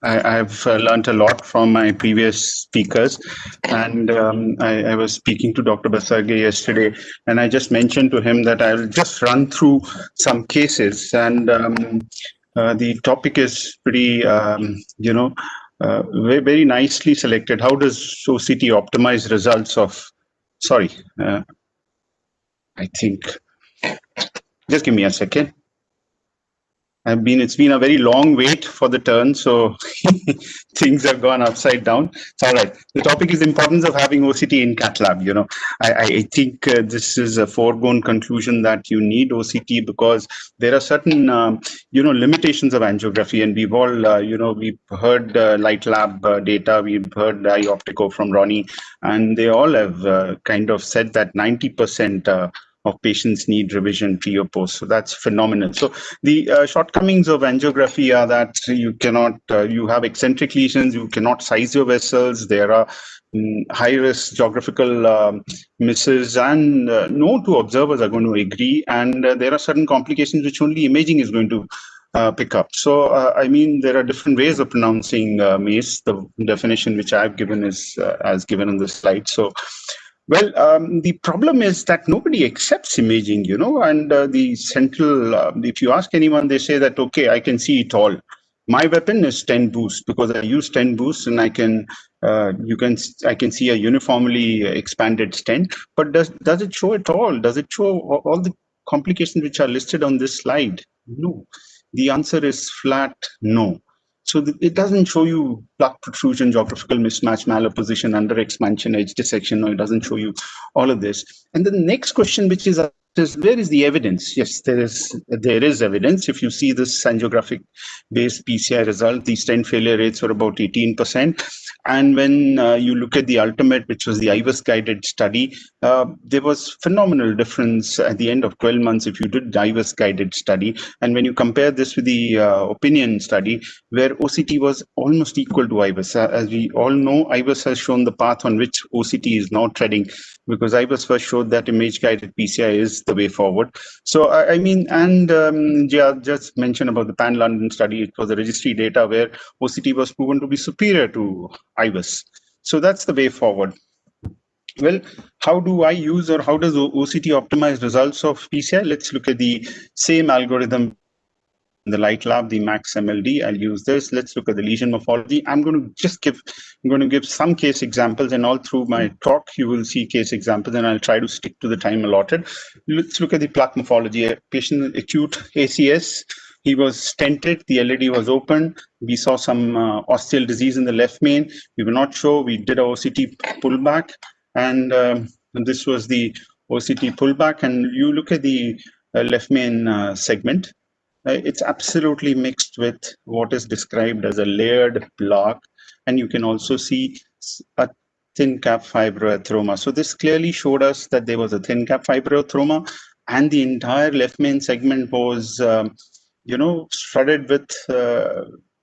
I've learned a lot from my previous speakers. And I was speaking to Dr. Basage yesterday, and I just mentioned to him that I'll just run through some cases, and the topic is pretty, very, very nicely selected. How does OCT optimize results of? Sorry, I think. Just give me a second. It's been a very long wait for the turn, so things have gone upside down. It's all right. The topic is the importance of having OCT in cath lab. I think this is a foregone conclusion that you need OCT because there are certain, limitations of angiography, and we've all, we've heard light lab data, we've heard iOptico from Ronnie, and they all have kind of said that 90% of patients need revision pre or post. So that's phenomenal. So the shortcomings of angiography are that you cannot, you have eccentric lesions, you cannot size your vessels, there are high risk geographical misses, and no two observers are going to agree. And there are certain complications which only imaging is going to pick up. So, I mean, there are different ways of pronouncing MACE. The definition which I've given is as given on the slide. So, well, the problem is that nobody accepts imaging, and the central, if you ask anyone, they say that, okay, I can see it all. My weapon is 10 boost because I use 10 boost and I can see a uniformly expanded stent, but does it show it all? Does it show all the complications which are listed on this slide? No. The answer is flat no. So it doesn't show you plaque protrusion, geographical mismatch, malapposition, under expansion, edge dissection. No, it doesn't show you all of this. And the next question, which is where is the evidence? Yes, there is evidence. If you see this angiographic-based PCI result, the stent failure rates were about 18%. And when you look at the ultimate, which was the IVUS-guided study, there was phenomenal difference at the end of 12 months if you did the IVUS-guided study. And when you compare this with the opinion study, where OCT was almost equal to IVUS. As we all know, IVUS has shown the path on which OCT is now treading, because IVUS first showed that image-guided PCI is the way forward. So, I mean, and just mentioned about the Pan-London study. It was a registry data where OCT was proven to be superior to IVUS. So that's the way forward. Well, how do I use, or how does OCT optimize results of PCI? Let's look at the same algorithm in the light lab, the max MLD. I'll use this. Let's look at the lesion morphology. I'm going to give some case examples, and all through my talk you will see case examples, and I'll try to stick to the time allotted. Let's look at the plaque morphology. A patient acute ACS. He was stented, the LAD was open. We saw some osteal disease in the left main. We were not sure. We did a OCT pullback, and this was the OCT pullback. And you look at the left main segment. It's absolutely mixed with what is described as a layered plaque, and you can also see a thin cap fibroatheroma. So this clearly showed us that there was a thin cap fibroatheroma, and the entire left main segment was studded with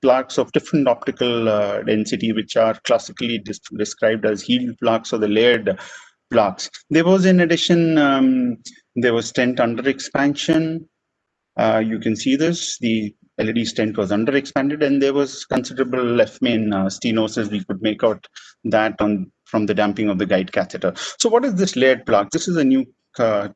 plaques of different optical density, which are classically described as healed plaques or the layered plaques. There was, in addition, there was stent under expansion. You can see this, the LAD stent was under expanded, and there was considerable left main stenosis. We could make out that from the damping of the guide catheter. So what is this layered plaque? This is a new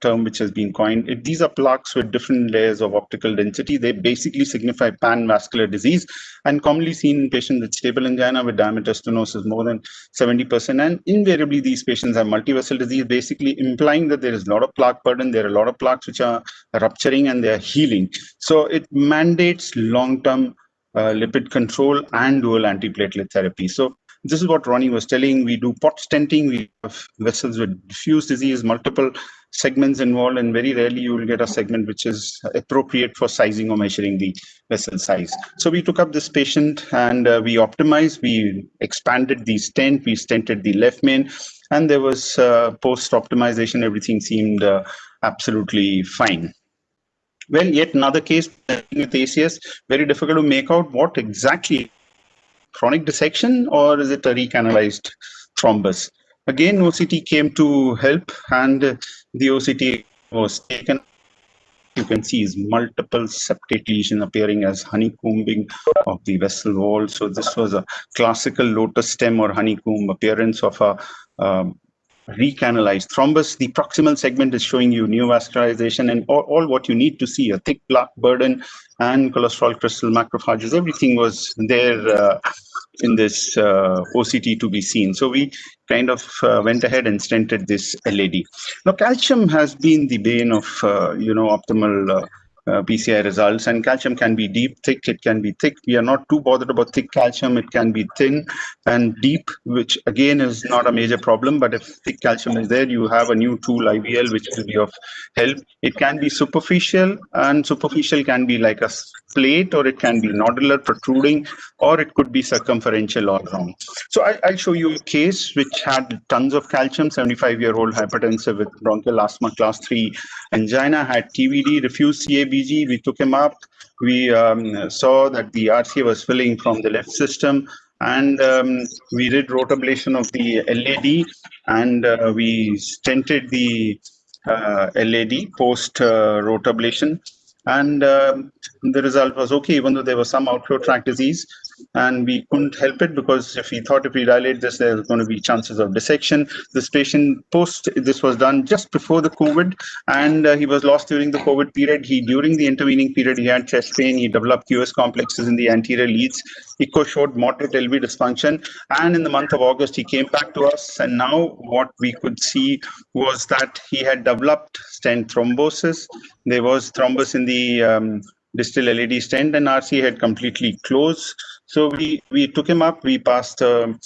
term which has been coined. These are plaques with different layers of optical density. They basically signify pan-vascular disease, and commonly seen in patients with stable angina with diameter stenosis more than 70%. And invariably, these patients have multivessel disease, basically implying that there is a lot of plaque burden. There are a lot of plaques which are rupturing and they are healing. So it mandates long-term lipid control and dual antiplatelet therapy. So this is what Ronnie was telling. We do pot stenting. We have vessels with diffuse disease, multiple segments involved, and very rarely you will get a segment which is appropriate for sizing or measuring the vessel size. So we took up this patient and we optimized, we expanded the stent, we stented the left main, and there was post-optimization, everything seemed absolutely fine. Well, yet another case with ACS, very difficult to make out what exactly, chronic dissection or is it a recanalized thrombus? Again, OCT came to help, and the OCT was taken. You can see is multiple septate lesion appearing as honeycombing of the vessel wall. So this was a classical lotus stem or honeycomb appearance of a recanalized thrombus. The proximal segment is showing you neovascularization and all what you need to see, a thick plaque burden and cholesterol crystal macrophages. Everything was there in this OCT to be seen. So we kind of went ahead and stented this LAD. Now, calcium has been the bane of optimal PCI results, and calcium can be deep, thick, it can be thick. We are not too bothered about thick calcium. It can be thin and deep, which again is not a major problem, but if thick calcium is there, you have a new tool, IVL, which will be of help. It can be superficial, and superficial can be like a plate, or it can be nodular, protruding, or it could be circumferential all around. So I'll show you a case which had tons of calcium, 75-year-old hypertensive with bronchial asthma, class 3 angina, had TVD, refused CABG. We took him up. We saw that the RCA was filling from the left system, and we did rotablation of the LAD, and we stented the LAD post rotablation. And the result was okay, even though there was some outflow tract disease, and we couldn't help it because if we thought if we dilate this, there's going to be chances of dissection. This patient this was done just before the COVID, and he was lost during the COVID period. During the intervening period, he had chest pain. He developed QS complexes in the anterior leads. Echo showed moderate LV dysfunction, and in the month of August, he came back to us, and now what we could see was that he had developed stent thrombosis. There was thrombus in the distal LAD stent, and RCA had completely closed. So we took him up, we passed the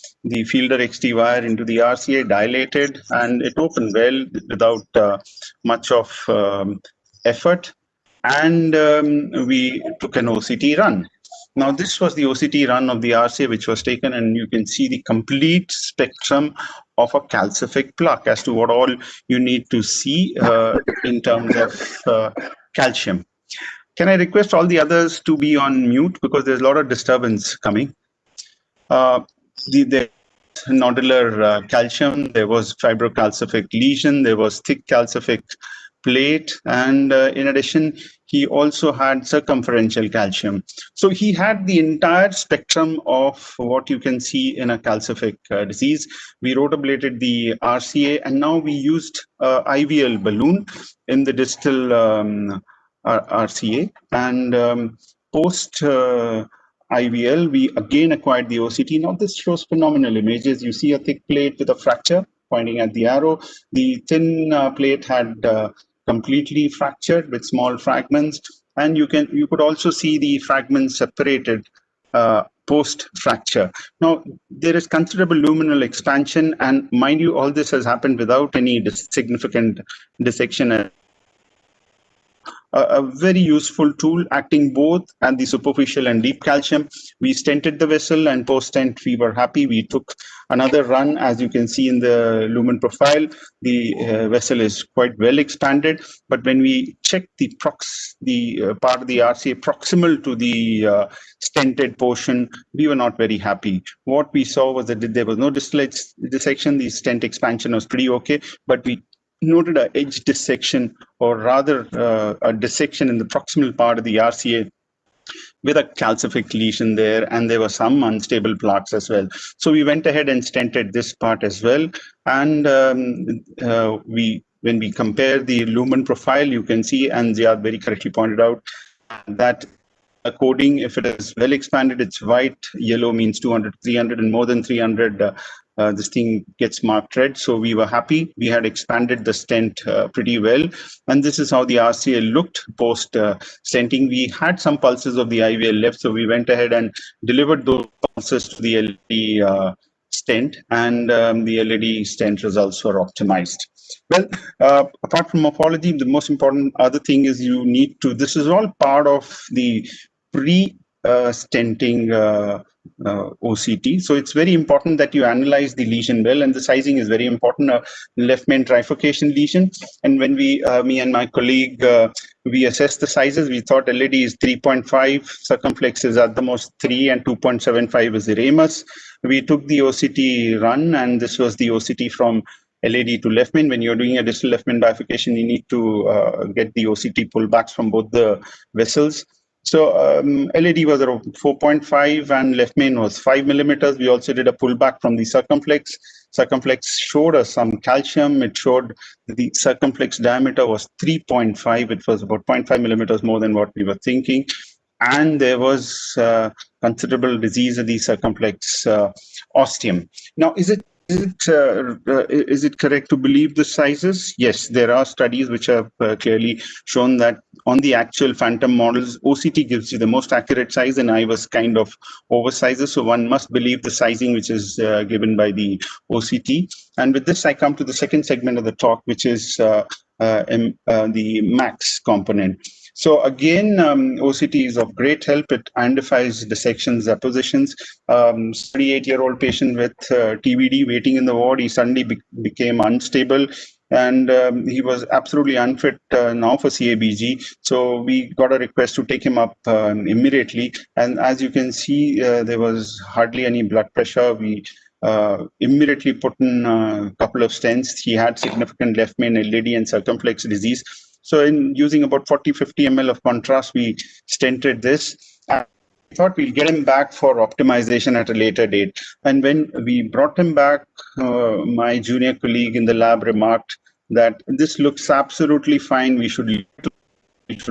Fielder XT wire into the RCA, dilated, and it opened well without much of effort. And we took an OCT run. Now, this was the OCT run of the RCA, which was taken, and you can see the complete spectrum of a calcific plaque as to what all you need to see in terms of calcium. Can I request all the others to be on mute because there's a lot of disturbance coming? The nodular calcium, there was fibrocalcific lesion, there was thick calcific plate, and in addition, he also had circumferential calcium. So he had the entire spectrum of what you can see in a calcific disease. We rotablated the RCA, and now we used IVL balloon in the distal RCA, and post IVL, we again acquired the OCT. Now this shows phenomenal images. You see a thick plate with a fracture pointing at the arrow. The thin plate had completely fractured with small fragments, and you could also see the fragments separated post fracture. Now there is considerable luminal expansion, and mind you, all this has happened without any significant dissection. A very useful tool acting both at the superficial and deep calcium. We stented the vessel, and post-stent we were happy. We took another run. As you can see in the lumen profile, the vessel is quite well expanded. But when we check the part of the RCA proximal to the stented portion, we were not very happy. What we saw was that there was no distal dissection. The stent expansion was pretty okay, but we noted a edge dissection, or rather a dissection in the proximal part of the RCA with a calcific lesion there, and there were some unstable plaques as well. So we went ahead and stented this part as well, and when we compare the lumen profile, you can see, and Ziad very correctly pointed out, that coding, if it is well expanded, it's white, yellow means 200, 300, and more than 300, this thing gets marked red. So we were happy. We had expanded the stent pretty well. And this is how the RCA looked post stenting. We had some pulses of the IVL left, so we went ahead and delivered those pulses to the LAD stent, and the LED stent results were optimized. Well, apart from morphology, the most important other thing is you need to, this is all part of the pre-stenting OCT. So it's very important that you analyze the lesion well, and the sizing is very important. A left main trifurcation lesion. And when we, me and my colleague, we assessed the sizes, we thought LED is 3.5, circumflex is at the most 3, and 2.75 is the ramus. We took the OCT run, and this was the OCT from LED to left main. When you're doing a distal left main bifurcation, you need to get the OCT pullbacks from both the vessels. So LED was around 4.5 and left main was 5 millimeters. We also did a pullback from the circumflex. Circumflex showed us some calcium. It showed the circumflex diameter was 3.5. It was about 0.5 millimeters more than what we were thinking. And there was considerable disease of the circumflex ostium. Now, is it correct to believe the sizes? Yes, there are studies which have clearly shown that on the actual phantom models, OCT gives you the most accurate size, and I was kind of oversized. So one must believe the sizing which is given by the OCT. And with this, I come to the second segment of the talk, which is the MAX component. So again, OCT is of great help. It identifies dissections, appositions. 38-year-old patient with TBD waiting in the ward, he suddenly became unstable, and he was absolutely unfit now for CABG. So we got a request to take him up immediately. And as you can see, there was hardly any blood pressure. We immediately put in a couple of stents. He had significant left main LED and circumflex disease. So in using about 40-50 ml of contrast, we stented this. I thought we'll get him back for optimization at a later date. And when we brought him back, my junior colleague in the lab remarked that this looks absolutely fine. We should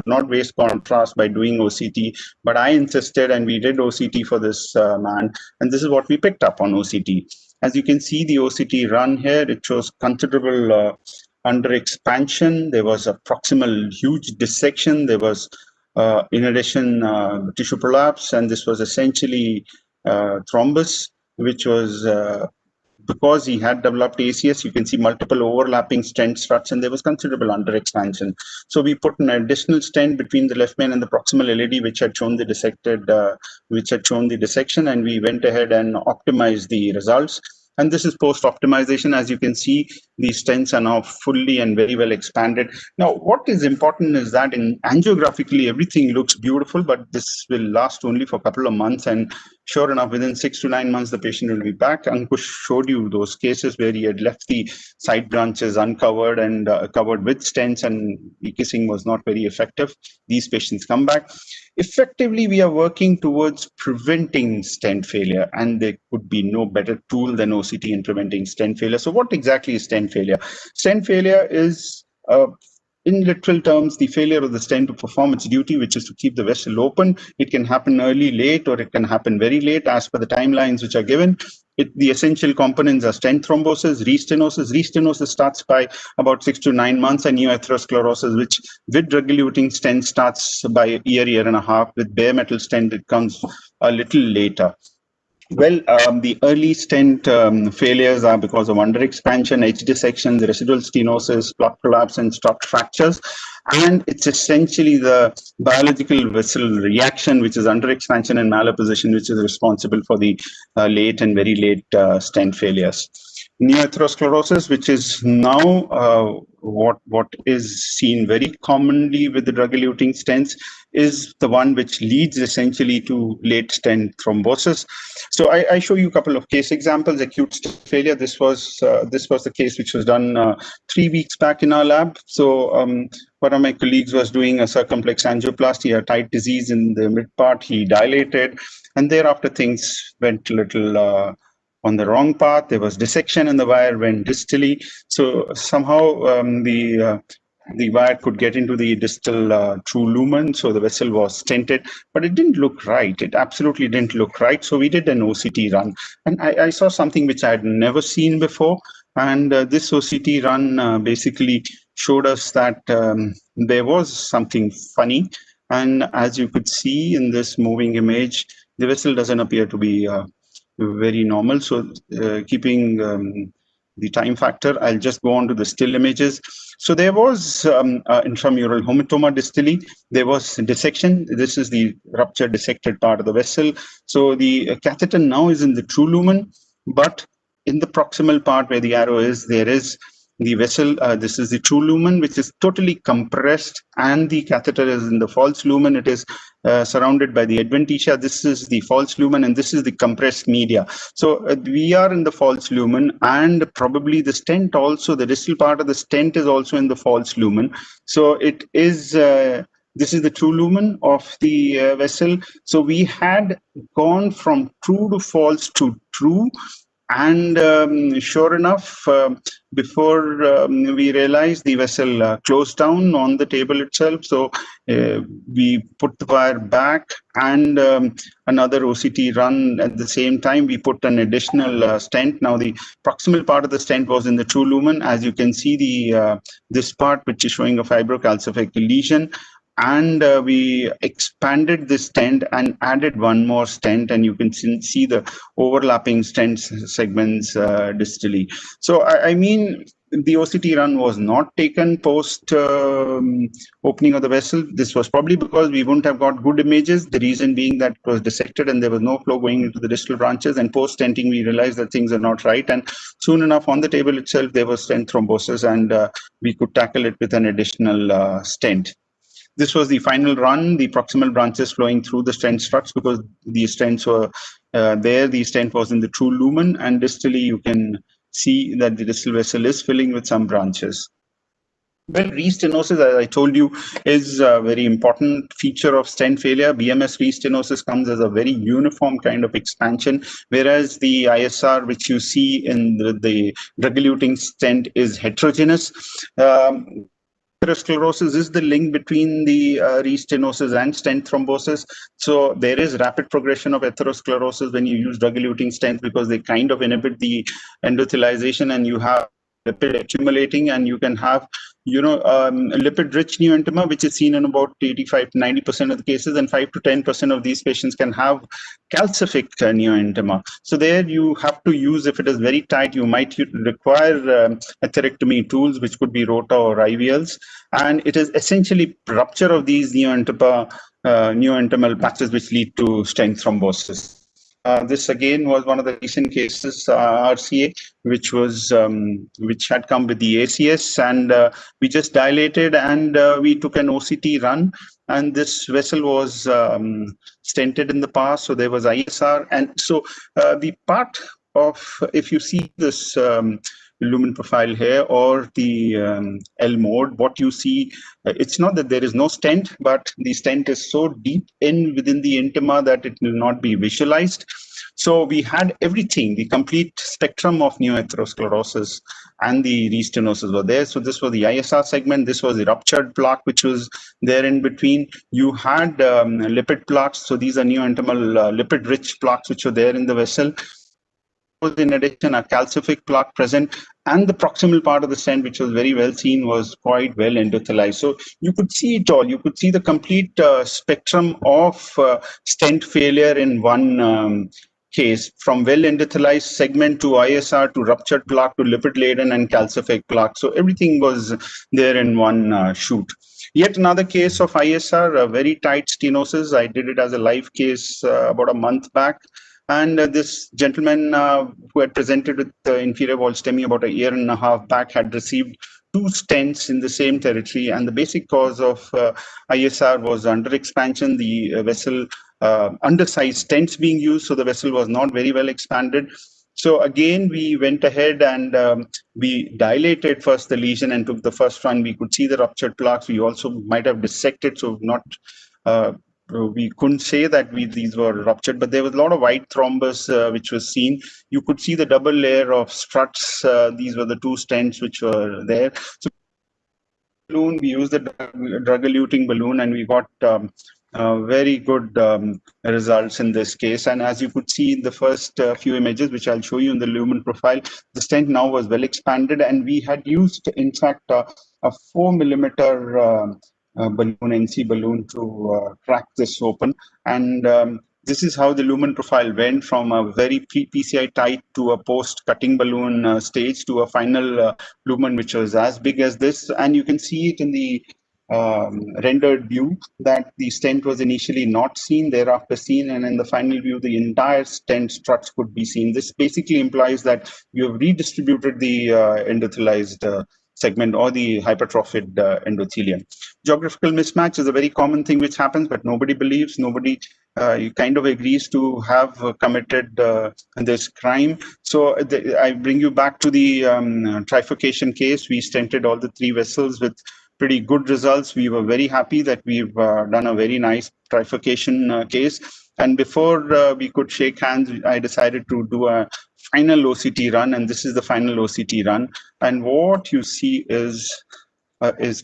not waste contrast by doing OCT. But I insisted, and we did OCT for this man. And this is what we picked up on OCT. As you can see, the OCT run here, it shows considerable under expansion. There was a proximal huge dissection. There was, in addition, tissue prolapse, and this was essentially thrombus, which was because he had developed ACS. You can see multiple overlapping stent struts, and there was considerable under expansion. So we put an additional stent between the left main and the proximal LED, which had shown the dissection, and we went ahead and optimized the results. And this is post-optimization. As you can see, these stents are now fully and very well expanded. Now, what is important is that in angiographically, everything looks beautiful, but this will last only for a couple of months. And sure enough, within 6 to 9 months, the patient will be back. Ankush showed you those cases where he had left the side branches uncovered and covered with stents, and kissing was not very effective. These patients come back. Effectively, we are working towards preventing stent failure, and there could be no better tool than OCT in preventing stent failure. So what exactly is stent failure? Stent failure is, in literal terms, the failure of the stent to perform its duty, which is to keep the vessel open. It can happen early, late, or it can happen very late as per the timelines which are given. The essential components are stent thrombosis, restenosis. Restenosis starts by about 6 to 9 months, and neoatherosclerosis, which with drug-eluting stent starts by year and a half. With bare metal stent, it comes a little later. Well, the early stent failures are because of under expansion, edge dissections, residual stenosis, plot collapse, and strut fractures. And it's essentially the biological vessel reaction, which is under expansion and malapposition, which is responsible for the late and very late stent failures. Neoatherosclerosis, which is now what is seen very commonly with the drug-eluting stents, is the one which leads essentially to late stent thrombosis. So I show you a couple of case examples. Acute stent failure. This was the case which was done 3 weeks back in our lab. So one of my colleagues was doing a circumflex angioplasty, a tight disease in the mid part. He dilated, and thereafter things went a little on the wrong path. There was dissection, and the wire went distally. So somehow the wire could get into the distal true lumen, so the vessel was stented, but it didn't look right. It absolutely didn't look right. So we did an OCT run, and I saw something which I had never seen before. And this OCT run basically showed us that there was something funny. And as you could see in this moving image, the vessel doesn't appear to be very normal. So keeping the time factor, I'll just go on to the still images. So there was intramural hematoma distally. There was dissection. This is the ruptured, dissected part of the vessel. So the catheter now is in the true lumen, but in the proximal part where the arrow is, there is the vessel. This is the true lumen, which is totally compressed, and the catheter is in the false lumen. It is surrounded by the adventitia. This is the false lumen, and this is the compressed media. So we are in the false lumen, and probably the stent also, the distal part of the stent is also in the false lumen. So it is, this is the true lumen of the vessel. So we had gone from true to false to true. And sure enough, before we realized, the vessel closed down on the table itself. So we put the wire back, and another OCT run at the same time. We put an additional stent. Now the proximal part of the stent was in the true lumen. As you can see, the this part, which is showing a fibrocalcific lesion. And we expanded this stent and added one more stent, and you can see the overlapping stent segments distally. So I mean, the OCT run was not taken post opening of the vessel. This was probably because we wouldn't have got good images. The reason being that it was dissected and there was no flow going into the distal branches. And post stenting, we realized that things are not right. And soon enough, on the table itself, there was stent thrombosis, and we could tackle it with an additional stent. This was the final run, the proximal branches flowing through the stent struts, because the stents were there. The stent was in the true lumen, and distally you can see that the distal vessel is filling with some branches. Well, restenosis, as I told you, is a very important feature of stent failure. BMS restenosis comes as a very uniform kind of expansion, whereas the ISR, which you see in the drug-eluting stent, is heterogeneous. Atherosclerosis is the link between the restenosis and stent thrombosis. So there is rapid progression of atherosclerosis when you use drug-eluting stents, because they kind of inhibit the endothelization, and you have lipid accumulating, and you can have, you know, lipid-rich neointima, which is seen in about 85 to 90% of the cases, and 5 to 10% of these patients can have calcific neointima. So there you have to use, if it is very tight, you might require atherectomy tools, which could be rota or IVLs, and it is essentially rupture of these neointimal patches which lead to stent thrombosis. This again was one of the recent cases, RCA, which was which had come with the ACS, and we just dilated, and we took an OCT run, and this vessel was stented in the past, so there was ISR, and so the part of, if you see this lumen profile here or the L mode, what you see, it's not that there is no stent, but the stent is so deep within the intima that it will not be visualized. So we had everything, the complete spectrum of neoatherosclerosis, and the restenosis were there. So this was the ISR segment. This was the ruptured plaque, which was there in between. You had lipid plaques. So these are neointimal lipid-rich plaques which were there in the vessel. In addition, a calcific plaque present, and the proximal part of the stent, which was very well seen, was quite well endothelized. So you could see it all. You could see the complete spectrum of stent failure in one case, from well endothelized segment to ISR to ruptured plaque to lipid-laden and calcific plaque. So everything was there in one shoot. Yet another case of ISR, a very tight stenosis. I did it as a live case about a month back. And this gentleman who had presented with inferior wall STEMI about a year and a half back had received 2 stents in the same territory. And the basic cause of ISR was under expansion, the vessel, undersized stents being used. So the vessel was not very well expanded. So again, we went ahead and we dilated first the lesion and took the first run. We could see the ruptured plaques. We also might have dissected, so not we couldn't say that these were ruptured, but there was a lot of white thrombus which was seen. You could see the double layer of struts. These were the 2 stents which were there. So balloon, we used the drug-eluting balloon, and we got very good results in this case. And as you could see in the first few images, which I'll show you in the lumen profile, the stent now was well expanded, and we had used, in fact, a 4mm balloon, NC balloon, to crack this open. And this is how the lumen profile went from a very pre-PCI tight to a post-cutting balloon stage to a final lumen which was as big as this. And you can see it in the rendered view that the stent was initially not seen, thereafter seen, and in the final view the entire stent struts could be seen. This basically implies that you have redistributed the endothelialized segment or the hypertrophied endothelium. Geographical mismatch is a very common thing which happens, but nobody believes, nobody kind of agrees to have committed this crime. So I bring you back to the trifurcation case. We stented all the 3 vessels with pretty good results. We were very happy that we've done a very nice trifurcation case. And before we could shake hands, I decided to do a final OCT run, and this is the final OCT run. And what you see is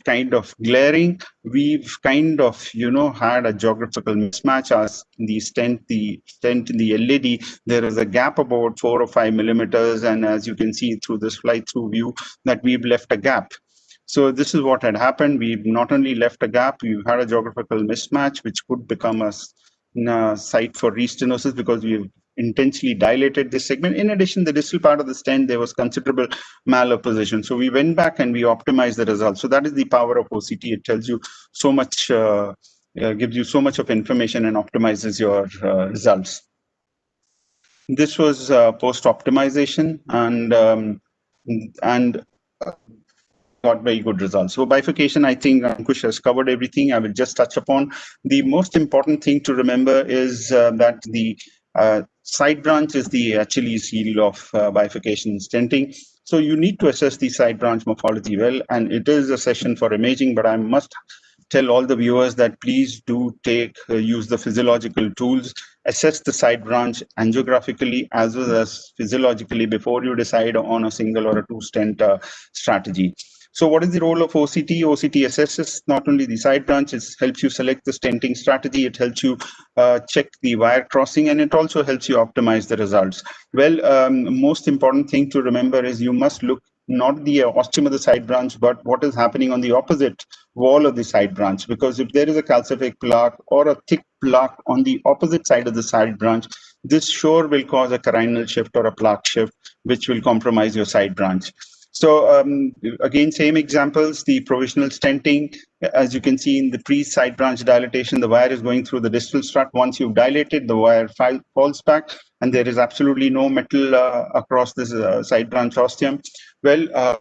kind of glaring. We've kind of, had a geographical mismatch as the stent in the LED. There is a gap about 4 or 5 millimeters, and as you can see through this fly-through view, that we've left a gap. So this is what had happened. We've not only left a gap, we've had a geographical mismatch, which could become a site for restenosis because we've intentionally dilated this segment. In addition, the distal part of the stent, there was considerable malopposition. So we went back and we optimized the results. So that is the power of OCT. It tells you so much, gives you so much of information and optimizes your results. This was post-optimization and got very good results. So bifurcation, I think Ankush has covered everything. I will just touch upon. The most important thing to remember is that the side branch is the Achilles heel of bifurcation stenting. So you need to assess the side branch morphology well, and it is a session for imaging, but I must tell all the viewers that please do use the physiological tools, assess the side branch angiographically as well as physiologically before you decide on a single or a 2 stent strategy. So what is the role of OCT? OCT assesses not only the side branch, it helps you select the stenting strategy, it helps you check the wire crossing, and it also helps you optimize the results. Well, most important thing to remember is you must look not the ostium of the side branch, but what is happening on the opposite wall of the side branch. Because if there is a calcific plaque or a thick plaque on the opposite side of the side branch, this sure will cause a carinal shift or a plaque shift, which will compromise your side branch. So again, same examples, the provisional stenting, as you can see in the pre-side branch dilatation, the wire is going through the distal strut. Once you've dilated, the wire falls back and there is absolutely no metal across this side branch ostium. Well,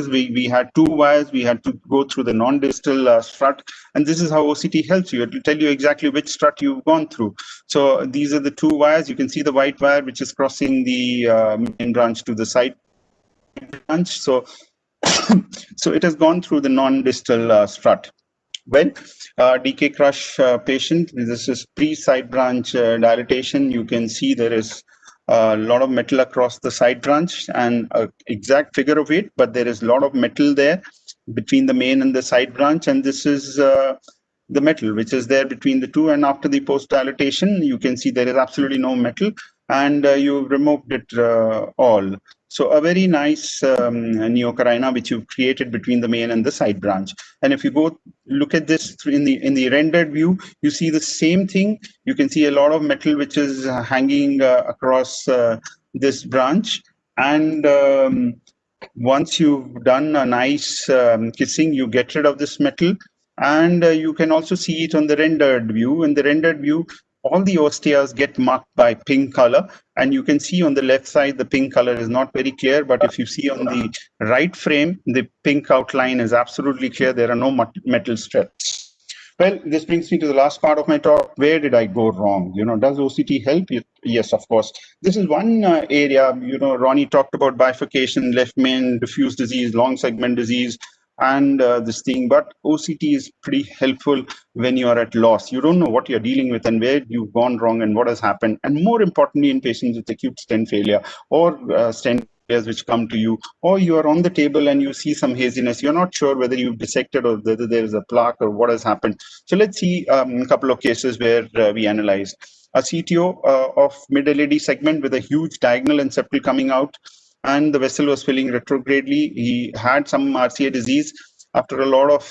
we had 2 wires, we had to go through the non-distal strut, and this is how OCT helps you. It will tell you exactly which strut you've gone through. So these are the 2 wires. You can see the white wire which is crossing the main branch to the side branch. So, so it has gone through the non-distal strut. Well, DK crush patient, this is pre-side branch dilatation. You can see there is a lot of metal across the side branch and exact figure of it, but there is a lot of metal there between the main and the side branch, and this is the metal which is there between the 2. And after the post dilatation, you can see there is absolutely no metal, and you removed it all. So a very nice neocarina which you've created between the main and the side branch. And if you go look at this in the rendered view, you see the same thing. You can see a lot of metal which is hanging across this branch. And once you've done a nice kissing, you get rid of this metal. And you can also see it on the rendered view. In the rendered view, all the osteas get marked by pink color, and you can see on the left side the pink color is not very clear, but if you see on the right frame, the pink outline is absolutely clear. There are no metal strips. Well, this brings me to the last part of my talk. Where did I go wrong? Does OCT help? Yes, of course. This is one area, Ronnie talked about bifurcation, left main, diffuse disease, long segment disease, and this thing, but OCT is pretty helpful when you are at loss. You don't know what you're dealing with and where you've gone wrong and what has happened. And more importantly, in patients with acute stent failure or stent failures which come to you, or you are on the table and you see some haziness, you're not sure whether you've dissected or whether there is a plaque or what has happened. So let's see a couple of cases where we analyzed. A CTO of mid-LED segment with a huge diagonal and septal coming out, and the vessel was filling retrogradely. He had some RCA disease, after a lot of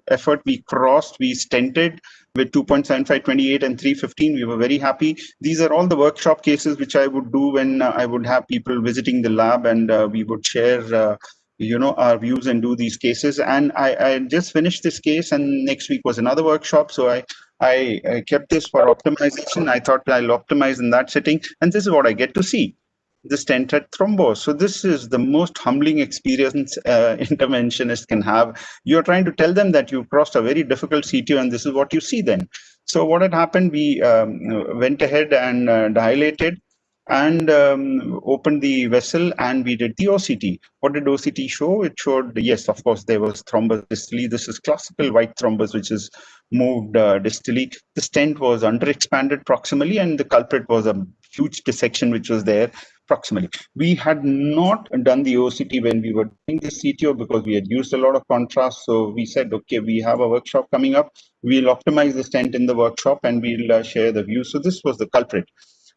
effort, we stented with 2.75, 28, and 315. We were very happy. These are all the workshop cases which I would do when I would have people visiting the lab, and we would share our views and do these cases. And I just finished this case, and next week was another workshop. So I kept this for optimization. I thought I'll optimize in that setting, and this is what I get to see. The stent had thrombose. So this is the most humbling experience interventionist can have. You're trying to tell them that you've crossed a very difficult CTO, and this is what you see then. So what had happened, we went ahead and dilated and opened the vessel, and we did the OCT. What did OCT show? It showed, yes, of course, there was thrombus distally. This is classical white thrombus, which is moved distally. The stent was underexpanded proximally, and the culprit was a huge dissection which was there proximally. We had not done the OCT when we were doing the CTO because we had used a lot of contrast. So we said, okay, we have a workshop coming up. We'll optimize the stent in the workshop, and we'll share the view. So this was the culprit.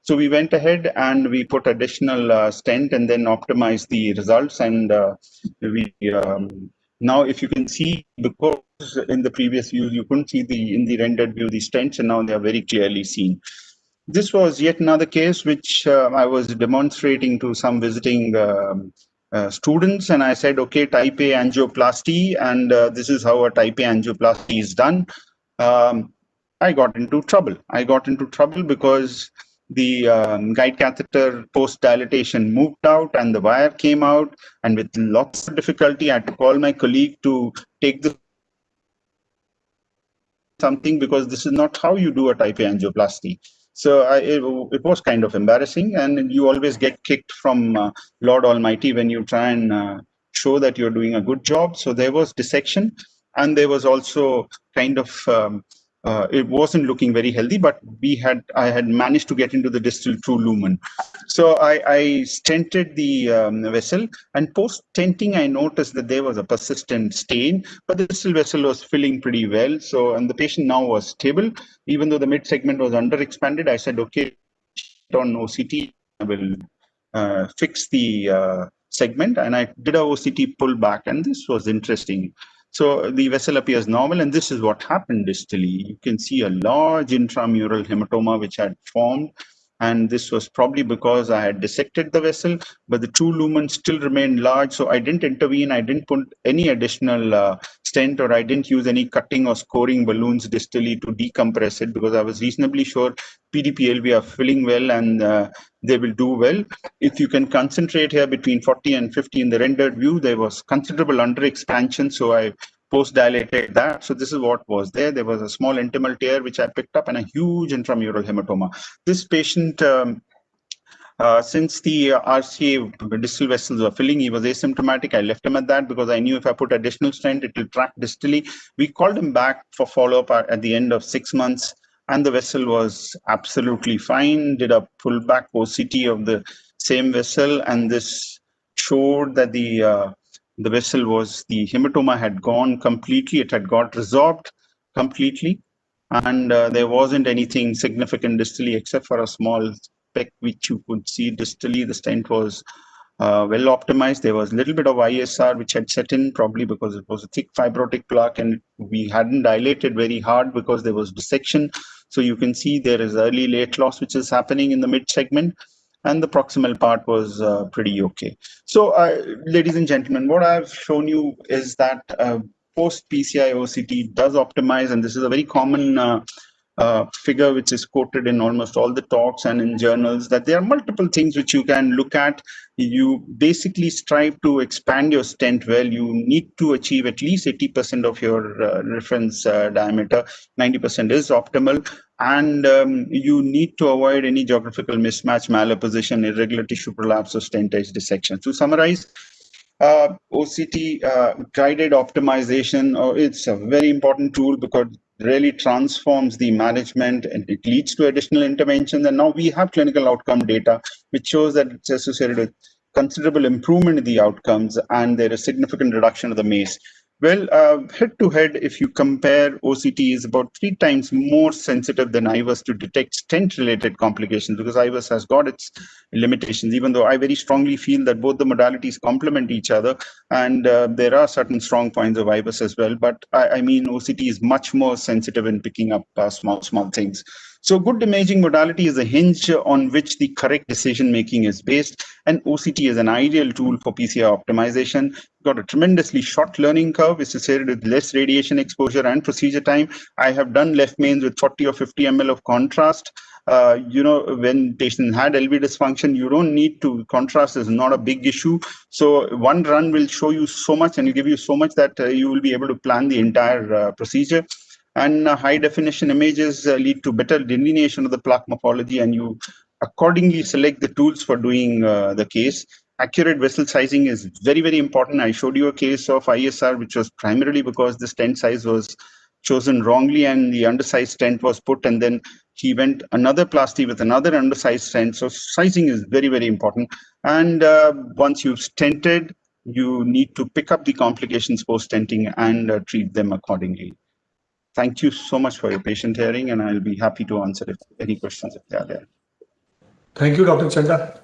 So we went ahead and we put additional stent and then optimized the results. And now, if you can see, because in the previous view you couldn't see in the rendered view the stents, and now they are very clearly seen. This was yet another case which I was demonstrating to some visiting students, and I said, okay, type A angioplasty, and this is how a type A angioplasty is done. I got into trouble. Because the guide catheter post dilatation moved out and the wire came out, and with lots of difficulty I had to call my colleague to take the something, because this is not how you do a type A angioplasty. So it was kind of embarrassing, and you always get kicked from Lord Almighty when you try and show that you're doing a good job. So there was dissection, and there was also kind of it wasn't looking very healthy, but I had managed to get into the distal true lumen. So I stented the vessel, and post stenting I noticed that there was a persistent stain, but the distal vessel was filling pretty well. So, and the patient now was stable, even though the mid segment was underexpanded. I said, okay, on OCT, I will fix the segment, and I did a OCT pull back, and this was interesting. So the vessel appears normal, and this is what happened distally. You can see a large intramural hematoma which had formed, and this was probably because I had dissected the vessel, but the true lumen still remained large. So I didn't intervene. I didn't put any additional stent, or I didn't use any cutting or scoring balloons distally to decompress it, because I was reasonably sure PDPLV are filling well and they will do well. If you can concentrate here between 40 and 50 in the rendered view, there was considerable under expansion. So I post-dilated that. So this is what was there. There was a small intimal tear which I picked up, and a huge intramural hematoma. This patient, since the RCA distal vessels were filling, he was asymptomatic. I left him at that because I knew if I put additional stent, it will track distally. We called him back for follow-up at the end of 6 months, and the vessel was absolutely fine. Did a pullback OCT of the same vessel, and this showed that the vessel was, the hematoma had gone completely. It had got resorbed completely, and there wasn't anything significant distally except for a small speck which you could see distally. The stent was well optimized. There was a little bit of ISR which had set in, probably because it was a thick fibrotic plaque, and we hadn't dilated very hard because there was dissection. So you can see there is early late loss which is happening in the mid segment, and the proximal part was pretty okay. So ladies and gentlemen, what I've shown you is that post PCI OCT does optimize, and this is a very common figure which is quoted in almost all the talks and in journals, that there are multiple things which you can look at. You basically strive to expand your stent well. You need to achieve at least 80% of your reference diameter. 90% is optimal. And you need to avoid any geographical mismatch, malapposition, irregular tissue prolapse, or stent edge dissection. To summarize, OCT guided optimization, it's a very important tool because it really transforms the management, and it leads to additional interventions. And now we have clinical outcome data which shows that it's associated with considerable improvement in the outcomes, and there is significant reduction of the MACE. Well, head to head, if you compare, OCT is about 3 times more sensitive than IVUS to detect stent-related complications, because IVUS has got its limitations, even though I very strongly feel that both the modalities complement each other, and there are certain strong points of IVUS as well. But I mean, OCT is much more sensitive in picking up small things. So good imaging modality is a hinge on which the correct decision making is based, and OCT is an ideal tool for PCI optimization. Got a tremendously short learning curve associated with less radiation exposure and procedure time. I have done left mains with 40 or 50 ml of contrast. When patients had LV dysfunction, you don't need to, contrast is not a big issue. So one run will show you so much and give you so much that you will be able to plan the entire procedure. And high definition images lead to better delineation of the plaque morphology, and you accordingly select the tools for doing the case. Accurate vessel sizing is very, very important. I showed you a case of ISR, which was primarily because the stent size was chosen wrongly and the undersized stent was put, and then he went another plasty with another undersized stent. So sizing is very, very important. And once you've stented, you need to pick up the complications post-stenting and treat them accordingly. Thank you so much for your patient hearing, and I'll be happy to answer any questions if they are there. Thank you, Dr. Chanda.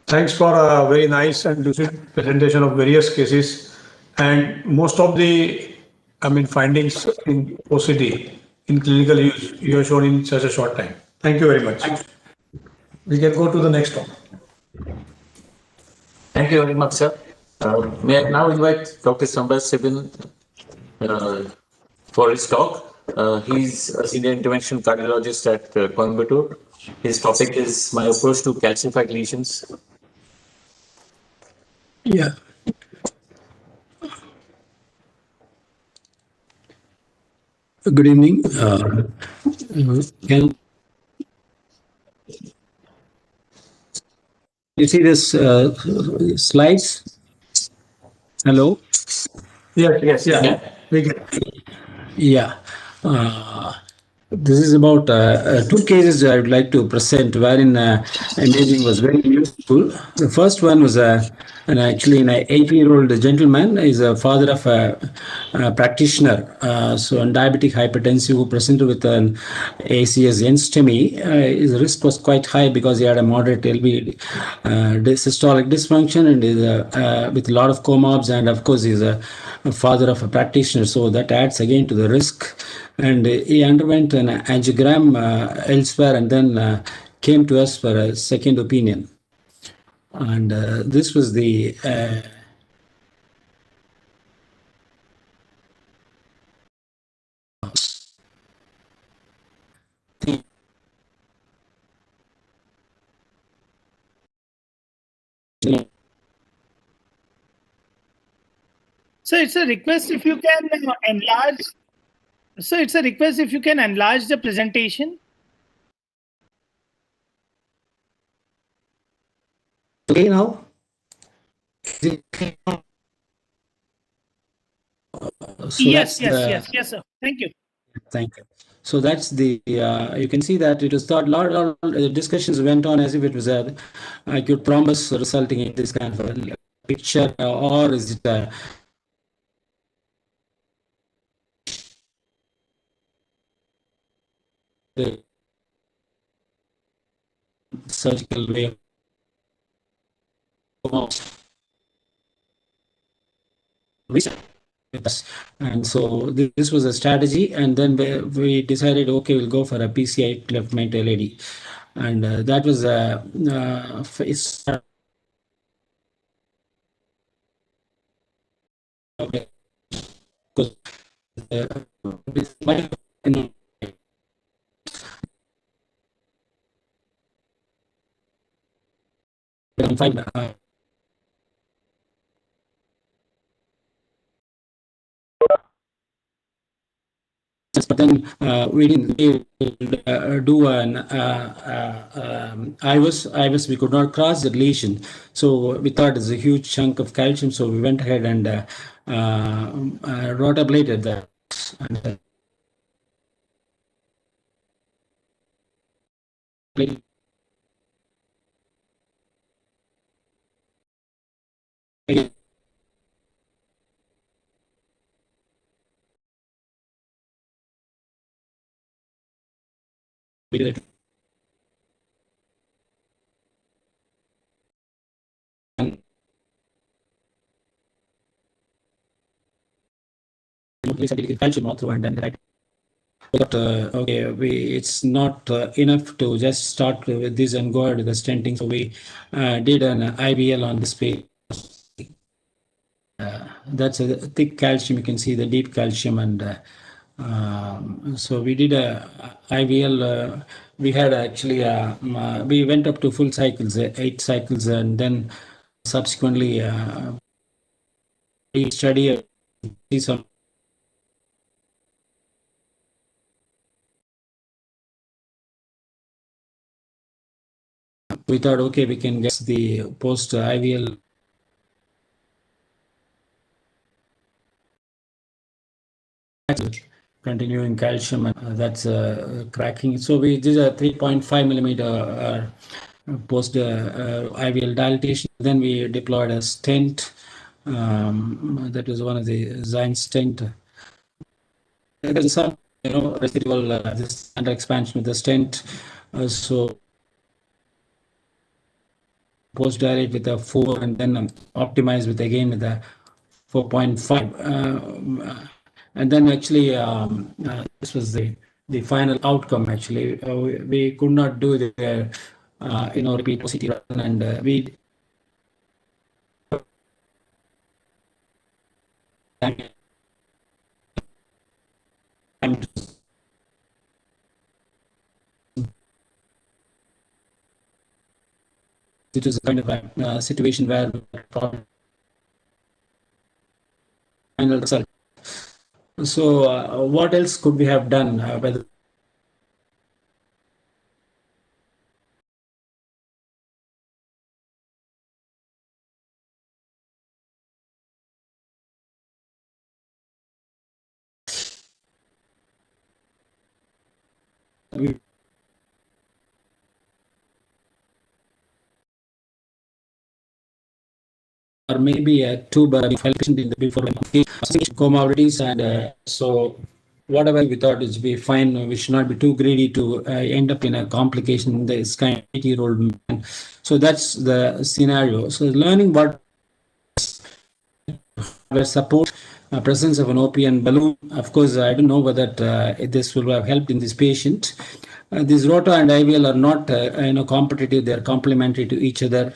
Thanks for a very nice and lucid presentation of various cases, and most of the, findings in OCT in clinical use you have shown in such a short time. Thank you very much. We can go to the next one. Thank you very much, sir. May I now invite Dr. Sambas Sibin for his talk. He's a senior intervention cardiologist at Coimbatore. His topic is my approach to calcified lesions. Yeah. Good evening. Can you see this slides? Hello? Yes. We get. Yeah. This is about 2 cases I would like to present wherein imaging was very useful. The first one was actually an 80-year-old gentleman. Is a father of a practitioner, so a diabetic hypertensive who presented with an ACS STEMI. His risk was quite high because he had a moderate LV systolic dysfunction and is with a lot of comorbs, and of course he's a father of a practitioner, so that adds again to the risk. And he underwent an angiogram elsewhere and then came to us for a second opinion. And this was the So it's a request if you can enlarge. So it's a request if you can enlarge the presentation. Okay now? Yes, sir. Thank you. Thank you. So that's the, you can see that it was thought, a lot of discussions went on as if it was a acute thrombus resulting in this kind of a picture, or is it a surgical way of research. And so this was a strategy, and then we decided, okay, we'll go for a PCI cleft mate LAD, and that was but then we didn't do an IVUS. We could not cross the lesion, so we thought it's a huge chunk of calcium, so we went ahead and rotablated that. And, we did it. And calcium all through, and then right. But okay, it's not enough to just start with this and go ahead with the stenting. So we did an IVL on this page. That's a thick calcium. You can see the deep calcium, and so we did a IVL. We had actually we went up to full cycles, 8 cycles, and then subsequently we study see some. We thought, okay, we can get the post IVL continuing calcium, and that's cracking. So we did a 3.5 millimeter post IVL dilatation. Then we deployed a stent. That was one of the Zyme stent. There's some, residual this under expansion with the stent. So post dilate with a 4, and then optimize with again with a 4.5. And then actually, this was the final outcome. Actually, we could not do the repeat OCT run, and we it was a kind of a situation where final result. So what else could we have done? Whether we or maybe a tube patient in the before comorbidities, and so whatever we thought is be fine. We should not be too greedy to end up in a complication in this kind of 80-year-old man. So that's the scenario. So learning what support presence of an OPN balloon. Of course, I don't know whether this will have helped in this patient. These ROTA and IVL are not competitive; they are complementary to each other.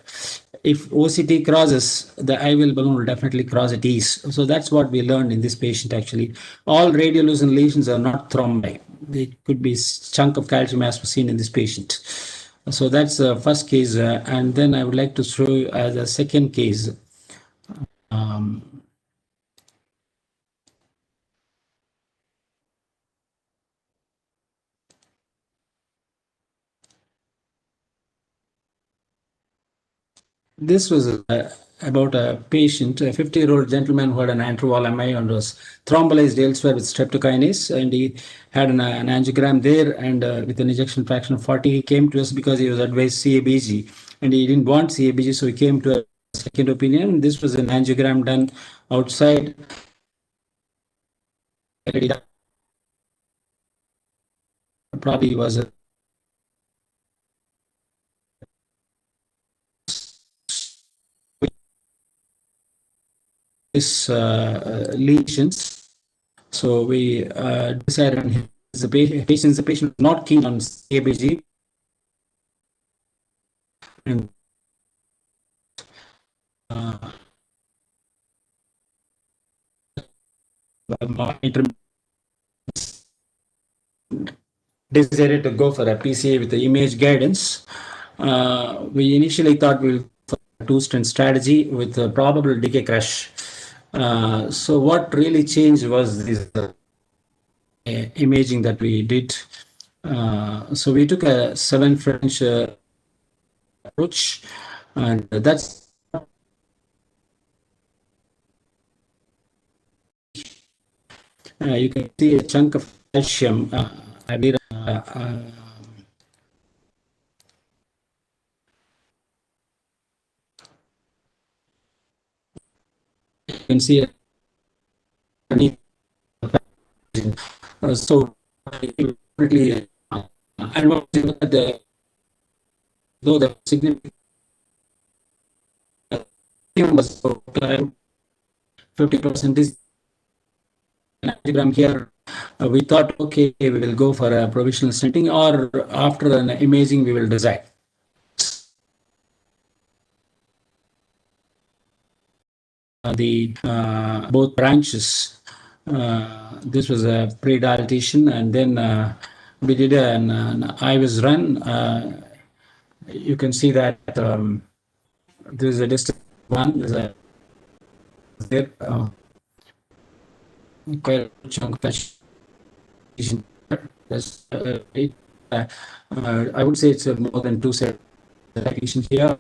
If OCT crosses, the IVL balloon will definitely cross at ease. So that's what we learned in this patient. Actually, all radiolucent lesions are not thrombi. They could be chunk of calcium, as was seen in this patient. So that's the first case, and then I would like to show you as a second case. This was about a patient, a 50-year-old gentleman who had an antral MI and was thrombolized elsewhere with streptokinase, and he had an angiogram there, and with an ejection fraction of 40. He came to us because he was advised CABG, and he didn't want CABG, so he came to a second opinion. This was an angiogram done outside. Probably was a lesions. So we decided the patient not keen on CABG, and decided to go for a PCA with the image guidance. We initially thought we'll for a 2-stent strategy with a probable decay crash. So what really changed was this imaging that we did. So we took a 7 French approach, and that's you can see a chunk of calcium. You can see so and what the though the significant was 50% is angiogram here. We thought, okay, we will go for a provisional stenting, or after an imaging, we will decide. The both branches. This was a pre-dilatation, and then we did an IVIS run. You can see that there is a distant one. There's a there quite a chunk of I would say it's more than 2 sets here.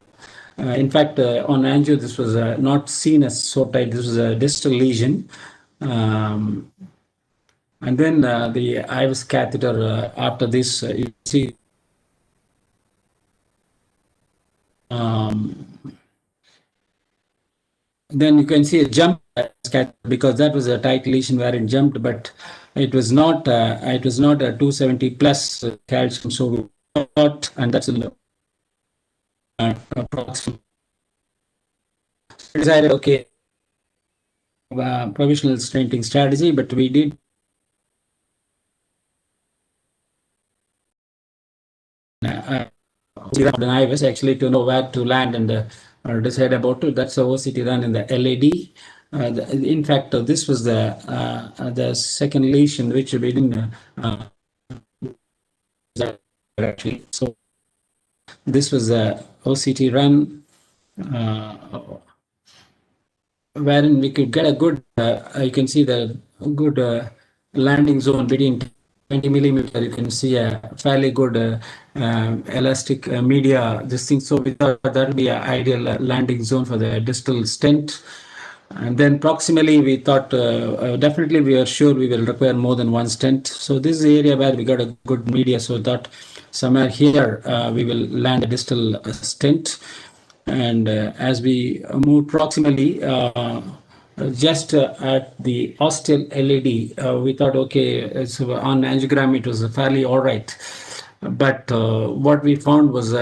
In fact, on angio, this was not seen as so tight. This was a distal lesion. And then the IVIS catheter, after this, you see then you can see a jump because that was a tight lesion where it jumped, but it was not a 270 plus calcium. So we thought, and that's a approximate. Decided, okay, provisional stenting strategy, but we did an IVIS actually to know where to land and decide about it. That's the OCT run in the LAD. In fact, this was the second lesion which we didn't actually. So this was the OCT run wherein we could get a good. You can see the good landing zone between 20 millimeter. You can see a fairly good elastic media. This thing. So we thought that would be an ideal landing zone for the distal stent. And then proximally, we thought definitely we are sure we will require more than one stent. So this is the area where we got a good media. So that somewhere here we will land a distal stent. And as we move proximally, just at the ostial LAD, we thought, okay, so on angiogram it was fairly all right. But what we found was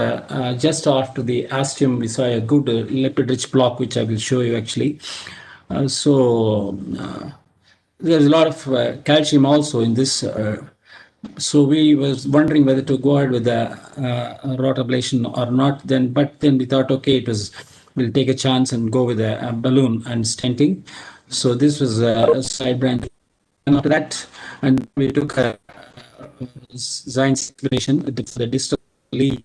just after the ostium, we saw a good lipid-rich block, which I will show you actually. So there's a lot of calcium also in this. So we was wondering whether to go ahead with the rod ablation or not. But then we thought, okay, we'll take a chance and go with a balloon and stenting. So this was a side branch. And after that, and we took a Zions explanation for the distal lead,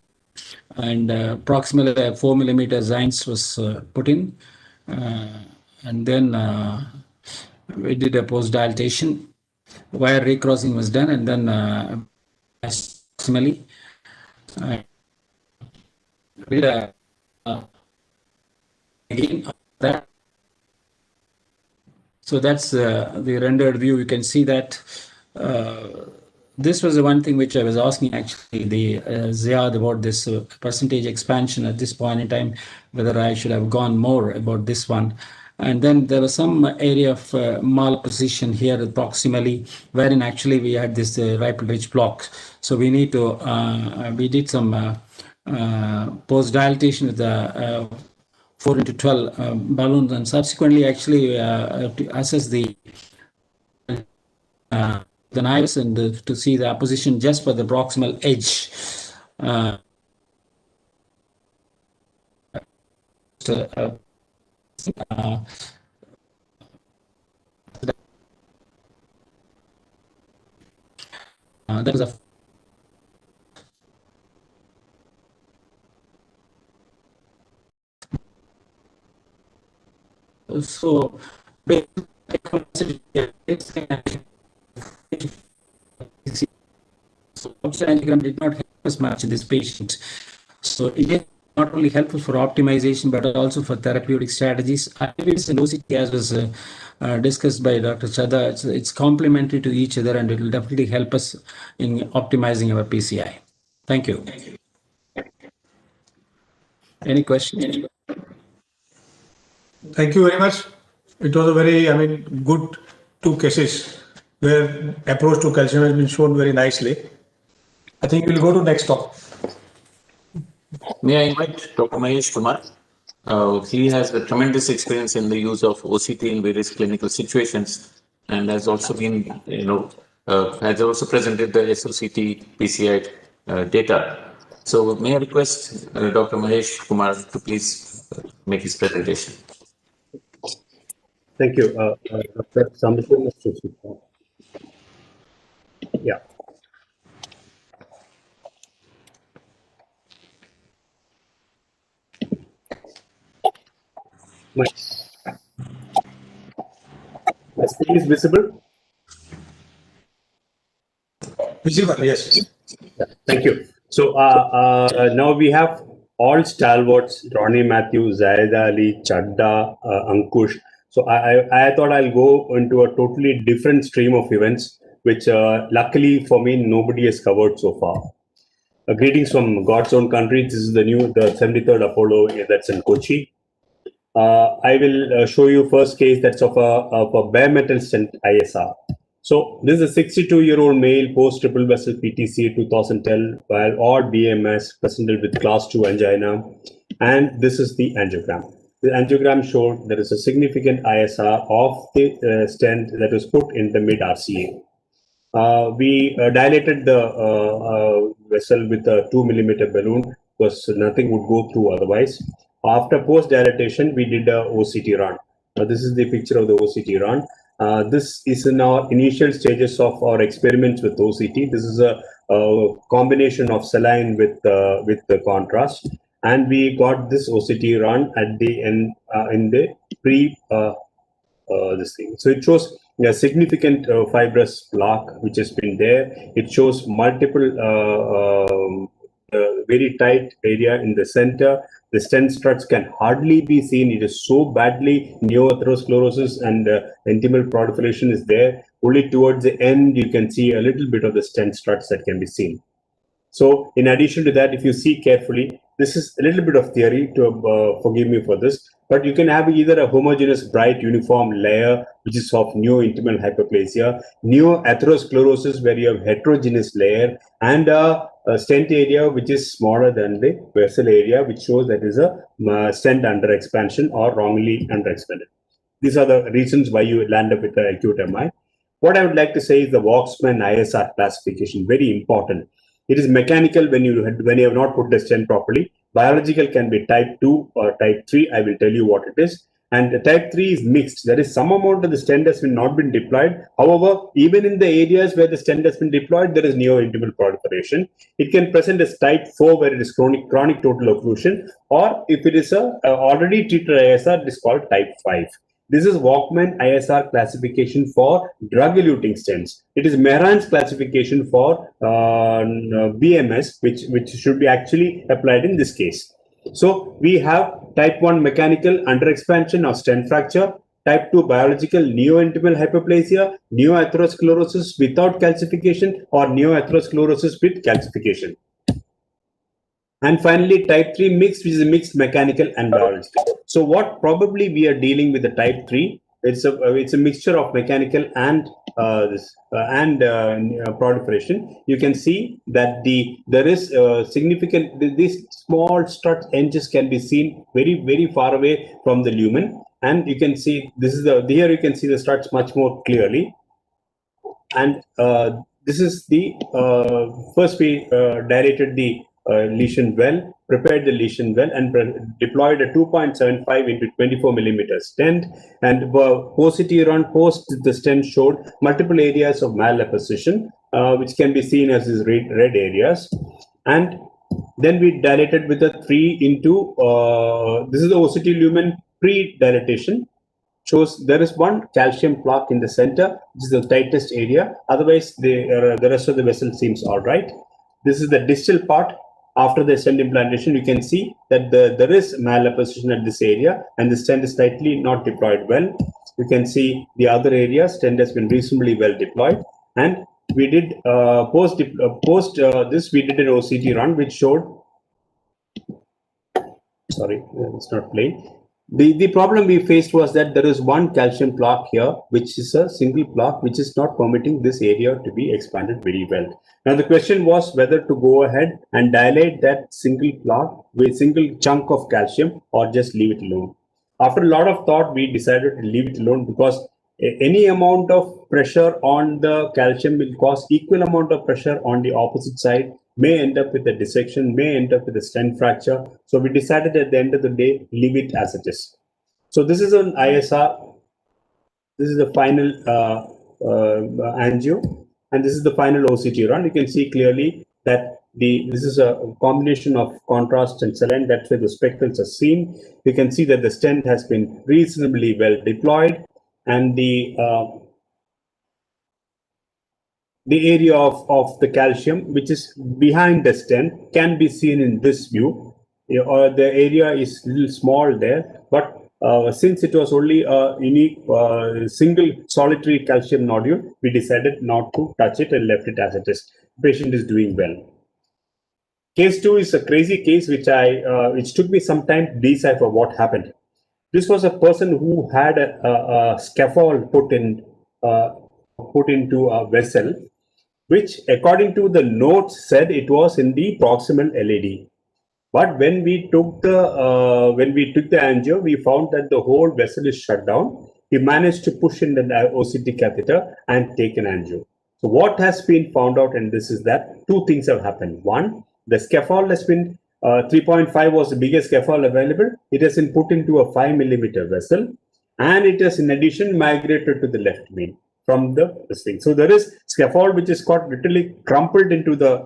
and approximately 4 millimeter Zions was put in. And then we did a post dilatation. Wire recrossing was done, and then proximally again that. So that's the rendered view. You can see that this was the one thing which I was asking actually the Ziad about this percentage expansion at this point in time, whether I should have gone more about this one. And then there was some area of malposition here proximally, wherein actually we had this ripple-rich block. So we need to, we did some post-dilatation with the 4x12 balloons, and subsequently actually to assess the IVIS and to see the apposition just for the proximal edge. That was a so angiogram did not help us much in this patient. So it is not only helpful for optimization, but also for therapeutic strategies. IVIS and OCT, as was discussed by Dr. Chadha, it's complementary to each other, and it will definitely help us in optimizing our PCI. Thank you. Any questions? Thank you very much. It was a very, good 2 cases where approach to calcium has been shown very nicely. I think we'll go to next talk. May I invite Dr. Mahesh Kumar? He has a tremendous experience in the use of OCT in various clinical situations and has also been, has also presented the SOCT PCI data. So may I request Dr. Mahesh Kumar to please make his presentation. Thank you, Dr. Samashima. Yeah. My screen is visible? Visible, yes. Yeah, thank you. So now we have all stalwarts: Ronnie Matthews, Zaid Ali, Chadda, Ankush. So I thought I'll go into a totally different stream of events, which luckily for me nobody has covered so far. Greetings from God's own country. This is the 73rd Apollo that's in Kochi. I will show you first case that's of a bare metal stent ISR. So this is a 62-year-old male post triple vessel PTC 2010 while all BMS presented with class 2 angina, and this is the angiogram. The angiogram showed there is a significant ISR of the stent that was put in the mid RCA. We dilated the vessel with a 2 millimeter balloon because nothing would go through otherwise. After post dilatation, we did a OCT run. This is the picture of the OCT run. This is in our initial stages of our experiments with OCT. This is a combination of saline with the contrast, and we got this OCT run at the end in the pre this thing. So it shows a significant fibrous plaque which has been there. It shows multiple very tight area in the center. The stent struts can hardly be seen. It is so badly neoatherosclerosis and intimal proliferation is there. Only towards the end you can see a little bit of the stent struts that can be seen. So in addition to that, if you see carefully, this is a little bit of theory, to forgive me for this, but you can have either a homogeneous, bright, uniform layer, which is of neo-intimal hyperplasia, neoatherosclerosis, where you have heterogeneous layer, and a stent area which is smaller than the vessel area, which shows that is a stent under expansion or wrongly under expanded. These are the reasons why you land up with the acute MI. What I would like to say is the Waxman ISR classification, very important. It is mechanical when you have not put the stent properly. Biological can be type 2 or type 3. I will tell you what it is. And the type 3 is mixed. There is some amount of the stent has not been deployed. However, even in the areas where the stent has been deployed, there is neo-intimal proliferation. It can present as type 4, where it is chronic total occlusion, or if it is a already treated ISR, it is called type 5. This is Walkman ISR classification for drug-eluting stents. It is Mehran's classification for BMS, which should be actually applied in this case. So we have type 1 mechanical underexpansion or stent fracture, type 2 biological neo-intimal hyperplasia, neoatherosclerosis without calcification, or neoatherosclerosis with calcification. And finally, type 3 mixed, which is a mixed mechanical and biological. So what probably we are dealing with the type 3, it's a mixture of mechanical and proliferation. You can see that there is significant, these small strut edges can be seen very far away from the lumen, and you can see this is here you can see the struts much more clearly. And this is the first we dilated the lesion well, prepared the lesion well, and deployed a 2.75 into 24 millimeter stent. And OCT run post the stent showed multiple areas of malapposition, which can be seen as these red areas. And then we dilated with a 3 into this is the OCT lumen pre-dilatation. Shows there is one calcium plaque in the center, which is the tightest area. Otherwise, the rest of the vessel seems all right. This is the distal part. After the stent implantation, you can see that there is malapposition at this area, and the stent is slightly not deployed well. You can see the other areas, stent has been reasonably well deployed. And we did post this, we did an OCT run, which showed, sorry, it's not playing. The problem we faced was that there is one calcium plaque here, which is a single plaque, which is not permitting this area to be expanded very well. Now, the question was whether to go ahead and dilate that single plaque with single chunk of calcium or just leave it alone. After a lot of thought, we decided to leave it alone because any amount of pressure on the calcium will cause equal amount of pressure on the opposite side, may end up with a dissection, may end up with a stent fracture. So we decided at the end of the day, leave it as it is. So this is an ISR. This is the final angio, and this is the final OCT run. You can see clearly that this is a combination of contrast and saline. That's where the spectacles are seen. You can see that the stent has been reasonably well deployed, and the area of the calcium, which is behind the stent, can be seen in this view. Or the area is a little small there, but since it was only a unique single solitary calcium nodule, we decided not to touch it and left it as it is. The patient is doing well. Case 2 is a crazy case which took me some time to decipher what happened. This was a person who had a scaffold put into a vessel, which according to the notes said it was in the proximal LAD. But when we took the angio, we found that the whole vessel is shut down. We managed to push in the OCT catheter and take an angio. So what has been found out, and this is that two things have happened. One, the scaffold has been 3.5 was the biggest scaffold available. It has been put into a 5 millimeter vessel, and it has in addition migrated to the left main from this thing. So there is scaffold which is got literally crumpled into the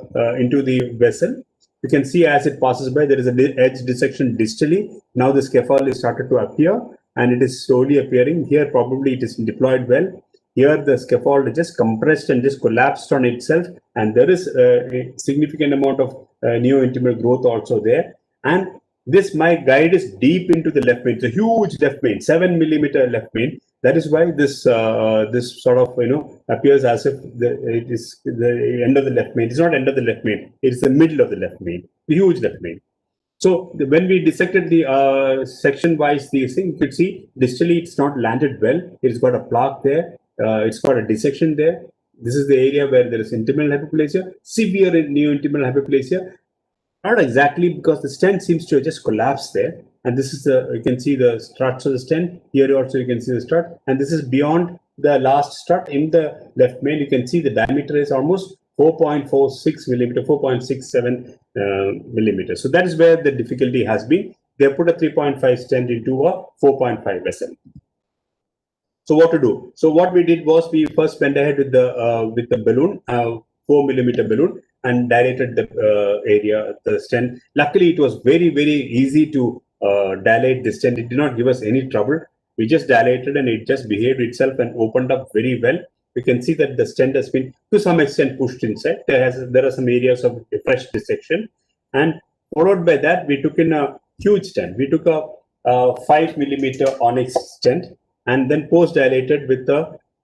vessel. You can see as it passes by, there is an edge dissection distally. Now the scaffold is started to appear, and it is slowly appearing. Here probably it is deployed well. Here the scaffold is just compressed and just collapsed on itself, and there is a significant amount of neointimal growth also there. And my guide is deep into the left main. It's a huge left main, 7 millimeter left main. That is why this sort of appears as if it is the end of the left main. It's not end of the left main. It's the middle of the left main, the huge left main. So when we dissected the section-wise these things, you could see distally it's not landed well. It's got a plaque there. It's got a dissection there. This is the area where there is intimal hypoplasia, severe neointimal hypoplasia. Not exactly, because the stent seems to have just collapsed there. And this is you can see the struts of the stent. Here also you can see the strut. And this is beyond the last strut in the left main. You can see the diameter is almost 4.46 millimeter, 4.67 millimeters. So that is where the difficulty has been. They put a 3.5 stent into a 4.5 vessel. So what to do? So what we did was we first went ahead with the balloon, 4 millimeter balloon, and dilated the area, the stent. Luckily, it was very, very easy to dilate the stent. It did not give us any trouble. We just dilated and it just behaved itself and opened up very well. You can see that the stent has been to some extent pushed inside. There are some areas of fresh dissection, and followed by that we took in a huge stent. We took a 5 millimeter onyx stent and then post dilated with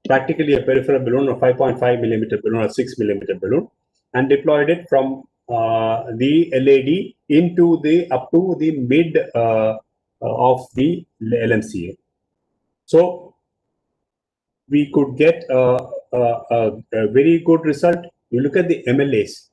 practically a peripheral balloon of 5.5 millimeter balloon or 6 millimeter balloon, and deployed it from the LAD into up to the mid of the LMCA. So we could get a very good result. You look at the MLAs.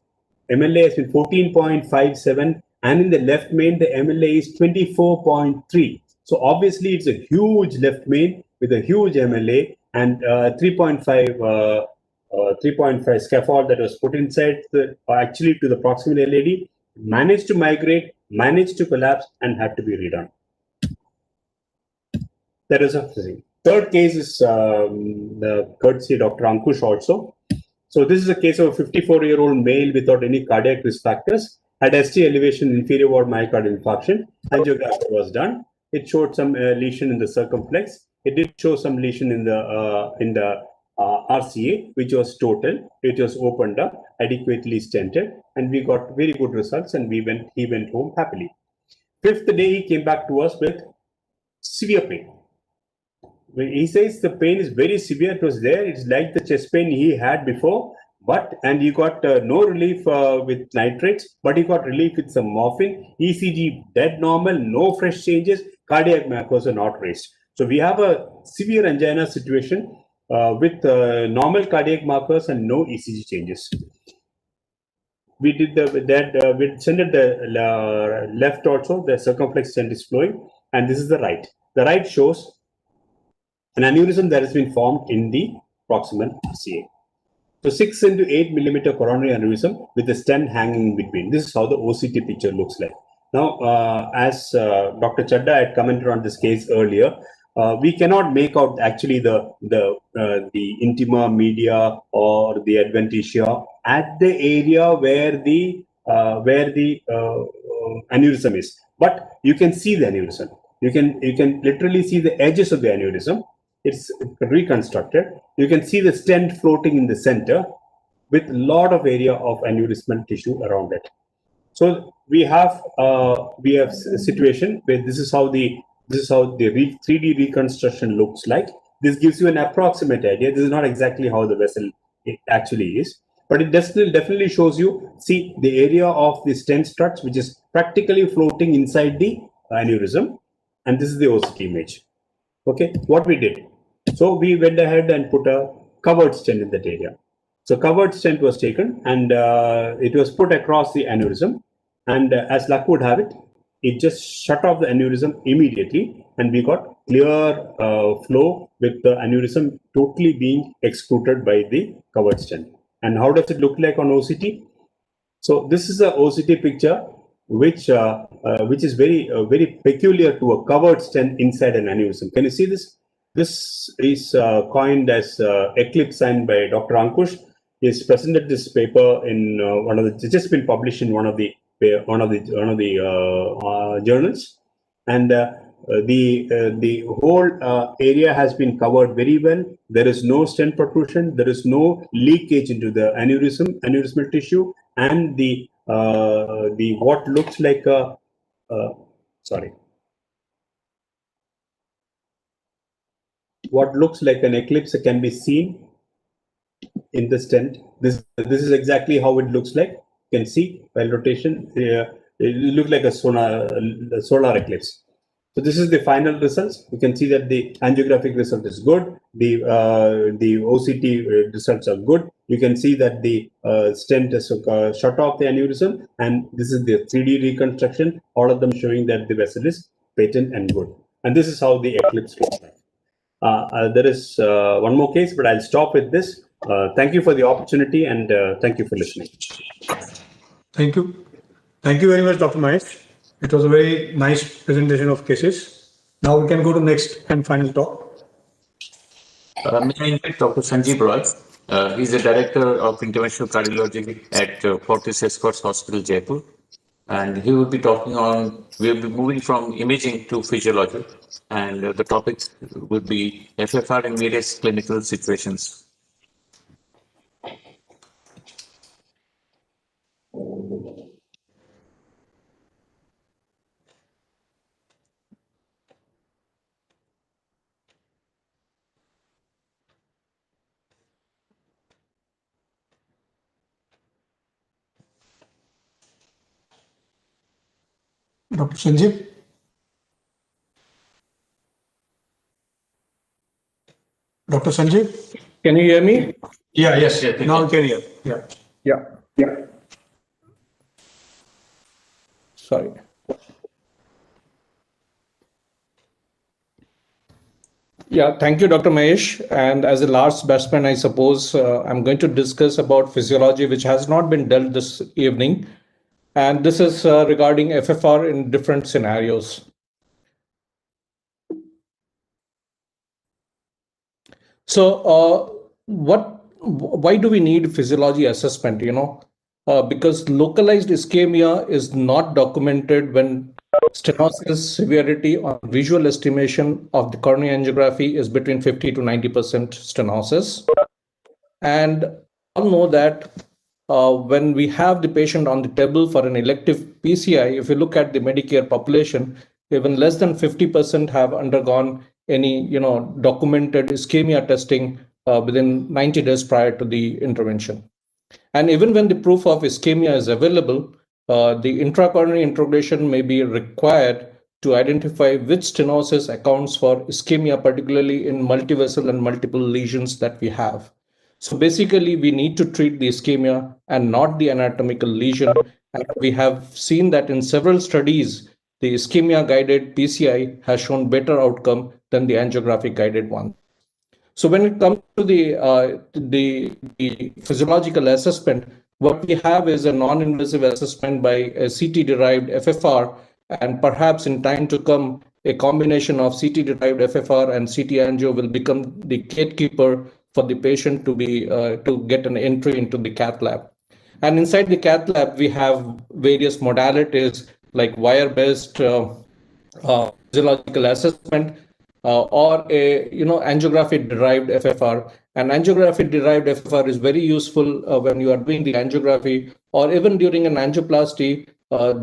MLA has been 14.57, and in the left main, the MLA is 24.3. So obviously, it's a huge left main with a huge MLA, and 3.5 scaffold that was put inside actually to the proximal LAD, managed to migrate, managed to collapse, and had to be redone. That is a thing. Third case is the courtesy of Dr. Ankush also. So this is a case of a 54-year-old male without any cardiac risk factors, had ST elevation inferior ward myocardial infarction. Angiography was done. It showed some lesion in the circumflex. It did show some lesion in the RCA, which was total. It was opened up, adequately stented, and we got very good results. And he went home happily. Fifth day, he came back to us with severe pain. He says the pain is very severe. It was there. It's like the chest pain he had before, and he got no relief with nitrates, but he got relief with some morphine. ECG dead normal, no fresh changes, cardiac macros are not raised. So we have a severe angina situation with normal cardiac markers and no ECG changes. We did we sent the left also, the circumflex stent is flowing, and this is the right. The right shows an aneurysm that has been formed in the proximal PCI. So 6 into 8 millimeter coronary aneurysm with the stent hanging in between. This is how the OCT picture looks like. Now, as Dr. Chadda had commented on this case earlier, we cannot make out actually the intima media or the adventitia at the area where the aneurysm is, but you can see the aneurysm. You can literally see the edges of the aneurysm. It's reconstructed. You can see the stent floating in the center with a lot of area of aneurysmal tissue around it. So we have a situation where this is how the 3D reconstruction looks like. This gives you an approximate idea. This is not exactly how the vessel actually is, but it definitely shows you, see the area of the stent struts, which is practically floating inside the aneurysm, and this is the OCT image. Okay, what we did. So we went ahead and put a covered stent in that area. So covered stent was taken and it was put across the aneurysm. And as luck would have it, it just shut off the aneurysm immediately. And we got clear flow with the aneurysm totally being excluded by the covered stent. And how does it look like on OCT? So this is a OCT picture which is very peculiar to a covered stent inside an aneurysm. Can you see this? This is coined as eclipse sign by Dr. Ankush. He has presented this paper in it's just been published in one of the journals, and the whole area has been covered very well. There is no stent protrusion. There is no leakage into the aneurysmal tissue, and the what looks like a what looks like an eclipse can be seen in the stent. This is exactly how it looks like. You can see by rotation, it looks like a solar eclipse. So this is the final results. You can see that the angiographic result is good. The OCT results are good. You can see that the stent has shut off the aneurysm, and this is the 3D reconstruction. All of them showing that the vessel is patent and good. And this is how the eclipse looks like. There is one more case, but I'll stop with this. Thank you for the opportunity, and thank you for listening. Thank you. Thank you very much, Dr. Mahesh. It was a very nice presentation of cases. Now we can go to next and final talk. May I invite Dr. Sanjeev Roy? He's the Director of Interventional Cardiology at Fortis Escorts Hospital, Jaipur. And he will be talking on, we'll be moving from imaging to physiology. And the topic would be FFR in various clinical situations. Dr. Sanjeev? Dr. Sanjeev? Can you hear me? Yeah, yes. Now we can hear. Yeah. Sorry. Yeah, thank you, Dr. Mahesh. And as a last batsman, I suppose I'm going to discuss about physiology, which has not been dealt this evening. And this is regarding FFR in different scenarios. So why do we need physiology assessment? Because localized ischemia is not documented when stenosis severity on visual estimation of the coronary angiography is between 50 to 90% stenosis. And all know that when we have the patient on the table for an elective PCI, if you look at the Medicare population, even less than 50% have undergone any documented ischemia testing within 90 days prior to the intervention. And even when the proof of ischemia is available, the intracoronary interrogation may be required to identify which stenosis accounts for ischemia, particularly in multivessel and multiple lesions that we have. So basically, we need to treat the ischemia and not the anatomical lesion. And we have seen that in several studies, the ischemia-guided PCI has shown better outcome than the angiographic-guided one. So when it comes to the physiological assessment, what we have is a non-invasive assessment by a CT-derived FFR, and perhaps in time to come, a combination of CT-derived FFR and CT angio will become the gatekeeper for the patient to get an entry into the cath lab. And inside the cath lab, we have various modalities like wire-based physiological assessment or a angiography-derived FFR. And angiography-derived FFR is very useful when you are doing the angiography or even during an angioplasty,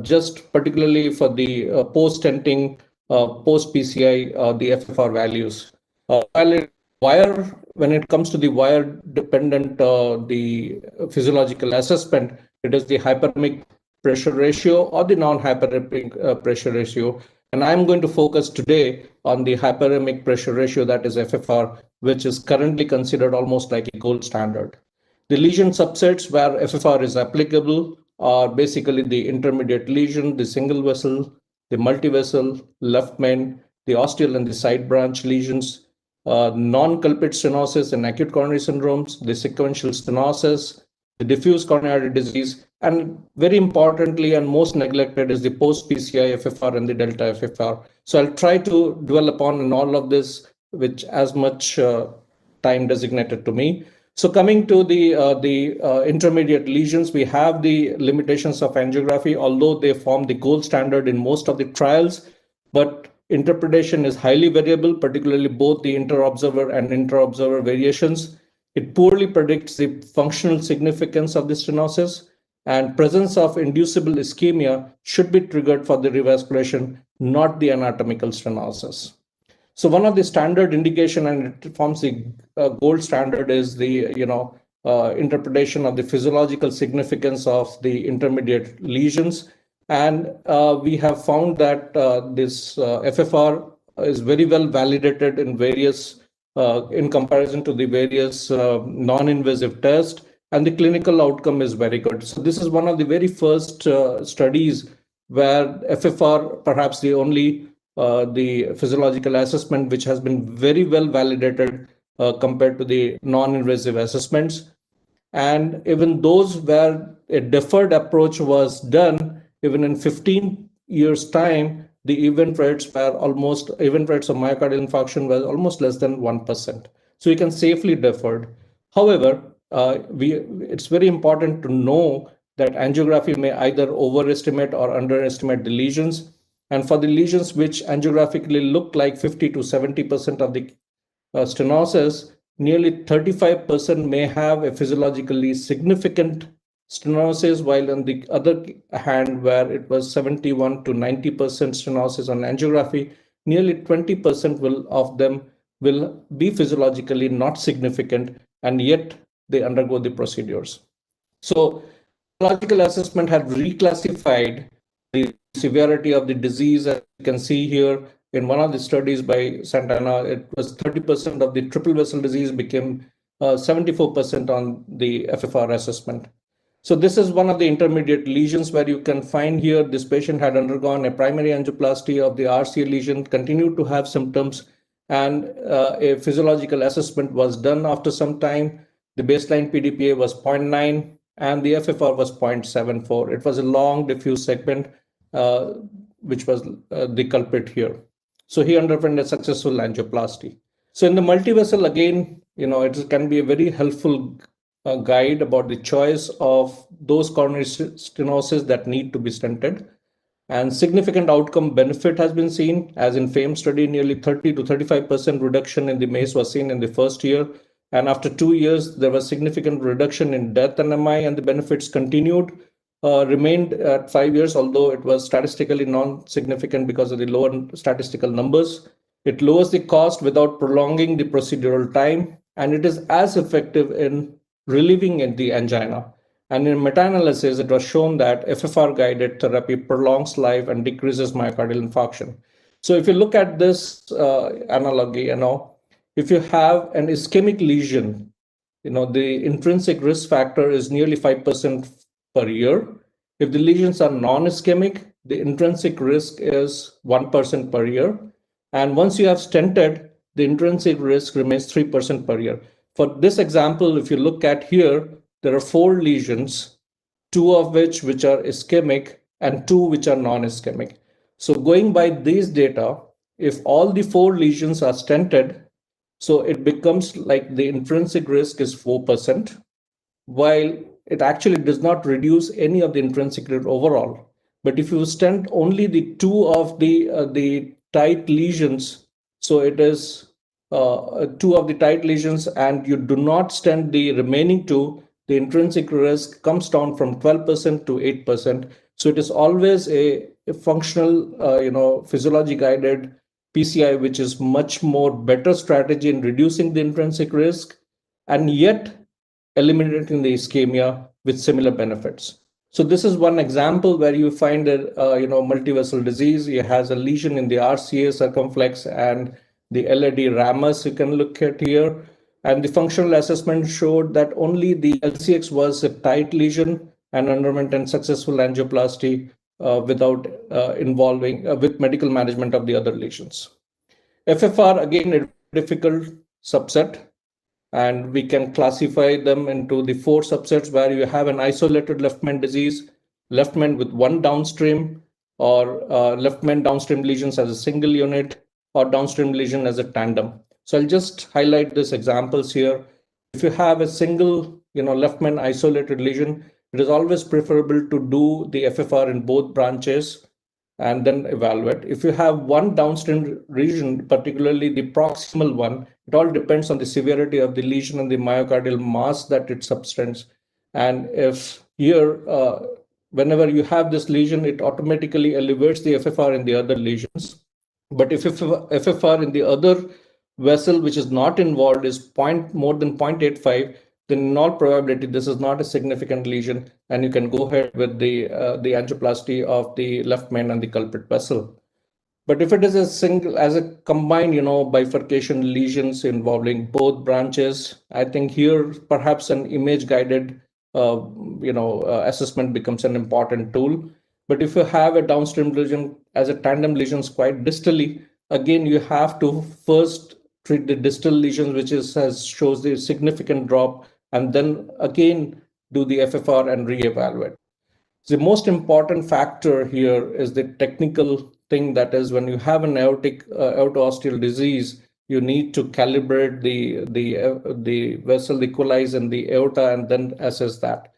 just particularly for the post-stenting, post-PCI, the FFR values. When it comes to the wire-dependent, the physiological assessment, it is the hyperemic pressure ratio or the non-hyperemic pressure ratio. And I'm going to focus today on the hyperemic pressure ratio, that is FFR, which is currently considered almost like a gold standard. The lesion subsets where FFR is applicable are basically the intermediate lesion, the single vessel, the multivessel, left main, the ostial and the side branch lesions, non-culprit stenosis and acute coronary syndromes, the sequential stenosis, the diffuse coronary disease, and very importantly and most neglected is the post-PCI FFR and the delta FFR. So I'll try to dwell upon in all of this with as much time designated to me. So coming to the intermediate lesions, we have the limitations of angiography, although they form the gold standard in most of the trials, but interpretation is highly variable, particularly both the inter-observer and intra-observer variations. It poorly predicts the functional significance of the stenosis, and presence of inducible ischemia should be triggered for the revascularization, not the anatomical stenosis. So one of the standard indication, and it forms the gold standard, is the interpretation of the physiological significance of the intermediate lesions. And we have found that this FFR is very well validated in various in comparison to the various non-invasive tests, and the clinical outcome is very good. So this is one of the very first studies where FFR, perhaps the only the physiological assessment which has been very well validated compared to the non-invasive assessments. And even those where a deferred approach was done, even in 15 years' time, the event rates of myocardial infarction were almost less than 1%. So you can safely defer. However, it's very important to know that angiography may either overestimate or underestimate the lesions. And for the lesions which angiographically look like 50 to 70% of the stenosis, nearly 35% may have a physiologically significant stenosis, while on the other hand, where it was 71 to 90% stenosis on angiography, nearly 20% of them will be physiologically not significant, and yet they undergo the procedures. So physiological assessment had reclassified the severity of the disease. As you can see here, in one of the studies by Santana, it was 30% of the triple vessel disease became 74% on the FFR assessment. So this is one of the intermediate lesions where you can find here this patient had undergone a primary angioplasty of the RCA lesion, continued to have symptoms, and a physiological assessment was done after some time. The baseline PDPA was 0.9 and the FFR was 0.74. It was a long diffuse segment, which was the culprit here. So he underwent a successful angioplasty. So in the multivessel, again, it can be a very helpful guide about the choice of those coronary stenosis that need to be stented. And significant outcome benefit has been seen, as in FAME study, nearly 30 to 35% reduction in the MACE was seen in the first year. And after 2 years, there was significant reduction in death and MI, and the benefits continued, remained at 5 years, although it was statistically non-significant because of the lower statistical numbers. It lowers the cost without prolonging the procedural time, and it is as effective in relieving the angina. And in meta-analysis, it was shown that FFR-guided therapy prolongs life and decreases myocardial infarction. So if you look at this analogy, if you have an ischemic lesion, the intrinsic risk factor is nearly 5% per year. If the lesions are non-ischemic, the intrinsic risk is 1% per year. And once you have stented, the intrinsic risk remains 3% per year. For this example, if you look at here, there are 4 lesions, 2 of which are ischemic and 2 which are non-ischemic. So going by these data, if all the 4 lesions are stented, so it becomes like the intrinsic risk is 4%, while it actually does not reduce any of the intrinsic risk overall. But if you stent only the 2 of the tight lesions, so it is 2 of the tight lesions, and you do not stent the remaining 2, the intrinsic risk comes down from 12% to 8%. So it is always a functional, physiology guided PCI, which is much more better strategy in reducing the intrinsic risk and yet eliminating the ischemia with similar benefits. So this is one example where you find a multivessel disease. It has a lesion in the RCA circumflex and the LAD ramus. You can look at here. And the functional assessment showed that only the LCX was a tight lesion and underwent a successful angioplasty without involving with medical management of the other lesions. FFR, again, a difficult subset, and we can classify them into the 4 subsets where you have an isolated left main disease, left main with 1 downstream, or left main downstream lesions as a single unit, or downstream lesion as a tandem. So I'll just highlight these examples here. If you have a single, left main isolated lesion, it is always preferable to do the FFR in both branches and then evaluate. If you have 1 downstream region, particularly the proximal one, it all depends on the severity of the lesion and the myocardial mass that it subtends. And if here, whenever you have this lesion, it automatically elevates the FFR in the other lesions. But if FFR in the other vessel, which is not involved, is more than 0.85, then in all probability, this is not a significant lesion, and you can go ahead with the angioplasty of the left main and the culprit vessel. But if it is as a combined, bifurcation lesions involving both branches, I think here perhaps an image-guided, assessment becomes an important tool. But if you have a downstream lesion as a tandem lesions quite distally, again, you have to first treat the distal lesions, which shows the significant drop, and then again do the FFR and reevaluate. The most important factor here is the technical thing, that is, when you have an aorto-osteal disease, you need to calibrate the vessel equalize in the aorta and then assess that.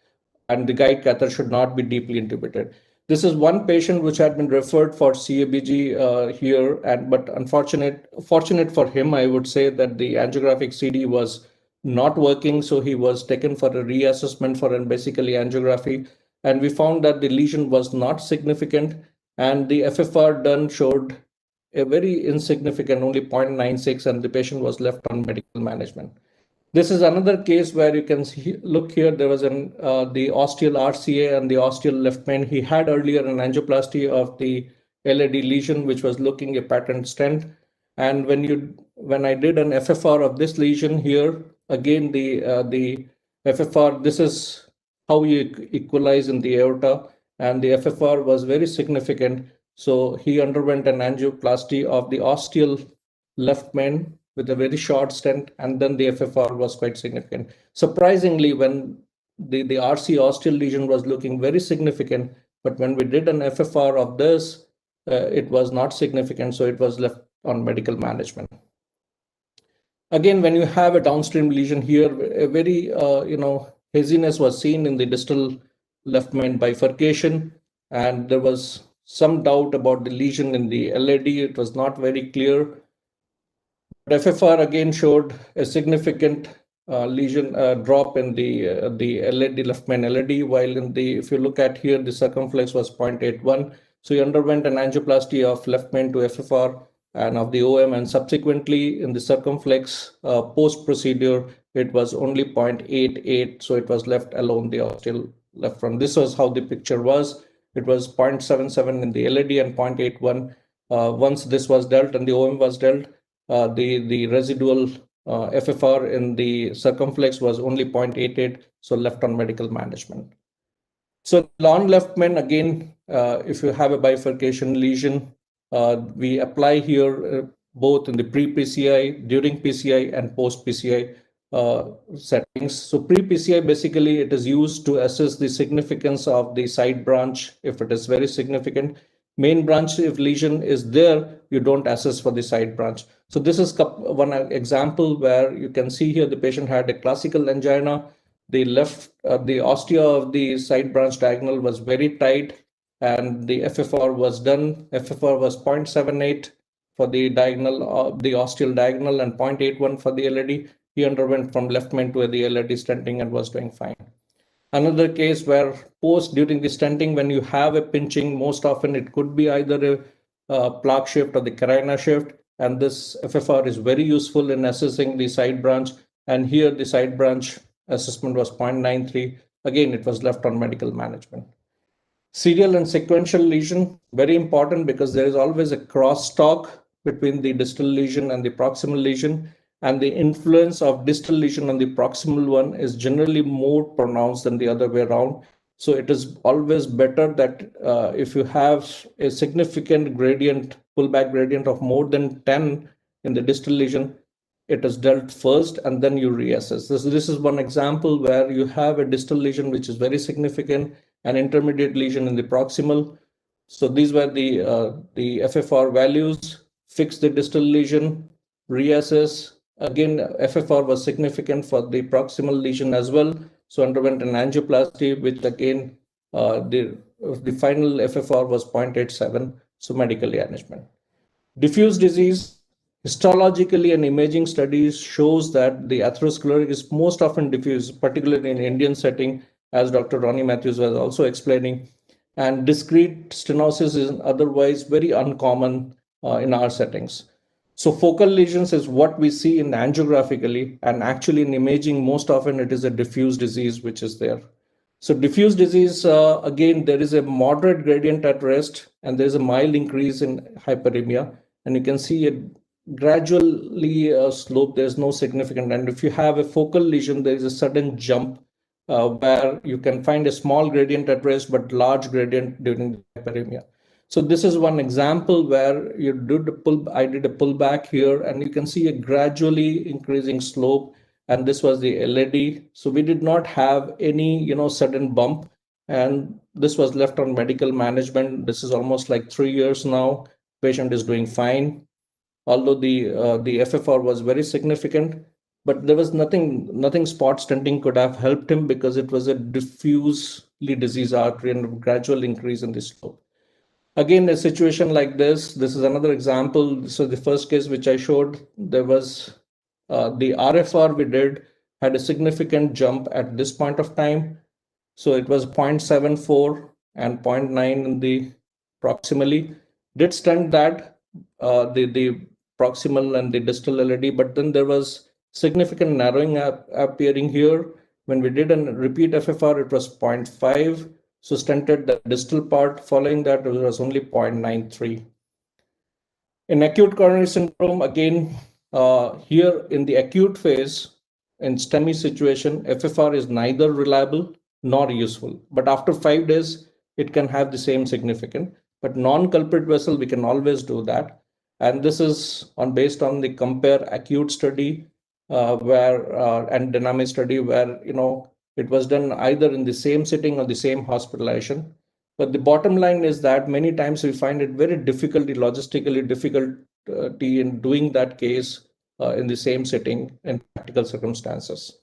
And the guide catheter should not be deeply intubated. This is one patient which had been referred for CABG here, but fortunate for him, I would say that the angiographic CD was not working, so he was taken for a reassessment for basically angiography, and we found that the lesion was not significant, and the FFR done showed a very insignificant, only 0.96, and the patient was left on medical management. This is another case where you can look here. There was the osteal RCA and the osteal left main. He had earlier an angioplasty of the LAD lesion, which was looking a patent stent. And when I did an FFR of this lesion here, again the FFR, this is how you equalize in the aorta, and the FFR was very significant. So he underwent an angioplasty of the osteal left main with a very short stent, and then the FFR was quite significant. Surprisingly, when the RC osteal lesion was looking very significant, but when we did an FFR of this, it was not significant, so it was left on medical management. Again, when you have a downstream lesion here, a very haziness was seen in the distal left main bifurcation, and there was some doubt about the lesion in the LAD. It was not very clear. But FFR again showed a significant lesion drop in the LAD, left main LAD, while if you look at here, the circumflex was 0.81. So he underwent an angioplasty of left main to FFR and of the OM, and subsequently in the circumflex post procedure, it was only 0.88. So it was left alone, the osteal left front. This was how the picture was. It was 0.77 in the LAD and 0.81. Once this was dealt and the OM was dealt, the residual FFR in the circumflex was only 0.88, so left on medical management. So non-left men, again, if you have a bifurcation lesion, we apply here both in the pre-PCI, during PCI, and post-PCI settings. So pre-PCI, basically, it is used to assess the significance of the side branch if it is very significant. Main branch, if lesion is there, you don't assess for the side branch. So this is one example where you can see here the patient had a classical angina. The the ostia of the side branch diagonal was very tight, and the FFR was done. FFR was 0.78 for the diagonal, the ostial diagonal, and 0.81 for the LAD. He underwent from left main to the LAD stenting and was doing fine. Another case where during the stenting, when you have a pinching, most often it could be either a plaque shift or the carina shift, and this FFR is very useful in assessing the side branch. And here the side branch assessment was 0.93. Again, it was left on medical management. Serial and sequential lesion, very important because there is always a crosstalk between the distal lesion and the proximal lesion, and the influence of distal lesion on the proximal one is generally more pronounced than the other way around. So it is always better that if you have a significant gradient, pullback gradient of more than 10 in the distal lesion, it is dealt first and then you reassess. This is one example where you have a distal lesion which is very significant, an intermediate lesion in the proximal. So these were the FFR values. Fix the distal lesion, reassess. Again, FFR was significant for the proximal lesion as well. So underwent an angioplasty, which again, the final FFR was 0.87. So medical management. Diffuse disease, histologically and imaging studies shows that the atherosclerotic is most often diffuse, particularly in Indian setting, as Dr. Ronnie Matthews was also explaining. And discrete stenosis is otherwise very uncommon in our settings. So focal lesions is what we see in angiographically, and actually in imaging, most often it is a diffuse disease which is there. So diffuse disease, again, there is a moderate gradient at rest, and there is a mild increase in hyperemia, and you can see a gradually slope. There's no significant, and if you have a focal lesion, there is a sudden jump where you can find a small gradient at rest, but large gradient during the hyperemia. So this is one example where you did I did a pullback here, and you can see a gradually increasing slope. And this was the LAD. So we did not have any, sudden bump. And this was left on medical management. This is almost like 3 years now. Patient is doing fine. Although the FFR was very significant, but there was nothing spot stenting could have helped him because it was a diffusely diseased artery and a gradual increase in the slope. Again, a situation like this is another example. So the first case which I showed, there was the RFR we did had a significant jump at this point of time. So it was 0.74 and 0.9 in the proximally. Did stent that, the proximal and the distal LAD, but then there was significant narrowing appearing here. When we did a repeat FFR, it was 0.5. So stented the distal part. Following that, it was only 0.93. In acute coronary syndrome, again, here in the acute phase, in STEMI situation, FFR is neither reliable nor useful. But after 5 days, it can have the same significance. But non-culprit vessel, we can always do that. And this is based on the compare acute study and dynamic study where, it was done either in the same sitting or the same hospitalization. But the bottom line is that many times we find it very logistically difficulty in doing that case in the same sitting in practical circumstances.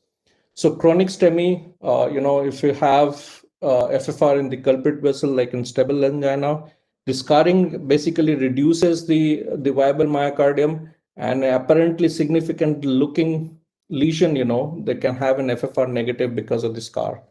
So chronic STEMI, if you have FFR in the culprit vessel, like in stable angina, the scarring basically reduces the viable myocardium, and apparently significant looking lesion, they can have an FFR negative because of the scar.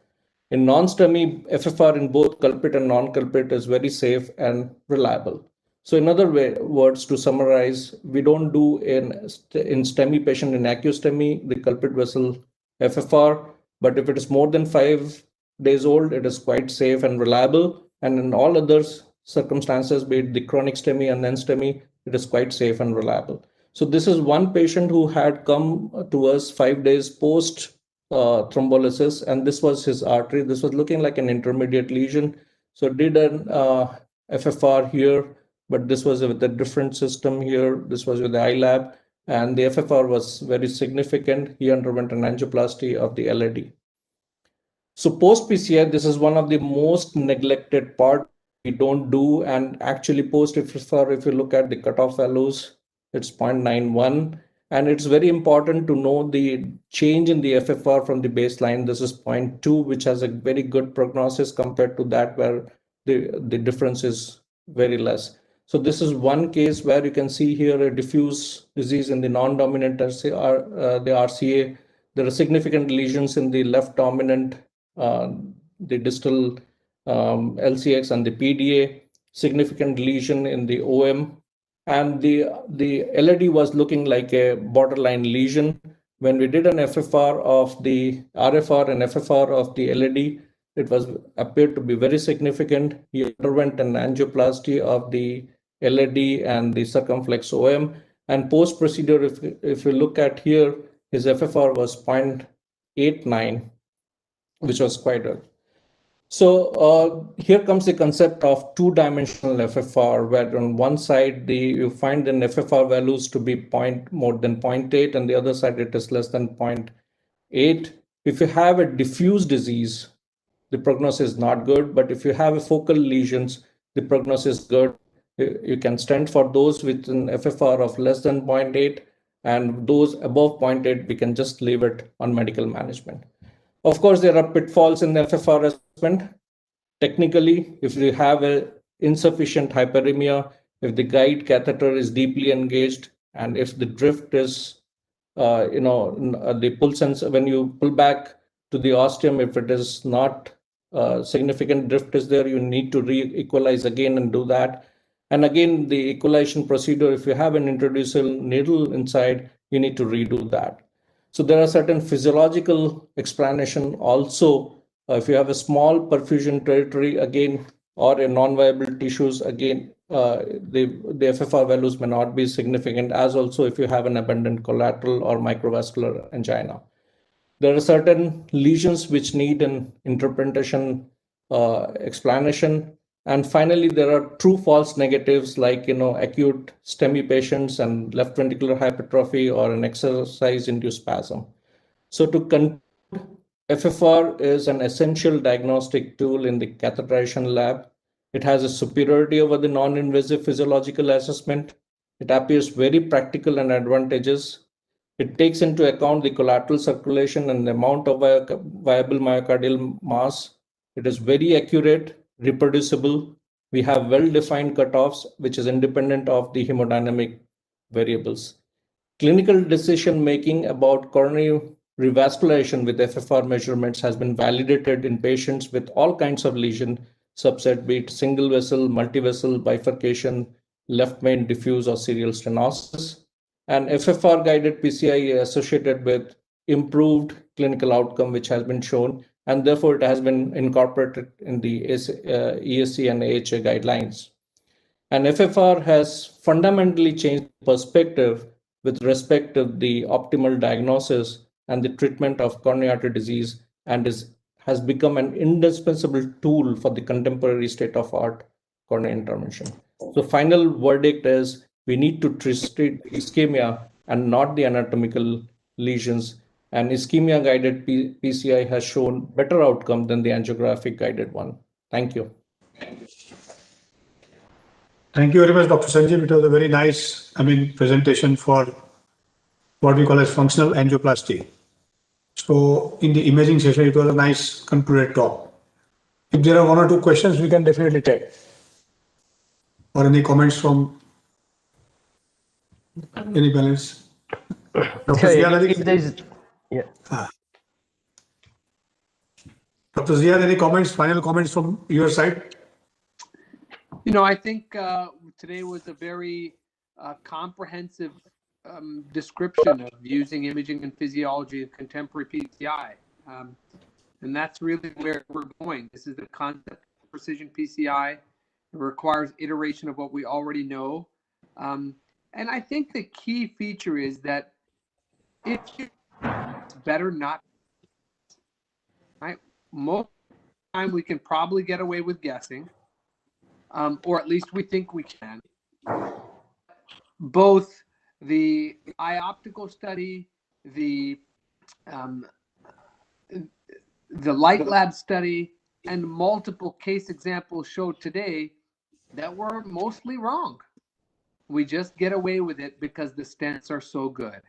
In non-STEMI, FFR in both culprit and non-culprit is very safe and reliable. So in other words, to summarize, we don't do in STEMI patient in acute STEMI, the culprit vessel FFR, but if it is more than 5 days old, it is quite safe and reliable. And in all other circumstances, be it the chronic STEMI and non-STEMI, it is quite safe and reliable. So this is one patient who had come to us 5 days post thrombolysis, and this was his artery. This was looking like an intermediate lesion. So did an FFR here, but this was with a different system here. This was with the iLab, and the FFR was very significant. He underwent an angioplasty of the LAD. So post PCI, this is one of the most neglected part we don't do. And actually post FFR, if you look at the cutoff values, it's 0.91. And it's very important to know the change in the FFR from the baseline. This is 0.2, which has a very good prognosis compared to that where the difference is very less. So this is one case where you can see here a diffuse disease in the non-dominant the RCA. There are significant lesions in the left dominant, the distal LCX and the PDA, significant lesion in the OM. And the LAD was looking like a borderline lesion. When we did an FFR of the RFR and FFR of the LAD, it was appeared to be very significant. He underwent an angioplasty of the LAD and the circumflex OM. And post procedure, if you look at here, his FFR was 0.89, which was quite good. So here comes the concept of two-dimensional FFR, where on one side you find an FFR values to be more than 0.8, and the other side it is less than 0.8. If you have a diffuse disease, the prognosis is not good, but if you have a focal lesions, the prognosis is good. You can stent for those with an FFR of less than 0.8, and those above 0.8, we can just leave it on medical management. Of course, there are pitfalls in the FFR assessment. Technically, if you have a insufficient hyperemia, if the guide catheter is deeply engaged, and if the drift is, the pull sensor, when you pull back to the ostium, if it is not significant drift is there, you need to re-equalize again and do that. And again, the equalization procedure, if you have an introducible needle inside, you need to redo that. So there are certain physiological explanation also. If you have a small perfusion territory, again, or a non-viable tissues, again, the FFR values may not be significant, as also if you have an abundant collateral or microvascular angina. There are certain lesions which need an interpretation explanation. And finally, there are true false negatives like acute STEMI patients and left ventricular hypertrophy or an exercise-induced spasm. So to conclude, FFR is an essential diagnostic tool in the catheterization lab. It has a superiority over the non-invasive physiological assessment. It appears very practical and advantageous. It takes into account the collateral circulation and the amount of viable myocardial mass. It is very accurate, reproducible. We have well-defined cutoffs, which is independent of the hemodynamic variables. Clinical decision-making about coronary revascularization with FFR measurements has been validated in patients with all kinds of lesion subset, be it single vessel, multi-vessel, bifurcation, left main, diffuse, or serial stenosis. And FFR-guided PCI associated with improved clinical outcome, which has been shown, and therefore it has been incorporated in the ESC and AHA guidelines. And FFR has fundamentally changed perspective with respect to the optimal diagnosis and the treatment of coronary artery disease, and has become an indispensable tool for the contemporary state-of-art coronary intervention. So final verdict is we need to treat ischemia and not the anatomical lesions. And ischemia-guided PCI has shown better outcome than the angiographic-guided one. Thank you. Thank you very much, Dr. Sanjeev. It was a very nice, presentation for what we call as functional angioplasty. So in the imaging session, it was a nice concluded talk. If there are one or two questions, we can definitely take. Or any comments from any panelists? Dr. Ziad, Dr. Ziad, any comments, final comments from your side? I think today was a very comprehensive description of using imaging and physiology of contemporary PCI. And that's really where we're going. This is the concept of precision PCI. It requires iteration of what we already know. And I think the key feature is that if you better not, right? Most of the time we can probably get away with guessing, or at least we think we can. Both the eye-optical study, the light lab study, and multiple case examples showed today that were mostly wrong. We just get away with it because the stents are so good.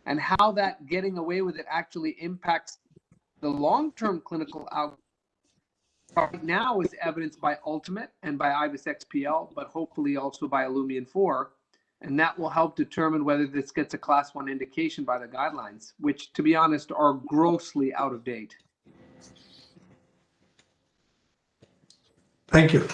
And how that getting away with it actually impacts the long-term clinical outcome right now is evidenced by Ultimate and by IVUS XPL, but hopefully also by Illumian 4. And that will help determine whether this gets a class 1 indication by the guidelines, which, to be honest, are grossly out of date. Thank you.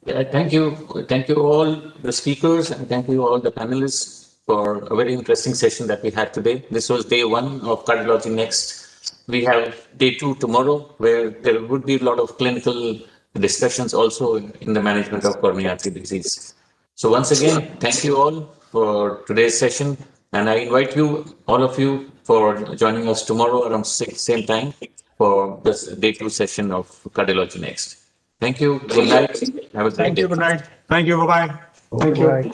Yeah, thank you. Thank you all the speakers and thank you all the panelists for a very interesting session that we had today. This was day 1 of Cardiology Next. We have day 2 tomorrow, where there would be a lot of clinical discussions also in the management of coronary artery disease. So once again, thank you all for today's session. And I invite you, all of you, for joining us tomorrow around same time for this day 2 session of Cardiology Next. Thank you. Good night. Have a great Thank day. you. Good night. Thank you. Bye-bye. Thank you.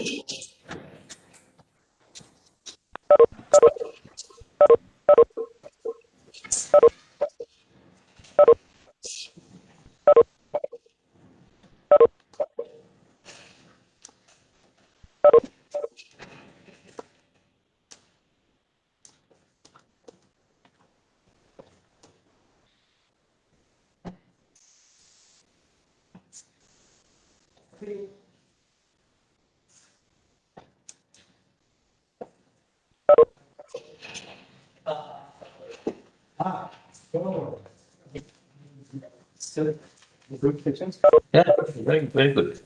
Yeah, very, very good.